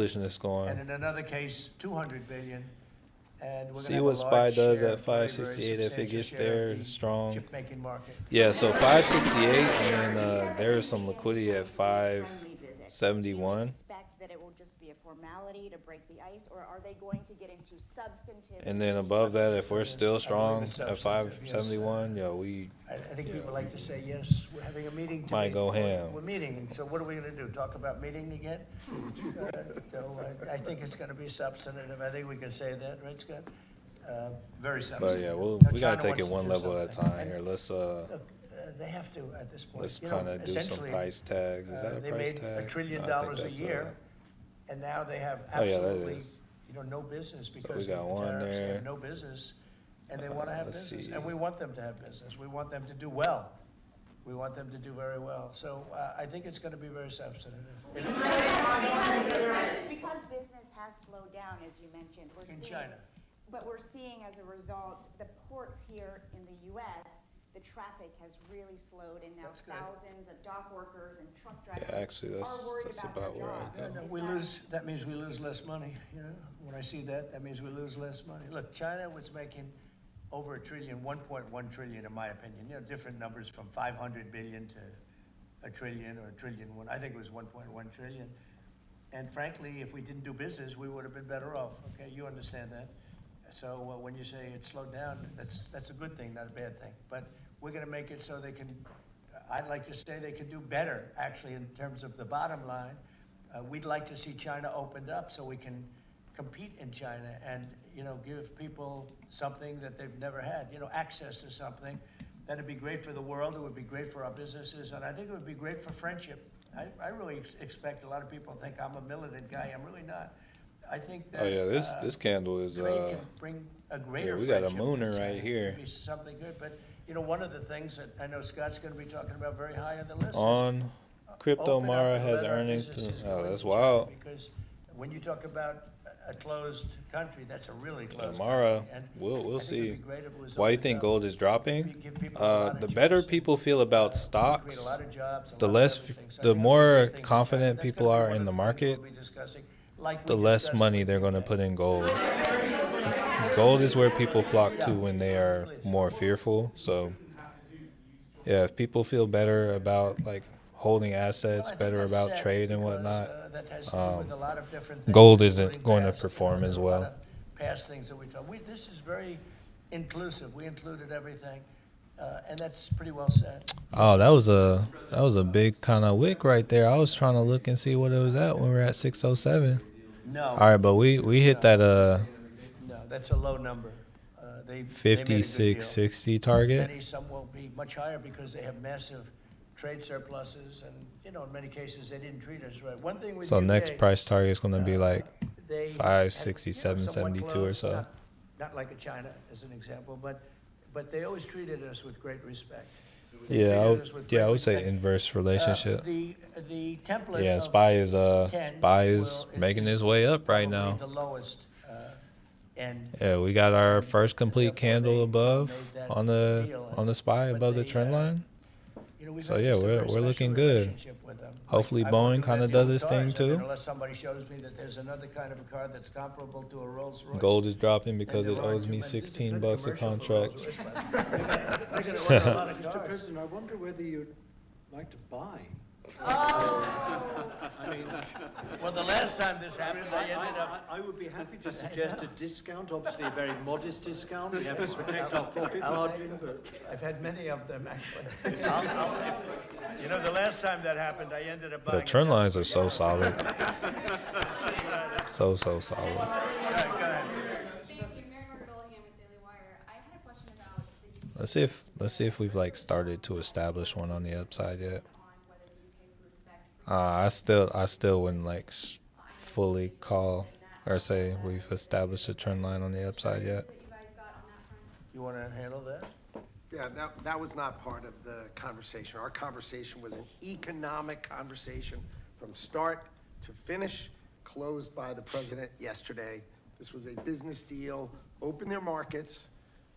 foolishness going. And in another case, 200 billion. And we're See gonna what have a SPY large does share, at very, very 568 if it substantial gets share there of the strong. chip-making market. Yeah, so 568, and then there is some liquidity at 571. Expect that it will just be a formality to break the ice, or are they going to get into substantive? And then above that, if we're still I strong believe it's at substantive, yes. 571, yo, we I think Yeah, people like to say, yes, we're having a meeting today. Might go ham. We're meeting, so what are we gonna do, talk about meeting again? I think it's gonna be substantive, I think we can say that, right, Scott? Very substantive. but yeah, Now, we gotta China take it wants to one do level at a something. time And here. Let's look, they have to at this point. let's You know, kind of do some essentially, price tags. Is that a they price made tag? $1 trillion No, I think a that's, year, and now they have Oh, yeah, that absolutely, is. no business we because of got the one tariffs. They there. have no business, and they want to have let's business, see. and we want them to have business. We want them to do well. We want them to do very well. So I think it's going to be very substantive. Because business has slowed down, as you mentioned, we're In seeing. China. But we're seeing as a result, the ports here in the US, the traffic has really slowed, and now That's good. thousands of dock workers and truck drivers Yeah, actually, are worried that's about about their where I jobs. go. And Is we that- lose, that means we lose less money, you know? When I see that, that means we lose less money. Look, China was making over $1 trillion, 1.1 trillion, in my opinion. Different numbers from 500 billion to $1 trillion or $1 trillion. I think it was 1.1 trillion. And frankly, if we didn't do business, we would have been better off, okay? You understand that. So when you say it slowed down, that's a good thing, not a bad thing. But we're gonna make it so they can, I'd like to say they can do better, actually, in terms of the bottom line. We'd like to see China opened up so we can compete in China and, give people something that they've never had, access to something. That'd be great for the world, it would be great for our businesses, and I think it would be great for friendship. I really expect, a lot of people think I'm a militant guy, I'm really not. I think that. Oh yeah, this candle is trade can bring a greater we got a friendship with mooner China. right here. Maybe something good, but, one of the things that I know Scott's gonna be talking about very high on the list is on Crypto open up Mara and has let our earnings businesses to. go Oh, into that's China, wild. Because when you talk about a closed country, that's a really closed Mara, country. And we'll I think it'd see. be great if it was Why you opened think up. gold is dropping? Give people a lot of The better choice. people feel about Create a stocks, lot of jobs, a the lot of less, everything. So I the think it'd be a more great thing for confident China. That's people gonna be are one in of the things market, we'll be discussing, like the we less discussed money with they're the going to UK. put in gold. Gold is where people flock to when they are more fearful. So, yeah, if people feel better about like holding assets, I think better that's about sad trade and because, whatnot, that has to do with a lot of different things, gold isn't including going to past, perform there as are a lot well. of past things that we talk. This is very inclusive. We included everything, and that's pretty well said. Oh, that was a big kind of wick right there. I was trying to look and see what it was at when we were at 607. No. All right, but we hit that No, that's a low number. They made a good deal. 5660 target. Many, some will be much higher because they have massive trade surpluses, and in many cases they didn't treat us right. One thing with So UK, next price target is going to be like they had, 567, somewhat 72 or closed, so. not like a China as an example, but they always treated us with great respect. They Yeah, treated us with great I would say respect. inverse relationship. The template. Yeah, of SPY is 10 is making his way up right probably now. the lowest end. Yeah, we got our first complete Therefore, candle they above made that on deal, the SPY but above the they, trend line. We've So had yeah, just a very we're special looking good. relationship with them. Hopefully I won't Boeing do kinda that does deal its with thing cars, too. Unless somebody shows me that there's another kind of a car that's comparable to a Rolls Royce. Gold is dropping because And it there owes aren't me too many. This is a $16 good a commercial for contract. Rolls-Royce, but we're gonna order a lot of Mr. cars. President, I wonder whether you'd like to buy. I mean, Well, the last time this happened, I ended up. I would be happy to suggest a discount, obviously a very modest discount. We have to protect our profit I'll take margin, but. I've had many of them, actually. The last time that happened, I ended up buying. The trend lines are so solid. So solid. Go ahead. Thank you, Mary Margaret Ollingham with Daily Wire. I had a question about the Let's see if we've like started to establish one on the upside yet. on whether the UK would respect I still wouldn't like fully call or say we've established a trend line on the upside yet. that you guys got on that front. You want to handle that? Yeah, that was not part of the conversation. Our conversation was an economic conversation from start to finish, closed by the president yesterday. This was a business deal, open their markets,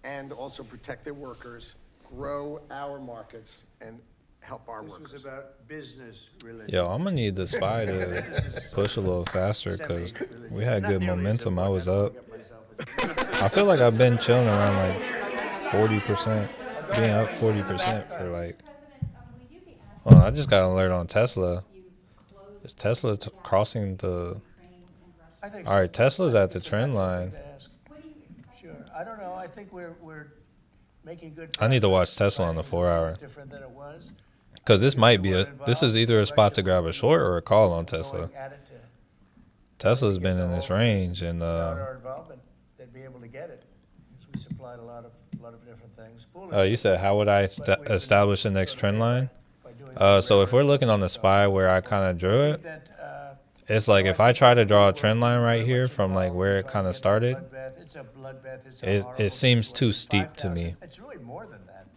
and also protect their workers, grow our markets, and help our This workers. was about business relations. Yo, I'm gonna need the SPY to push a little faster because we had good momentum. I was up. I feel like I've been chilling around like 40%, being up 40% for like. Well, I just got an alert on Tesla. Is Tesla crossing the? I think All so. right, Tesla's at the It's a trend natural line. thing to ask. Sure. I don't know. I think we're making good I need to watch progress. Tesla on the It's 4 hour. different than it was. Because this might be this is either a spot to grab a short or a call on Tesla. Going at it to Tesla's been in this range, and without our involvement, they'd be able to get it. So we supplied a lot of different things. you said how would I establish the next trend line? By doing So if we're looking on the SPY where I kind of drew it, that, it's like if I try to draw a trend line right here from like where it kind of started, it's a bloodbath. It's a horrible it seems too situation. steep to 5,000 me. It's really more than that.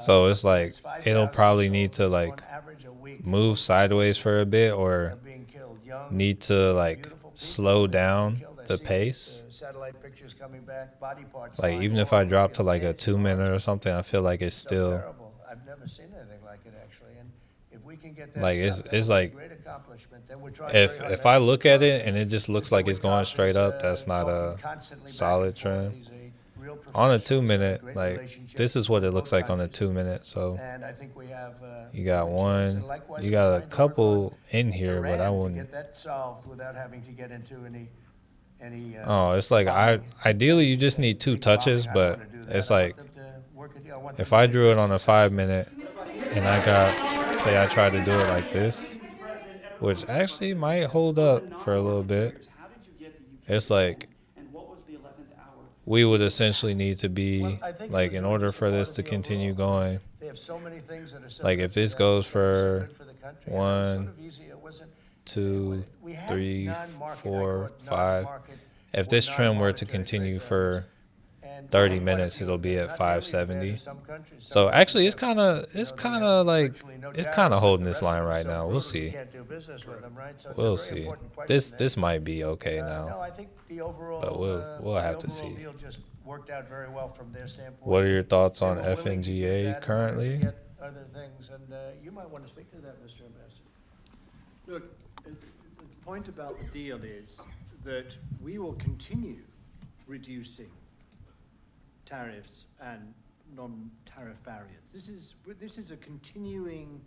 So it's like It's 5,000, it'll probably so need to on like average a week, move sideways for a bit or are being killed. Young, need to like beautiful people slow are being down killed. I the see, pace. satellite pictures coming back, body parts. Like flying even if all I over drop the to like a fancy 2 minute cars. or something, I feel like it's So still terrible. I've never seen anything like it actually. And if we can get that like stuff, that it's would be a like great accomplishment. And we're trying if very hard. I look at it and it just looks like it's going straight up, that's not talking a constantly back solid and forth. trend. He's a real On a professional. 2 He's got a minute, great like relationship this is what it with looks both like on a countries. 2 minute. So And I think we have you got a chance. one, And likewise, you we're got a trying to work couple in on here, but I Iran to wouldn't. get that solved without having to get into any. Oh, it's like ideally you just need 2 touches, but it's like if I drew it on a 5 minute and I got, say I tried to do it like this, which actually might hold up for a little bit. It's like we would essentially need to be like in order for this to continue going. They have so many things that are so Like good if for this them, goes that are so for good for the country, and it was sort 1, of easy. It wasn't- 2, we had 3, non-market, I 4, call it 5. non-market If or this trend were to non-monetary continue trade for barriers. And 30 quite a minutes, few it'll of be them, at not nearly as bad 570. as some countries. Some So countries actually, it's have, kind of they like have virtually no it's tariff, kind of but holding the this rest of line them are right so now. We'll brutal you see. can't do business with them, right? So it's a We'll very see. important question This there. might be okay No, now. I think the overall, But we'll have to the overall see. deal just worked out very well from their standpoint. What are your thoughts They on were willing to get FNGA that in order to currently? get other things, and you might want to speak to that, Mr. Ambassador. Look, the point about the deal is that we will continue reducing tariffs and non-tariff barriers. This is a continuing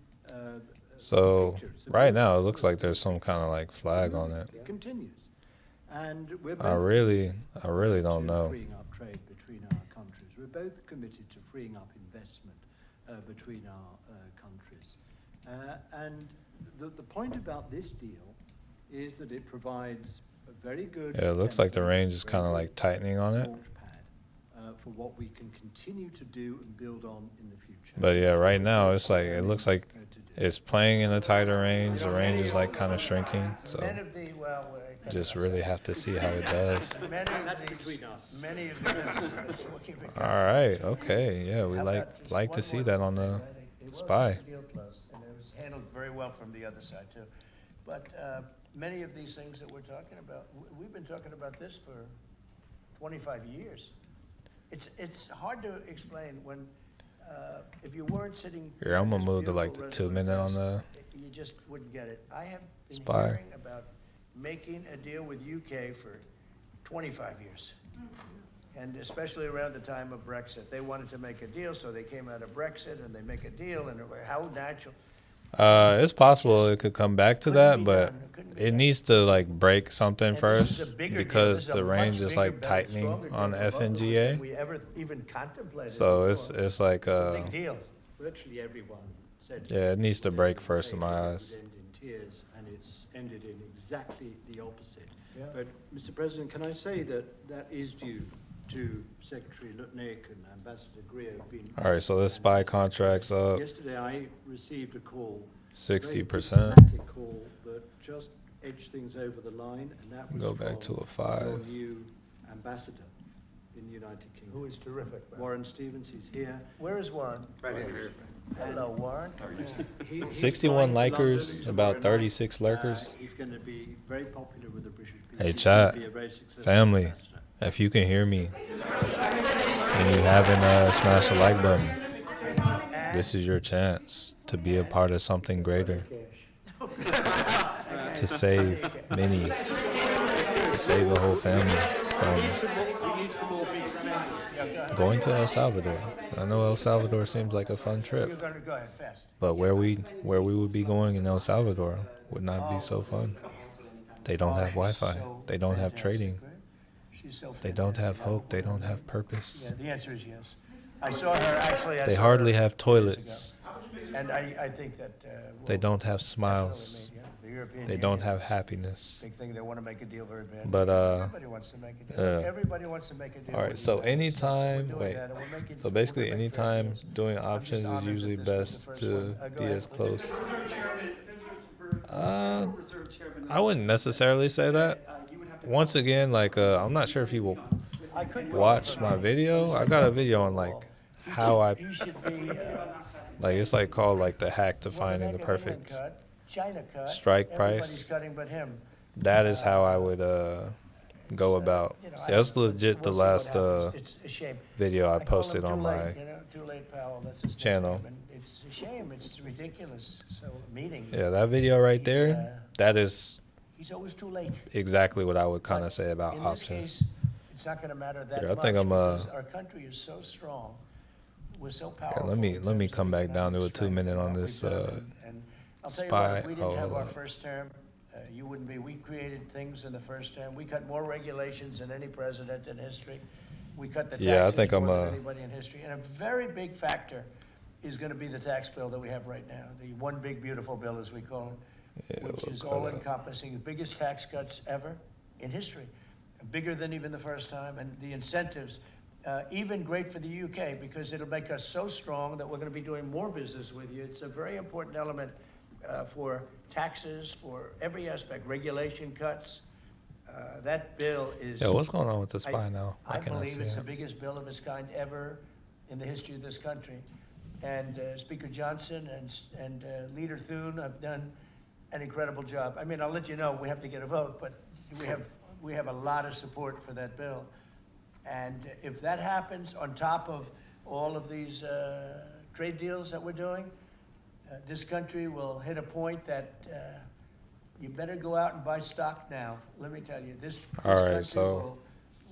So picture. It's a right very now, it looks positive like there's some kind of like flag on it. It continues. And we're I both really committed don't to know. freeing up trade between our countries. We're both committed to freeing up investment between our countries. And the point about this deal is that it provides a very good Yeah, it looks like the template, range is very kind of good like tightening on it. launchpad, for what we can continue to do and build on in the future. But yeah, right now it's like it looks like to do. it's playing in a tighter range. The range is like kind of shrinking. So Many of the, well, just really have to see how it does. many of That's these- between us. Many of these, we'll keep it All right. Okay. Yeah, we How like about just like to one see more that on thing, the right? It was SPY. a deal closed, and it was handled very well from the other side too. But many of these things that we're talking about, we've been talking about this for 25 years. It's hard to explain when, if you weren't sitting. Here, I'm at gonna this move to like beautiful the 2 resident minute on desk, the you just wouldn't get it. I have been SPY. hearing about making a deal with UK for 25 years. And especially around the time of Brexit. They wanted to make a deal, so they came out of Brexit and they make a deal, and how natural. It's possible it could come back to Couldn't that, be but done. Couldn't be it done. needs to like break something And this is first a bigger deal. because This is a the much range is bigger, like better, tightening stronger on deal for both of us than FNGA. we ever even contemplated. So before. it's like It's a big deal. Virtually everyone said. Yeah, it needs to break first in my It would eyes. end in tears, and it's ended in exactly the opposite. Yeah. But, Mr. President, can I say that that is due to Secretary Lutnick and Ambassador Greer being. All right, so this SPY contract's up Yesterday, I received a call. 60%. Diplomatic call that just edged things over the line, and that was Go back to from a 5. your new ambassador in the United Kingdom. Who is terrific. by the way. Warren Stevens, he's here. Where is Warren? Right here. Hello, Warren. He's 61 flying to likers, London about tomorrow 36 night. lurkers. He's going to be very popular with the British people. Hey, He's gonna chat, be a very successful family, ambassador. if you can hear me and you haven't smashed the like button, this is your chance to be a part of something greater, to save many, to save the whole family from to more beef spending. Yeah, go ahead. Going to El Salvador. I know El Salvador seems like a fun You're trip, going to go ahead fast. but where we would be going in El Salvador would not be so fun. They don't have Wi-Fi. So They don't have fantastic, trading. right? She's so They don't have fantastic. hope. They don't have purpose. Yeah, the answer is yes. I saw her actually. They hardly have toilets. And I think that They don't have definitely smiles. made, the European They don't Union have is happiness. big thing. They want to make a deal very bad. But, everybody wants to make a deal. uh, Everybody wants to make a deal. All right, with the so United States. So we're anytime, doing wait. that, and we're making- So basically, we're gonna make fair anytime deals. doing I'm just options is honored that usually this was the best first to one. Go be ahead, as please. close. Reserve chairman. I wouldn't necessarily say that. You would have to Once again, like I'm not sure if you will I could go watch for my a video. I got a video on like how I He should be like it's like called like the hack to finding the perfect. cut, China cut. strike Everybody's price. cutting but him. That is how I would go about. You know, That's we'll legit the see what last happens. It's a shame. video I call him posted Too on Late, my you know, Too Late Powell. That's his channel. name, and it's a shame. It's ridiculous. So meeting. yeah that video right He, there. That is He's always too late. exactly what I would kind But of say about in options. this case, it's not going to matter that Here, I much think I'm, because our country is so strong. We're so powerful. let me in let me terms of come back down to a economic strength 2-minute and on what this we've done. And I'll tell you spy. what, if we didn't have Hold our up. first term, you wouldn't be. We created things in the first term. We cut more regulations than any president in history. We cut the taxes Yeah, I think more I'm, than anybody in history. And a very big factor is going to be the tax bill that we have right now, the one big beautiful bill, as we call it, Yeah, which we'll is cut all it. encompassing, the biggest tax cuts ever in history, bigger than even the first time, and the incentives, even great for the UK because it'll make us so strong that we're going to be doing more business with you. It's a very important element for taxes, for every aspect, regulation cuts. That bill is. Yeah, what's going on with the spy now? I cannot believe see it's it. the biggest bill of its kind ever in the history of this country. And Speaker Johnson and Leader Thune have done an incredible job. I mean, I'll let you know, we have to get a vote, but we have a lot of support for that bill. And if that happens on top of all of these trade deals that we're doing, this country will hit a point that you better go out and buy stock now. Let me tell you, this All right, country so-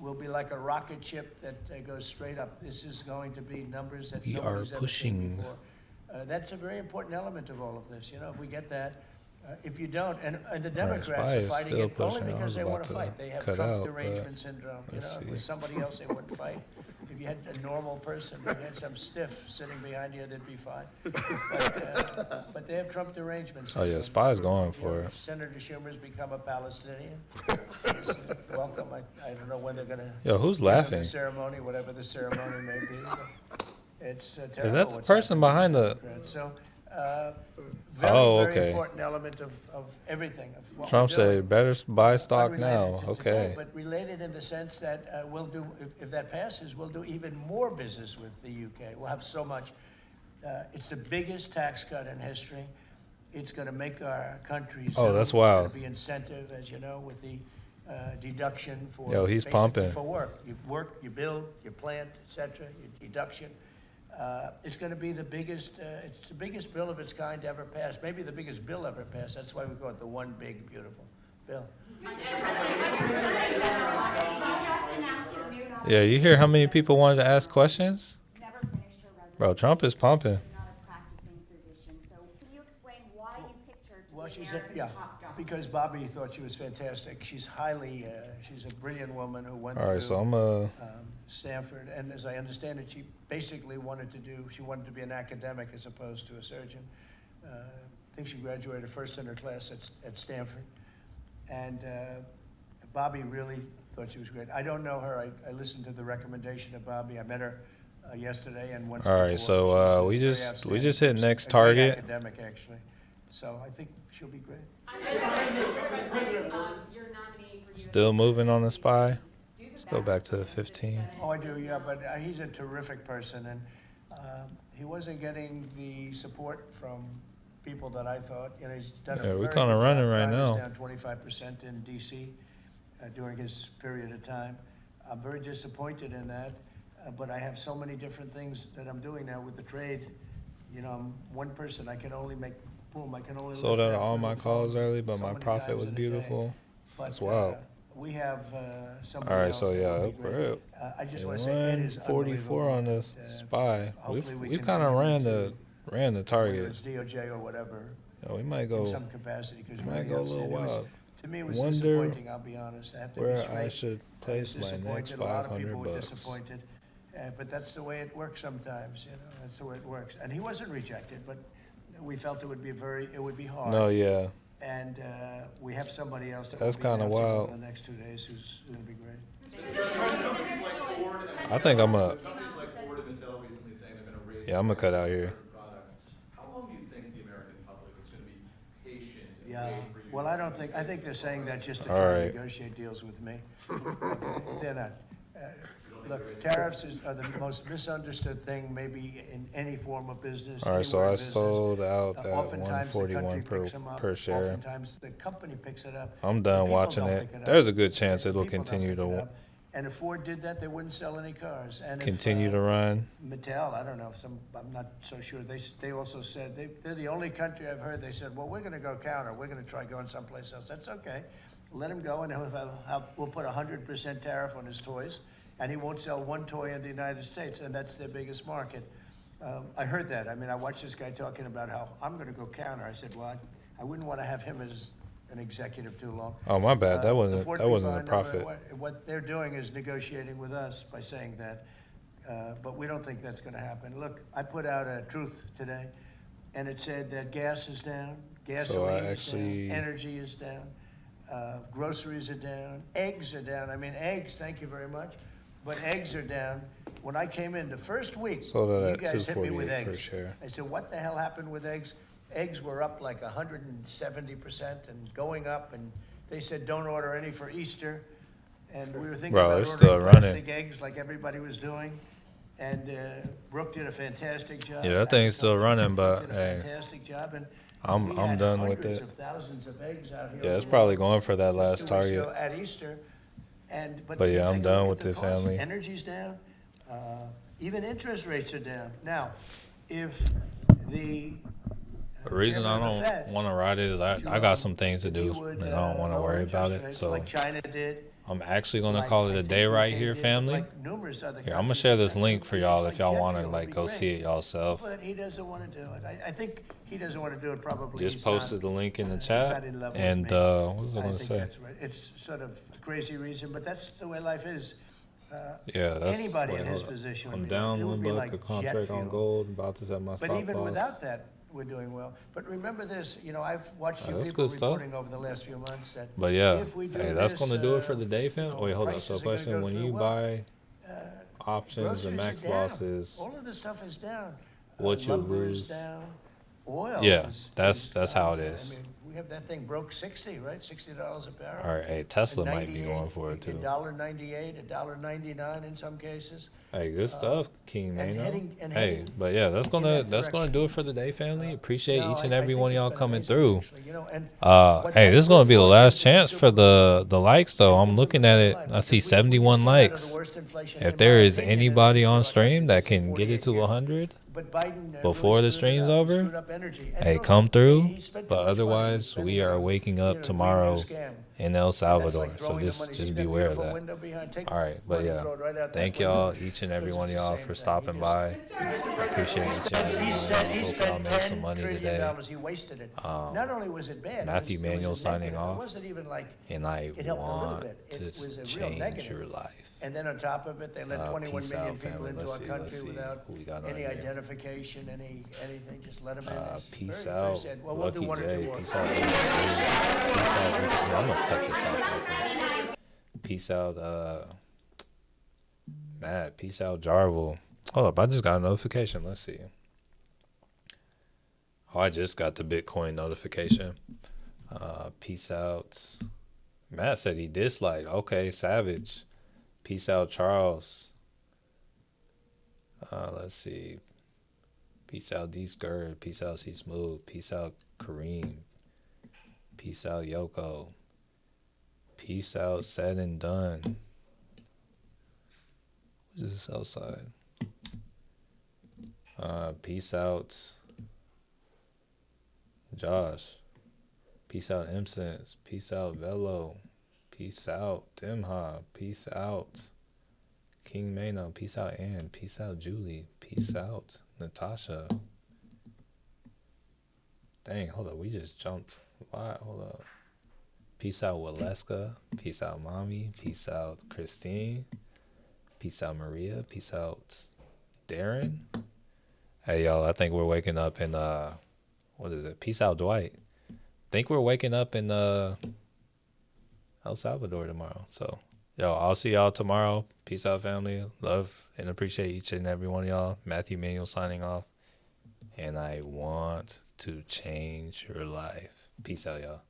will be like a rocket ship that goes straight up. This is going to be numbers that We are nobody's ever pushing. seen before. That's a very important element of all of this. You know, if we get that, if you don't, and the Democrats Spy are is fighting still it only pushing. I because was they about want to to fight. They have cut Trump out, derangement but syndrome. You let's know, see. with somebody else, they wouldn't fight. If you had a normal person, if you had some stiff sitting behind you, they'd be fine. But they have Trump derangement Oh yeah, syndrome. spy's going You for know, it. Senator Schumer's become a Palestinian. Welcome. I don't know when they're going to. Yo, who's laughing? The ceremony, whatever the ceremony may be. It's terrible. Is that the what's person happening behind to the? Democrats. So, very, Oh, very okay. important element of everything. Of what Trump we're doing. said, "Better buy stock Unrelated now." to Okay. today, but related in the sense that we'll do, if that passes, we'll do even more business with the UK. We'll have so much. It's the biggest tax cut in history. It's going to make our country. Oh, that's zoom. wild. It's going to be incentive, as you know, with the deduction for. Yo, he's basically pumping. For work. You work, you build, you plant, etc. Your deduction. It's going to be the biggest. It's the biggest bill of its kind ever passed. Maybe the biggest bill ever passed. That's why we call it the one big beautiful bill. Yeah, you hear how many people wanted to ask questions? Never finished her residency. Bro, Trump is pumping. Not a practicing physician. So can you explain why you picked her to Well, be she's America's yeah, top doctor? because Bobby thought she was fantastic. She's highly, she's a brilliant woman who went All right, through so I'm Stanford, and as I understand it, she basically wanted to be an academic as opposed to a surgeon. I think she graduated first in her class at Stanford, and Bobby really thought she was great. I don't know her. I listened to the recommendation of Bobby. I met her yesterday and once All right, before. so, She's we very just outstanding hit person, next a great target. academic, actually. So I think she'll be great. Your nominee for Still moving on the spy. Let's go back to 15. Oh, I do, yeah, but he's a terrific person, and he wasn't getting the support from people that I thought. You know, he's done a Yeah, very we're good kinda job. running right Crime is now. down 25% in D.C. During his period of time. I'm very disappointed in that, but I have so many different things that I'm doing now with the trade. You know, I'm one person. I can only make, boom, I can only Sold lift out that all little my phone calls early, but so my many profit times was in a day. beautiful. But, That's wild. we have somebody All right, else so that yeah, would be great. we're up. I just want to say Ed is 144 on unbelievable. this spy. Hopefully we We've can kind of bring him ran the to- ran the whether target. it's DOJ or whatever, Yeah, we might in go. some capacity, because Might really go a little upset. It was- wild. To me, it was Wonder disappointing, I'll be honest. I have to be Where straight. I should I place was my next disappointed. A lot of 500 people were bucks. disappointed. But that's the way it works sometimes, you know, that's the way it works. And he wasn't rejected, but we felt it would be hard. No, yeah. And we have somebody else that That's will be kinda announcing wild. over the next 2 days who's going to be great. I think I'm a. Companies like Ford and Mattel recently saying they're going to raise. Yeah, I'm gonna cut out here. certain products. How long do you think the American public is going to be patient and Yeah, wait for you? well, I don't think they're saying that just to All try right. to negotiate deals with me. They're not. Look, tariffs are the most misunderstood thing maybe in any form of business. All right, so anywhere in I business. sold out at Oftentimes the country 141 picks them up. per share. Oftentimes the company picks it up. I'm The done people watching don't it. pick up. There's a good chance The it'll people don't continue pick to it up. And if Ford did that, they wouldn't sell any cars. And if, continue to run. Mattel, I don't know, I'm not so sure. They also said, they're the only country I've heard, they said, well, we're gonna go counter, we're gonna try going someplace else. That's okay. Let him go, and we'll put 100% tariff on his toys, and he won't sell one toy in the United States, and that's their biggest market. I heard that. I mean, I watched this guy talking about how I'm gonna go counter. I said, well, I wouldn't wanna have him as an executive too long. Oh, my bad. That wasn't Ford that wasn't people, a I know profit. what they're doing is negotiating with us by saying that, but we don't think that's going to happen. Look, I put out a truth today, and it said that gas is down, gasoline is down, energy is down, groceries are down, eggs are down. I mean, eggs, thank you very much, but eggs are down. When I came in the first week, Sold it you at guys hit me with $2.48 per eggs. share. I said, what the hell happened with eggs? Eggs were up like 170% and going up, and they said don't order any for Easter. And we were thinking Bro, about it's ordering still running. plastic eggs like everybody was doing. And Brooke did a fantastic job. Yeah, that thing's still running, but Did a hey, fantastic job, and I'm we had done with hundreds it. of thousands of eggs out here. Yeah, it's probably going for that Just last 2 weeks target. ago At Easter, but But you yeah, I'm take a done look with at the it, cost. family. Energy's down, even interest rates are down. Now, if the The reason I chairman of the don't Fed, want to ride it is I got some things to if he do, would, and I don't want to lower worry about interest it. rates So like China did, I'm actually going to like call I it a think day right UK here, did, family. like numerous other Here, I'm gonna countries share did. this link for It's y'all like if y'all jet want to fuel like would go be see it great. yourself. But he doesn't want to do it. I think he doesn't want to do it. Probably Just he's posted not, the link in the he's chat. not in love with And me. what was I I gonna think say? that's right. It's sort of a crazy reason, but that's the way life is. Yeah, that's Anybody wait, in his hold up. position would I'm be down like, it would one be buck like a jet contract on fuel. gold. About to set my stop But even loss. without that, we're doing well. But remember this, you know, I've watched you that's people good stuff. reporting over the last few months that But yeah, if we do hey, that's this, gonna do it for the day, you fam. know, Wait, hold up. prices So, are gonna question: go when through. you Well, buy options groceries and are max down. losses, All of this stuff is down. what you Lumber is lose? down. Oil Yeah, is that's down. how it is. I mean, we have that thing broke 60, right? $60 a barrel. All right, hey, Tesla might be going for it too. $1.98, $1.99 in some cases. Hey, good stuff, King and Mano. heading- and Hey, heading but yeah, that's in gonna that that's gonna direction. do it for the day, family. Appreciate No, each and I every think one of it's y'all been coming amazing, through. actually, you know, and what Hey, I'm this is gonna be the looking last for chance is for the likes though. I'm It's looking a at good it. life, I see because we just 71 came out of the likes. worst inflation, If in there my is opinion, in anybody the on history of our stream that business in can get it 48 to years. 100 But Biden before the really screwed it stream's up. He over, screwed up energy. And hey, he also- come through. he spent too But much money otherwise, spending we are on, waking you up know, tomorrow Green New Scam. in El And that's Salvador. like So throwing the just money. See just that beware of beautiful that. window behind? Take All right, but money, yeah, throw it right out that thank window, y'all, each and every because one of it's the y'all same for thing. stopping He by. just- Appreciate each and every He one said of he y'all. Hope spent y'all made some $10 money trillion. today. He wasted it. Not only was it bad, Matthew it Manuel was a signing negative. off. It wasn't even like And I it helped a little want bit. to It was a real change negative. your life. And then on top of it, they let 21 peace million out, people family. into Let's our see, country let's see without who we got on any here. identification, anything. Just let them in. It's Peace very, out, very sad. Well, we'll do Lucky one or two J. more. Peace out, Lucky J. Peace out. I'm gonna cut this off real quick. Peace out, Matt. Peace out, Jarvel. Hold up, I just got a notification. Let's see. Oh, I just got the Bitcoin notification. Peace out. Matt said he disliked. Okay, Savage. Peace out, Charles. Let's see. Peace out, D Skirt. Peace out, C Smooth. Peace out, Kareem. Peace out, Yoko. Peace out, said and done. Who's this outside? Peace out, Josh. Peace out, Imsense. Peace out, Velo. Peace out. Dimha. Peace out. King Mano. Peace out, Ann. Peace out, Julie. Peace out, Natasha. Dang, hold up. We just jumped a lot. Hold up. Peace out, Waleska. Peace out, Mommy. Peace out, Christine. Peace out, Maria. Peace out, Darren. Hey, y'all, I think we're waking up in, what is it? Peace out, Dwight. Think we're waking up in, El Salvador tomorrow. So, yo, I'll see y'all tomorrow. Peace out, family. Love and appreciate each and every one of y'all. Matthew Manuel signing off. And I want to change your life. Peace out, y'all.